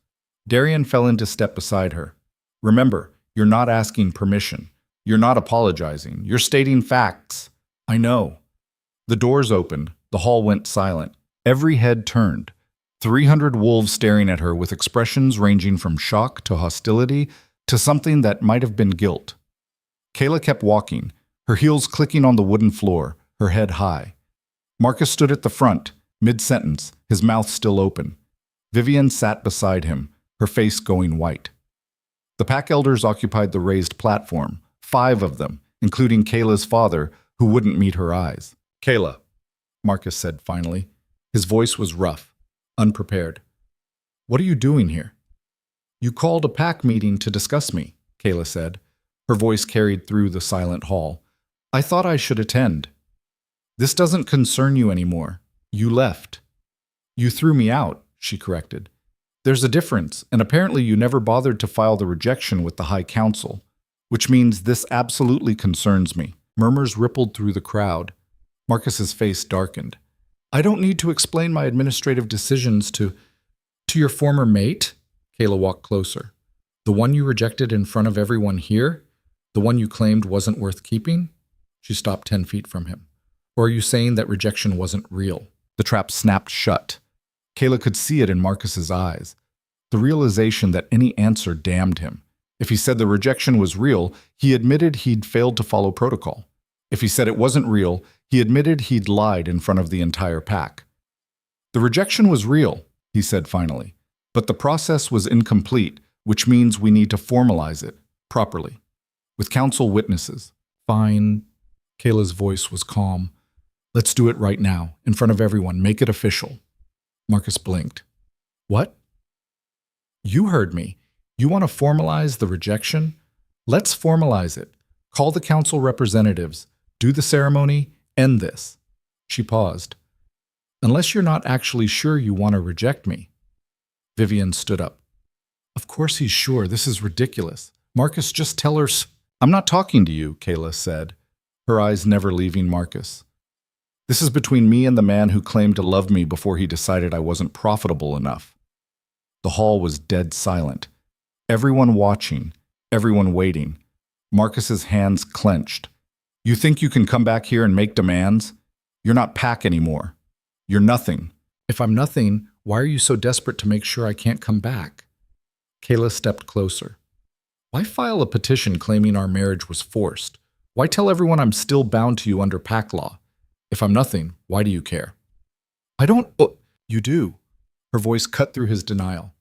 Darian fell into step beside her. Remember, you're not asking permission. You're not apologizing. You're stating facts. I know. The doors opened. The hall went silent. Every head turned. 300 wolves staring at her with expressions ranging from shock to hostility to something that might have been guilt. Kaela kept walking, her heels clicking on the wooden floor, her head high. Marcus stood at the front, mid-sentence, his mouth still open. Vivian sat beside him, her face going white. The pack elders occupied the raised platform, 5 of them, including Kaela's father, who wouldn't meet her eyes. Kaela, Marcus said finally. His voice was rough, unprepared. What are you doing here? You called a pack meeting to discuss me, Kaela said. Her voice carried through the silent hall. I thought I should attend. This doesn't concern you anymore. You left. You threw me out, she corrected. There's a difference, and apparently you never bothered to file the rejection with the High Council, which means this absolutely concerns me. Murmurs rippled through the crowd. Marcus's face darkened. I don't need to explain my administrative decisions to your former mate? Kaela walked closer. The one you rejected in front of everyone here? The one you claimed wasn't worth keeping? She stopped 10 feet from him. Or are you saying that rejection wasn't real? The trap snapped shut. Kaela could see it in Marcus's eyes. The realization that any answer damned him. If he said the rejection was real, he admitted he'd failed to follow protocol. If he said it wasn't real, he admitted he'd lied in front of the entire pack. The rejection was real, he said finally, but the process was incomplete, which means we need to formalize it properly. With council witnesses. Fine. Kaela's voice was calm. Let's do it right now, in front of everyone. Make it official. Marcus blinked. What? You heard me. You want to formalize the rejection? Let's formalize it. Call the council representatives. Do the ceremony. End this. She paused. Unless you're not actually sure you want to reject me. Vivian stood up. Of course he's sure. This is ridiculous. Marcus, just tell her. I'm not talking to you, Kaela said, her eyes never leaving Marcus. This is between me and the man who claimed to love me before he decided I wasn't profitable enough. The hall was dead silent. Everyone watching, everyone waiting. Marcus's hands clenched. You think you can come back here and make demands? You're not Pack anymore. You're nothing. If I'm nothing, why are you so desperate to make sure I can't come back? Kaela stepped closer. Why file a petition claiming our marriage was forced? Why tell everyone I'm still bound to you under Pack law? If I'm nothing, why do you care? I don't. You do. Her voice cut through his denial.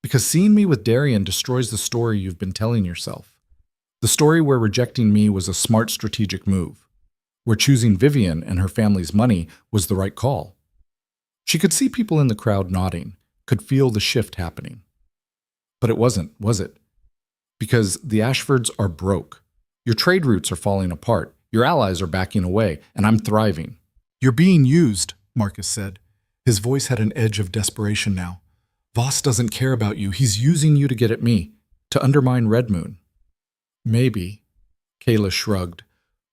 Because seeing me with Darian destroys the story you've been telling yourself. The story where rejecting me was a smart strategic move. Where choosing Vivian and her family's money was the right call. She could see people in the crowd nodding, could feel the shift happening. But it wasn't, was it? Because the Ashfords are broke. Your trade routes are falling apart. Your allies are backing away, and I'm thriving. You're being used, Marcus said. His voice had an edge of desperation now. Voss doesn't care about you. He's using you to get at me, to undermine Red Moon. Maybe, Kaela shrugged,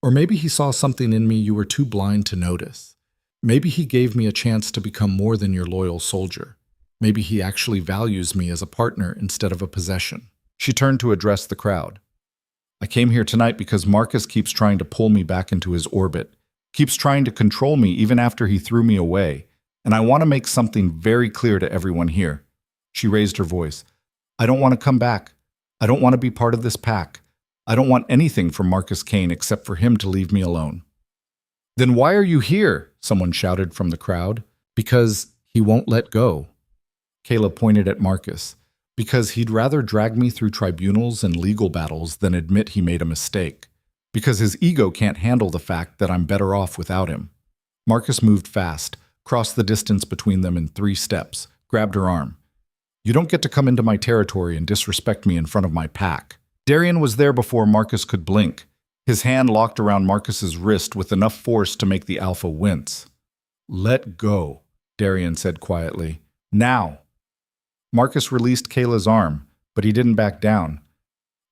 or maybe he saw something in me you were too blind to notice. Maybe he gave me a chance to become more than your loyal soldier. Maybe he actually values me as a partner instead of a possession. She turned to address the crowd. I came here tonight because Marcus keeps trying to pull me back into his orbit, keeps trying to control me even after he threw me away, and I want to make something very clear to everyone here. She raised her voice. I don't want to come back. I don't want to be part of this pack. I don't want anything from Marcus Kane except for him to leave me alone. Then why are you here? Someone shouted from the crowd. Because he won't let go. Kaela pointed at Marcus. Because he'd rather drag me through tribunals and legal battles than admit he made a mistake. Because his ego can't handle the fact that I'm better off without him. Marcus moved fast, crossed the distance between them in 3 steps, grabbed her arm. You don't get to come into my territory and disrespect me in front of my pack. Darian was there before Marcus could blink. His hand locked around Marcus's wrist with enough force to make the alpha wince. Let go, Darian said quietly. Now. Marcus released Kaela's arm, but he didn't back down.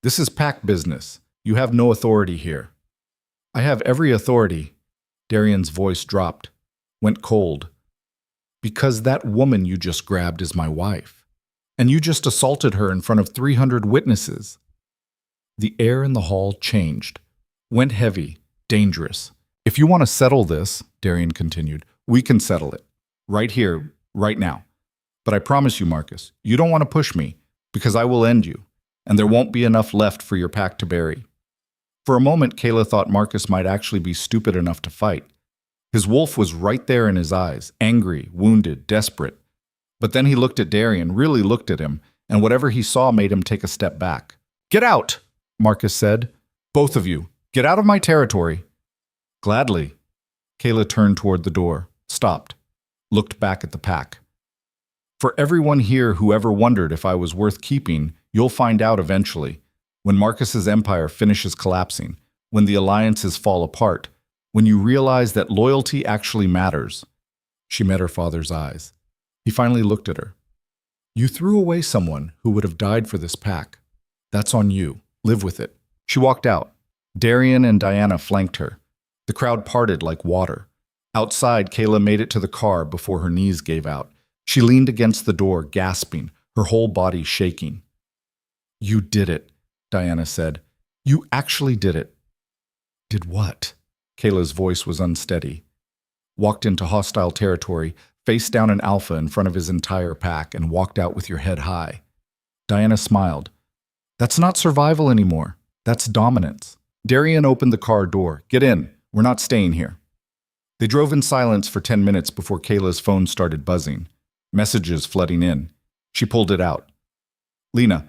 This is pack business. You have no authority here. I have every authority. Darian's voice dropped, went cold. Because that woman you just grabbed is my wife. And you just assaulted her in front of 300 witnesses. The air in the hall changed, went heavy, dangerous. If you want to settle this, Darian continued, we can settle it. Right here, right now. But I promise you, Marcus, you don't want to push me, because I will end you, and there won't be enough left for your pack to bury. For a moment, Kaela thought Marcus might actually be stupid enough to fight. His wolf was right there in his eyes, angry, wounded, desperate. But then he looked at Darian, really looked at him, and whatever he saw made him take a step back. Get out, Marcus said. Both of you, get out of my territory. Gladly. Kaela turned toward the door, stopped, looked back at the pack. For everyone here who ever wondered if I was worth keeping, you'll find out eventually. When Marcus's empire finishes collapsing, when the alliances fall apart, when you realize that loyalty actually matters. She met her father's eyes. He finally looked at her. You threw away someone who would have died for this pack. That's on you. Live with it. She walked out. Darian and Diana flanked her. The crowd parted like water. Outside, Kaela made it to the car before her knees gave out. She leaned against the door, gasping, her whole body shaking. You did it, Diana said. You actually did it. Did what? Kaela's voice was unsteady. Walked into hostile territory, faced down an alpha in front of his entire pack, and walked out with your head high. Diana smiled. That's not survival anymore. That's dominance. Darian opened the car door. Get in. We're not staying here. They drove in silence for 10 minutes before Kaela's phone started buzzing. Messages flooding in. She pulled it out. Lena,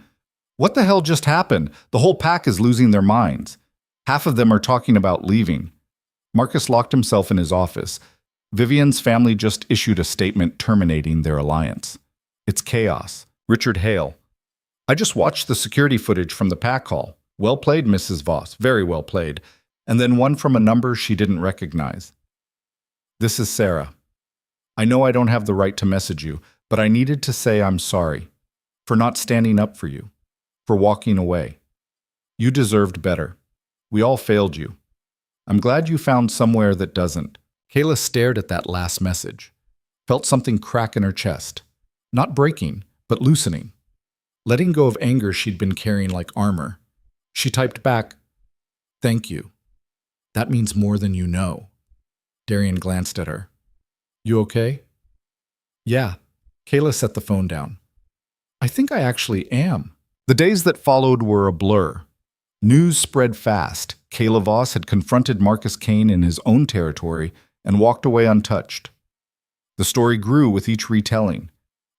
what the hell just happened? The whole pack is losing their minds. Half of them are talking about leaving. Marcus locked himself in his office. Vivian's family just issued a statement terminating their alliance. It's chaos. Richard Hale. I just watched the security footage from the pack hall. Well played, Mrs. Voss. Very well played. And then one from a number she didn't recognize. This is Sarah. I know I don't have the right to message you, but I needed to say I'm sorry. For not standing up for you. For walking away. You deserved better. We all failed you. I'm glad you found somewhere that doesn't. Kaela stared at that last message, felt something crack in her chest. Not breaking, but loosening. Letting go of anger she'd been carrying like armor. She typed back, "Thank you. That means more than you know." Darian glanced at her. "You okay?" "Yeah." Kaela set the phone down. "I think I actually am." The days that followed were a blur. News spread fast. Kaela Voss had confronted Marcus Kane in his own territory and walked away untouched. The story grew with each retelling.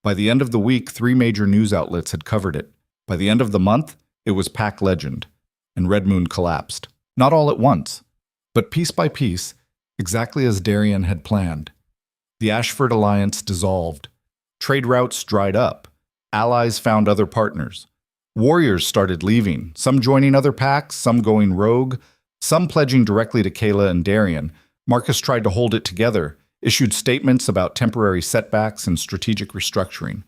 By the end of the week, 3 major news outlets had covered it. By the end of the month, it was pack legend, and Red Moon collapsed. Not all at once, but piece by piece, exactly as Darian had planned. The Ashford Alliance dissolved. Trade routes dried up. Allies found other partners. Warriors started leaving, some joining other packs, some going rogue, some pledging directly to Kaela and Darian. Marcus tried to hold it together, issued statements about temporary setbacks and strategic restructuring.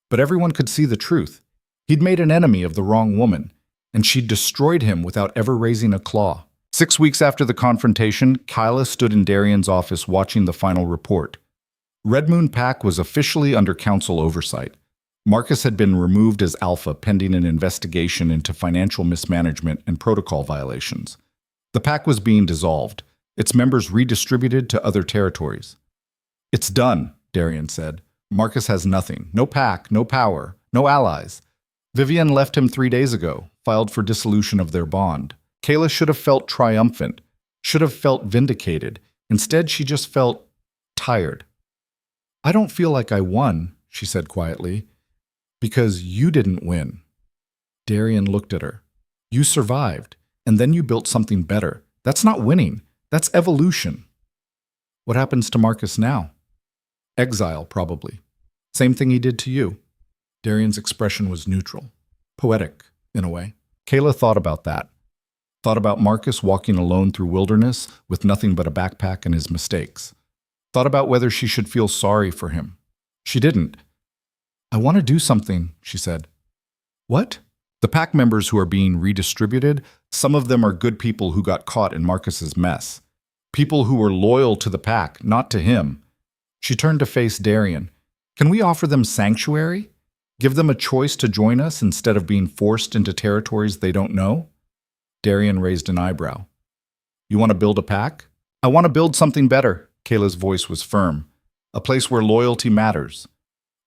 But everyone could see the truth. He'd made an enemy of the wrong woman, and she'd destroyed him without ever raising a claw. 6 weeks after the confrontation, Kaela stood in Darian's office watching the final report. Red Moon Pack was officially under council oversight. Marcus had been removed as alpha pending an investigation into financial mismanagement and protocol violations. The pack was being dissolved, its members redistributed to other territories. "It's done," Darian said. "Marcus has nothing. No pack, no power, no allies. Vivian left him 3 days ago, filed for dissolution of their bond. Kaela should have felt triumphant, should have felt vindicated. Instead, she just felt tired." "I don't feel like I won," she said quietly, "because you didn't win." Darian looked at her. "You survived, and then you built something better. That's not winning. That's evolution." "What happens to Marcus now?" "Exile, probably. Same thing he did to you." Darian's expression was neutral, poetic, in a way. Kaela thought about that. Thought about Marcus walking alone through wilderness with nothing but a backpack and his mistakes. Thought about whether she should feel sorry for him. She didn't. "I want to do something," she said. "What?" "The pack members who are being redistributed, some of them are good people who got caught in Marcus's mess. People who were loyal to the pack, not to him." She turned to face Darian. "Can we offer them sanctuary? Give them a choice to join us instead of being forced into territories they don't know?" Darian raised an eyebrow. "You want to build a pack?" "I want to build something better." Kaela's voice was firm. "A place where loyalty matters.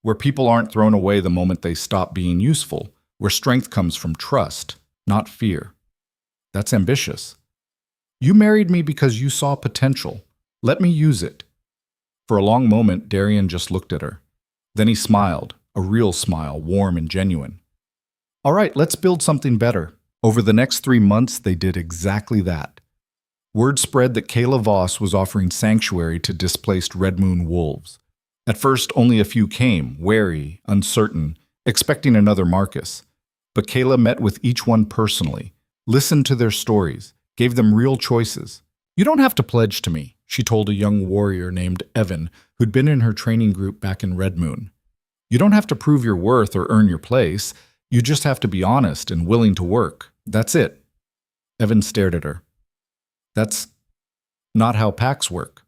Where people aren't thrown away the moment they stop being useful. Where strength comes from trust, not fear." "That's ambitious." "You married me because you saw potential. Let me use it." For a long moment, Darian just looked at her. Then he smiled, a real smile, warm and genuine. "All right, let's build something better." Over the next 3 months, they did exactly that. Word spread that Kaela Voss was offering sanctuary to displaced Red Moon wolves. At first, only a few came, wary, uncertain, expecting another Marcus. But Kaela met with each one personally, listened to their stories, gave them real choices. "You don't have to pledge to me," she told a young warrior named Evan, who'd been in her training group back in Red Moon. "You don't have to prove your worth or earn your place. You just have to be honest and willing to work. That's it." Evan stared at her. "That's not how packs work."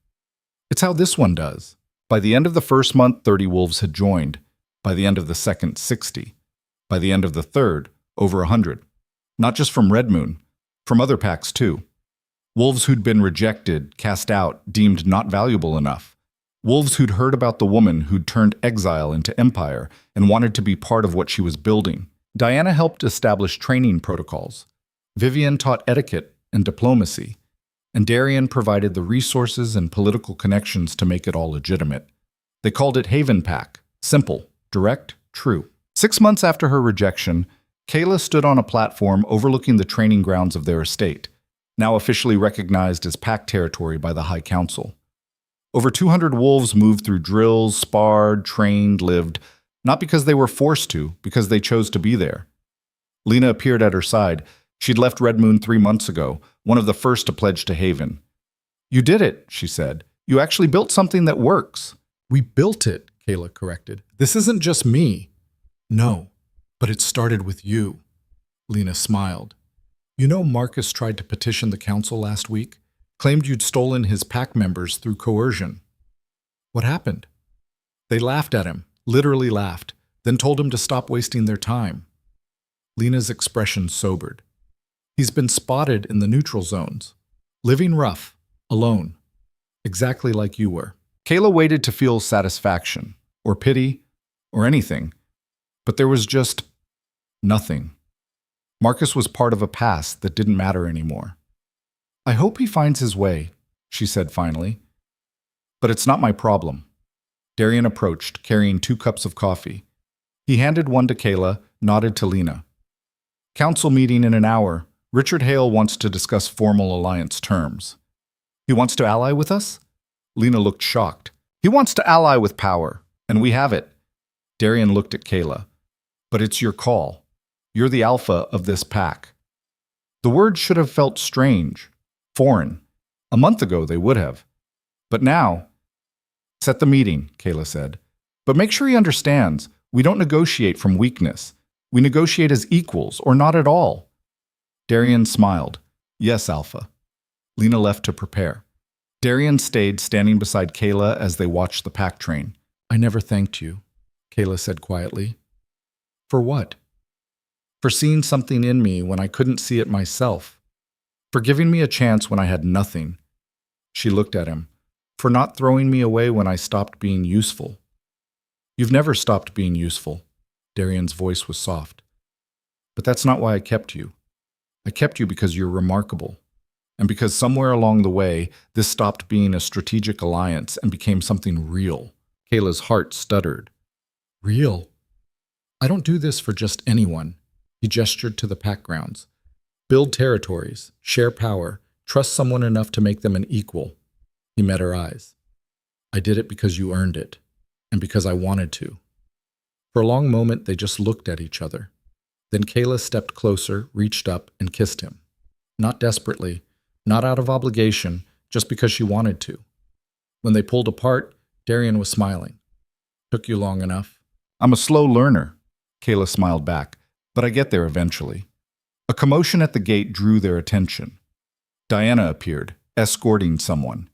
"It's how this one does." By the end of the first month, 30 wolves had joined. By the end of the second, 60. By the end of the third, over 100. Not just from Red Moon, from other packs too. Wolves who'd been rejected, cast out, deemed not valuable enough. Wolves who'd heard about the woman who'd turned exile into empire and wanted to be part of what she was building. Diana helped establish training protocols. Vivian taught etiquette and diplomacy. And Darian provided the resources and political connections to make it all legitimate. They called it Haven Pack. Simple, direct, true. 6 months after her rejection, Kaela stood on a platform overlooking the training grounds of their estate, now officially recognized as pack territory by the High Council. Over 200 wolves moved through drills, sparred, trained, lived, not because they were forced to, because they chose to be there. Lena appeared at her side. She'd left Red Moon 3 months ago, one of the first to pledge to Haven. "You did it," she said. "You actually built something that works." "We built it," Kaela corrected. "This isn't just me." "No, but it started with you." Lena smiled. You know, Marcus tried to petition the council last week, claimed you'd stolen his pack members through coercion. What happened? They laughed at him, literally laughed, then told him to stop wasting their time. Lena's expression sobered. He's been spotted in the neutral zones, living rough, alone, exactly like you were. Kaela waited to feel satisfaction, or pity, or anything, but there was just nothing. Marcus was part of a past that didn't matter anymore. I hope he finds his way, she said finally. But it's not my problem. Darian approached, carrying 2 cups of coffee. He handed one to Kaela, nodded to Lena. Council meeting in an hour. Richard Hale wants to discuss formal alliance terms. He wants to ally with us? Lena looked shocked. He wants to ally with power, and we have it. Darian looked at Kaela. But it's your call. You're the alpha of this pack. The words should have felt strange, foreign. A month ago they would have. But now, set the meeting, Kaela said. But make sure he understands, we don't negotiate from weakness. We negotiate as equals, or not at all. Darian smiled. Yes, Alpha. Lena left to prepare. Darian stayed standing beside Kaela as they watched the pack train. I never thanked you, Kaela said quietly. For what? For seeing something in me when I couldn't see it myself. For giving me a chance when I had nothing. She looked at him. For not throwing me away when I stopped being useful. You've never stopped being useful. Darian's voice was soft. But that's not why I kept you. I kept you because you're remarkable. And because somewhere along the way, this stopped being a strategic alliance and became something real. Kaela's heart stuttered. Real? I don't do this for just anyone. He gestured to the pack grounds. Build territories, share power, trust someone enough to make them an equal. He met her eyes. I did it because you earned it, and because I wanted to. For a long moment, they just looked at each other. Then Kaela stepped closer, reached up, and kissed him. Not desperately, not out of obligation, just because she wanted to. When they pulled apart, Darian was smiling. Took you long enough. I'm a slow learner, Kaela smiled back, but I get there eventually. A commotion at the gate drew their attention. Diana appeared, escorting someone.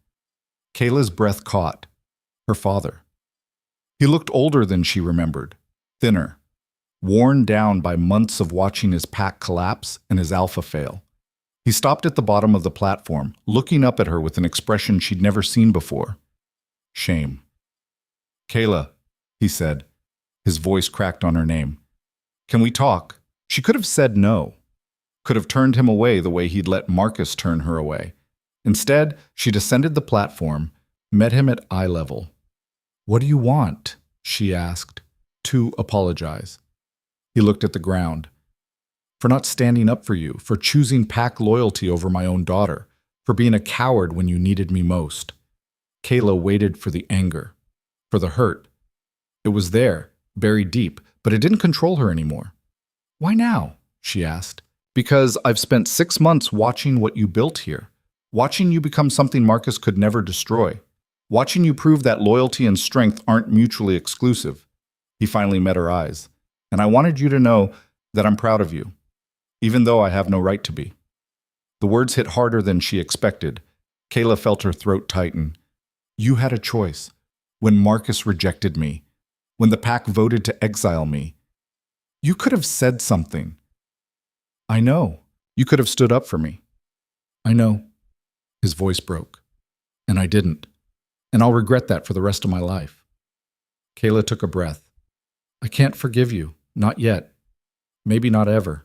Kaela's breath caught. Her father. He looked older than she remembered, thinner, worn down by months of watching his pack collapse and his alpha fail. He stopped at the bottom of the platform, looking up at her with an expression she'd never seen before. Shame. Kaela, he said. His voice cracked on her name. Can we talk? She could have said no. Could have turned him away the way he'd let Marcus turn her away. Instead, she descended the platform, met him at eye level. What do you want? She asked, to apologize. He looked at the ground. For not standing up for you, for choosing pack loyalty over my own daughter, for being a coward when you needed me most. Kaela waited for the anger, for the hurt. It was there, buried deep, but it didn't control her anymore. Why now? She asked. Because I've spent 6 months watching what you built here, watching you become something Marcus could never destroy, watching you prove that loyalty and strength aren't mutually exclusive. He finally met her eyes. And I wanted you to know that I'm proud of you, even though I have no right to be. The words hit harder than she expected. Kaela felt her throat tighten. You had a choice. When Marcus rejected me, when the pack voted to exile me, you could have said something. I know. You could have stood up for me. I know. His voice broke. And I didn't. And I'll regret that for the rest of my life. Kaela took a breath. I can't forgive you. Not yet. Maybe not ever.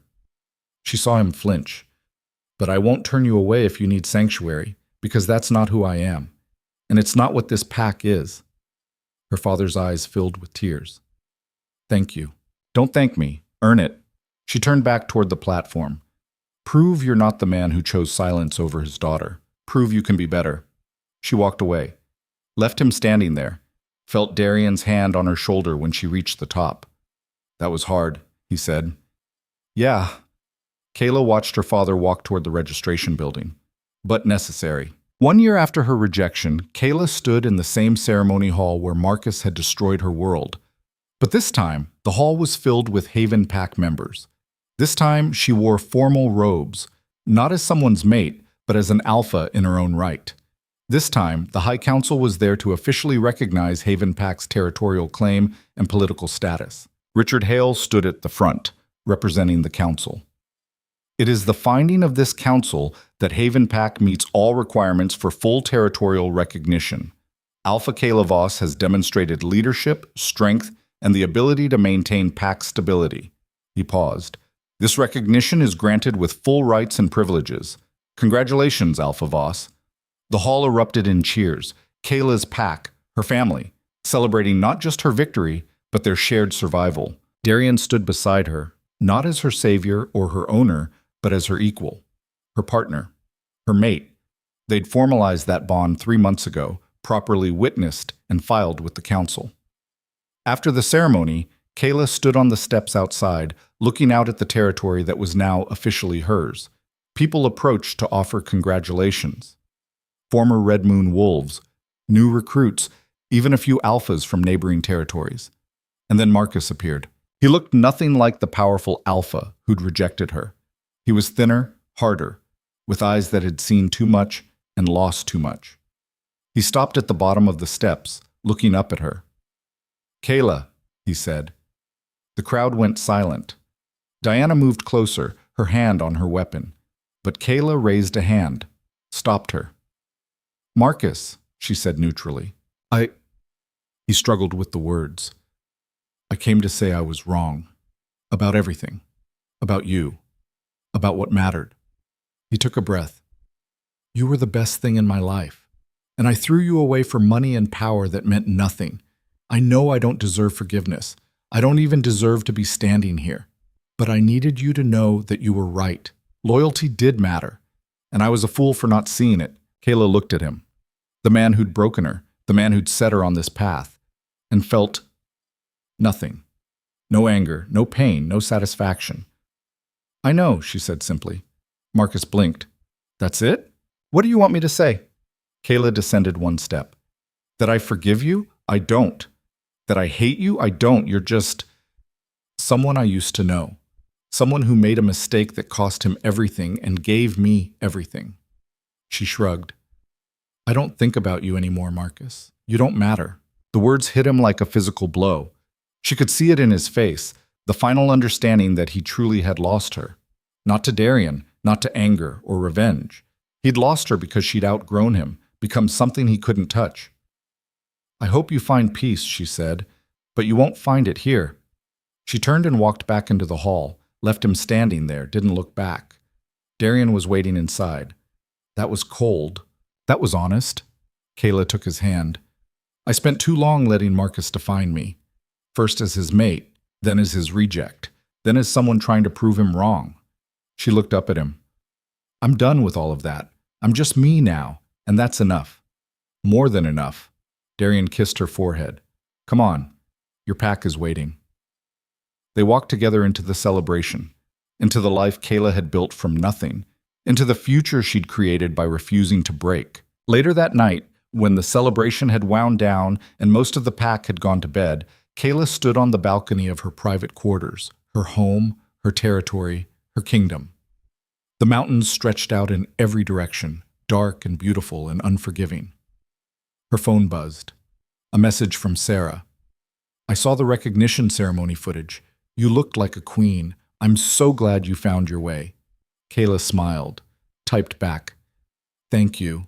She saw him flinch. But I won't turn you away if you need sanctuary, because that's not who I am. And it's not what this pack is. Her father's eyes filled with tears. Thank you. Don't thank me. Earn it. She turned back toward the platform. Prove you're not the man who chose silence over his daughter. Prove you can be better. She walked away. Left him standing there. Felt Darian's hand on her shoulder when she reached the top. That was hard, he said. Yeah. Kaela watched her father walk toward the registration building. But necessary. 1 year after her rejection, Kaela stood in the same ceremony hall where Marcus had destroyed her world. But this time, the hall was filled with Haven Pack members. This time, she wore formal robes, not as someone's mate, but as an alpha in her own right. This time, the High Council was there to officially recognize Haven Pack's territorial claim and political status. Richard Hale stood at the front, representing the council. It is the finding of this council that Haven Pack meets all requirements for full territorial recognition. Alpha Kaela Voss has demonstrated leadership, strength, and the ability to maintain pack stability. He paused. This recognition is granted with full rights and privileges. Congratulations, Alpha Voss. The hall erupted in cheers. Kaela's pack, her family, celebrating not just her victory, but their shared survival. Darian stood beside her, not as her savior or her owner, but as her equal, her partner, her mate. They'd formalized that bond 3 months ago, properly witnessed and filed with the council. After the ceremony, Kaela stood on the steps outside, looking out at the territory that was now officially hers. People approached to offer congratulations. Former Red Moon wolves, new recruits, even a few alphas from neighboring territories. And then Marcus appeared. He looked nothing like the powerful alpha who'd rejected her. He was thinner, harder, with eyes that had seen too much and lost too much. He stopped at the bottom of the steps, looking up at her. "Kaela," he said. The crowd went silent. Diana moved closer, her hand on her weapon. But Kaela raised a hand, stopped her. "Marcus," she said neutrally. He struggled with the words. "I came to say I was wrong. About everything. About you. About what mattered." He took a breath. "You were the best thing in my life. And I threw you away for money and power that meant nothing. I know I don't deserve forgiveness. I don't even deserve to be standing here. But I needed you to know that you were right. Loyalty did matter. And I was a fool for not seeing it." Kaela looked at him. The man who'd broken her, the man who'd set her on this path, and felt nothing. No anger, no pain, no satisfaction. "I know," she said simply. Marcus blinked. "That's it? What do you want me to say?" Kaela descended one step. "That I forgive you? I don't. That I hate you? I don't. You're just someone I used to know. Someone who made a mistake that cost him everything and gave me everything." She shrugged. "I don't think about you anymore, Marcus. You don't matter." The words hit him like a physical blow. She could see it in his face, the final understanding that he truly had lost her. Not to Darian, not to anger or revenge. He'd lost her because she'd outgrown him, become something he couldn't touch. "I hope you find peace," she said, "but you won't find it here." She turned and walked back into the hall, left him standing there, didn't look back. Darian was waiting inside. That was cold. That was honest. Kaela took his hand. "I spent too long letting Marcus define me. First as his mate, then as his reject, then as someone trying to prove him wrong." She looked up at him. "I'm done with all of that. I'm just me now, and that's enough. More than enough." Darian kissed her forehead. "Come on, your pack is waiting." They walked together into the celebration, into the life Kaela had built from nothing, into the future she'd created by refusing to break. Later that night, when the celebration had wound down and most of the pack had gone to bed, Kaela stood on the balcony of her private quarters, her home, her territory, her kingdom. The mountains stretched out in every direction, dark and beautiful and unforgiving. Her phone buzzed. A message from Sarah. "I saw the recognition ceremony footage. You looked like a queen. I'm so glad you found your way." Kaela smiled, typed back, "Thank you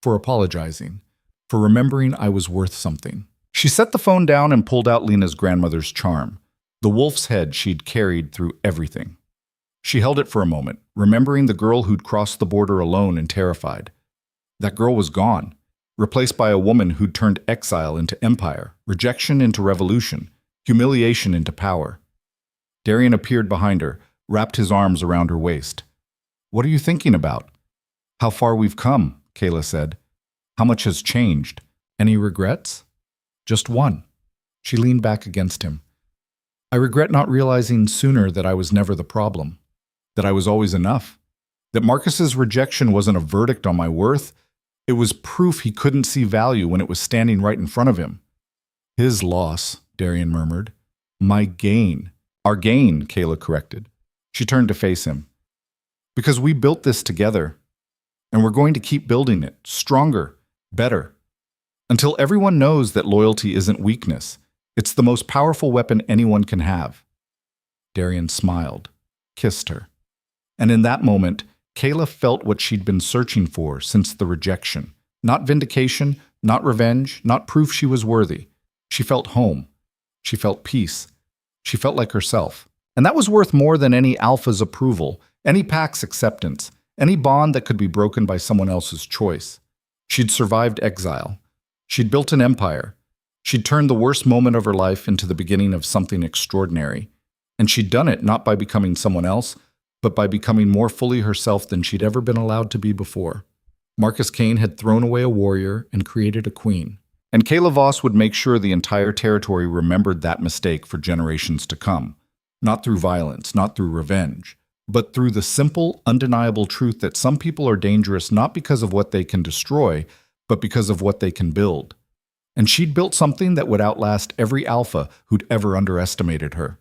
for apologizing, for remembering I was worth something." She set the phone down and pulled out Lena's grandmother's charm, the wolf's head she'd carried through everything. She held it for a moment, remembering the girl who'd crossed the border alone and terrified. That girl was gone, replaced by a woman who'd turned exile into empire, rejection into revolution, humiliation into power. Darian appeared behind her, wrapped his arms around her waist. "What are you thinking about?" "How far we've come," Kaela said. "How much has changed. Any regrets?" "Just one." She leaned back against him. "I regret not realizing sooner that I was never the problem, that I was always enough, that Marcus's rejection wasn't a verdict on my worth. It was proof he couldn't see value when it was standing right in front of him." "His loss," Darian murmured. "My gain." "Our gain," Kaela corrected. She turned to face him. Because we built this together, and we're going to keep building it stronger, better, until everyone knows that loyalty isn't weakness. It's the most powerful weapon anyone can have. Darian smiled, kissed her. And in that moment, Kaela felt what she'd been searching for since the rejection. Not vindication, not revenge, not proof she was worthy. She felt home. She felt peace. She felt like herself. And that was worth more than any alpha's approval, any pack's acceptance, any bond that could be broken by someone else's choice. She'd survived exile. She'd built an empire. She'd turned the worst moment of her life into the beginning of something extraordinary. And she'd done it not by becoming someone else, but by becoming more fully herself than she'd ever been allowed to be before. Marcus Kane had thrown away a warrior and created a queen. And Kaela Voss would make sure the entire territory remembered that mistake for generations to come. Not through violence, not through revenge, but through the simple, undeniable truth that some people are dangerous not because of what they can destroy, but because of what they can build. And she'd built something that would outlast every alpha who'd ever underestimated her.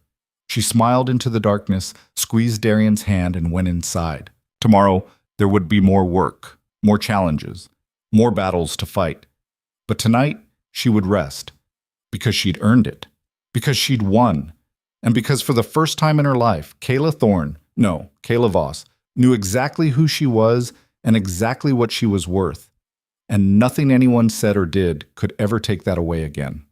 She smiled into the darkness, squeezed Darian's hand, and went inside. Tomorrow, there would be more work, more challenges, more battles to fight. But tonight, she would rest, because she'd earned it, because she'd won, and because for the first time in her life, Kaela Voss, knew exactly who she was and exactly what she was worth, and nothing anyone said or did could ever take that away again.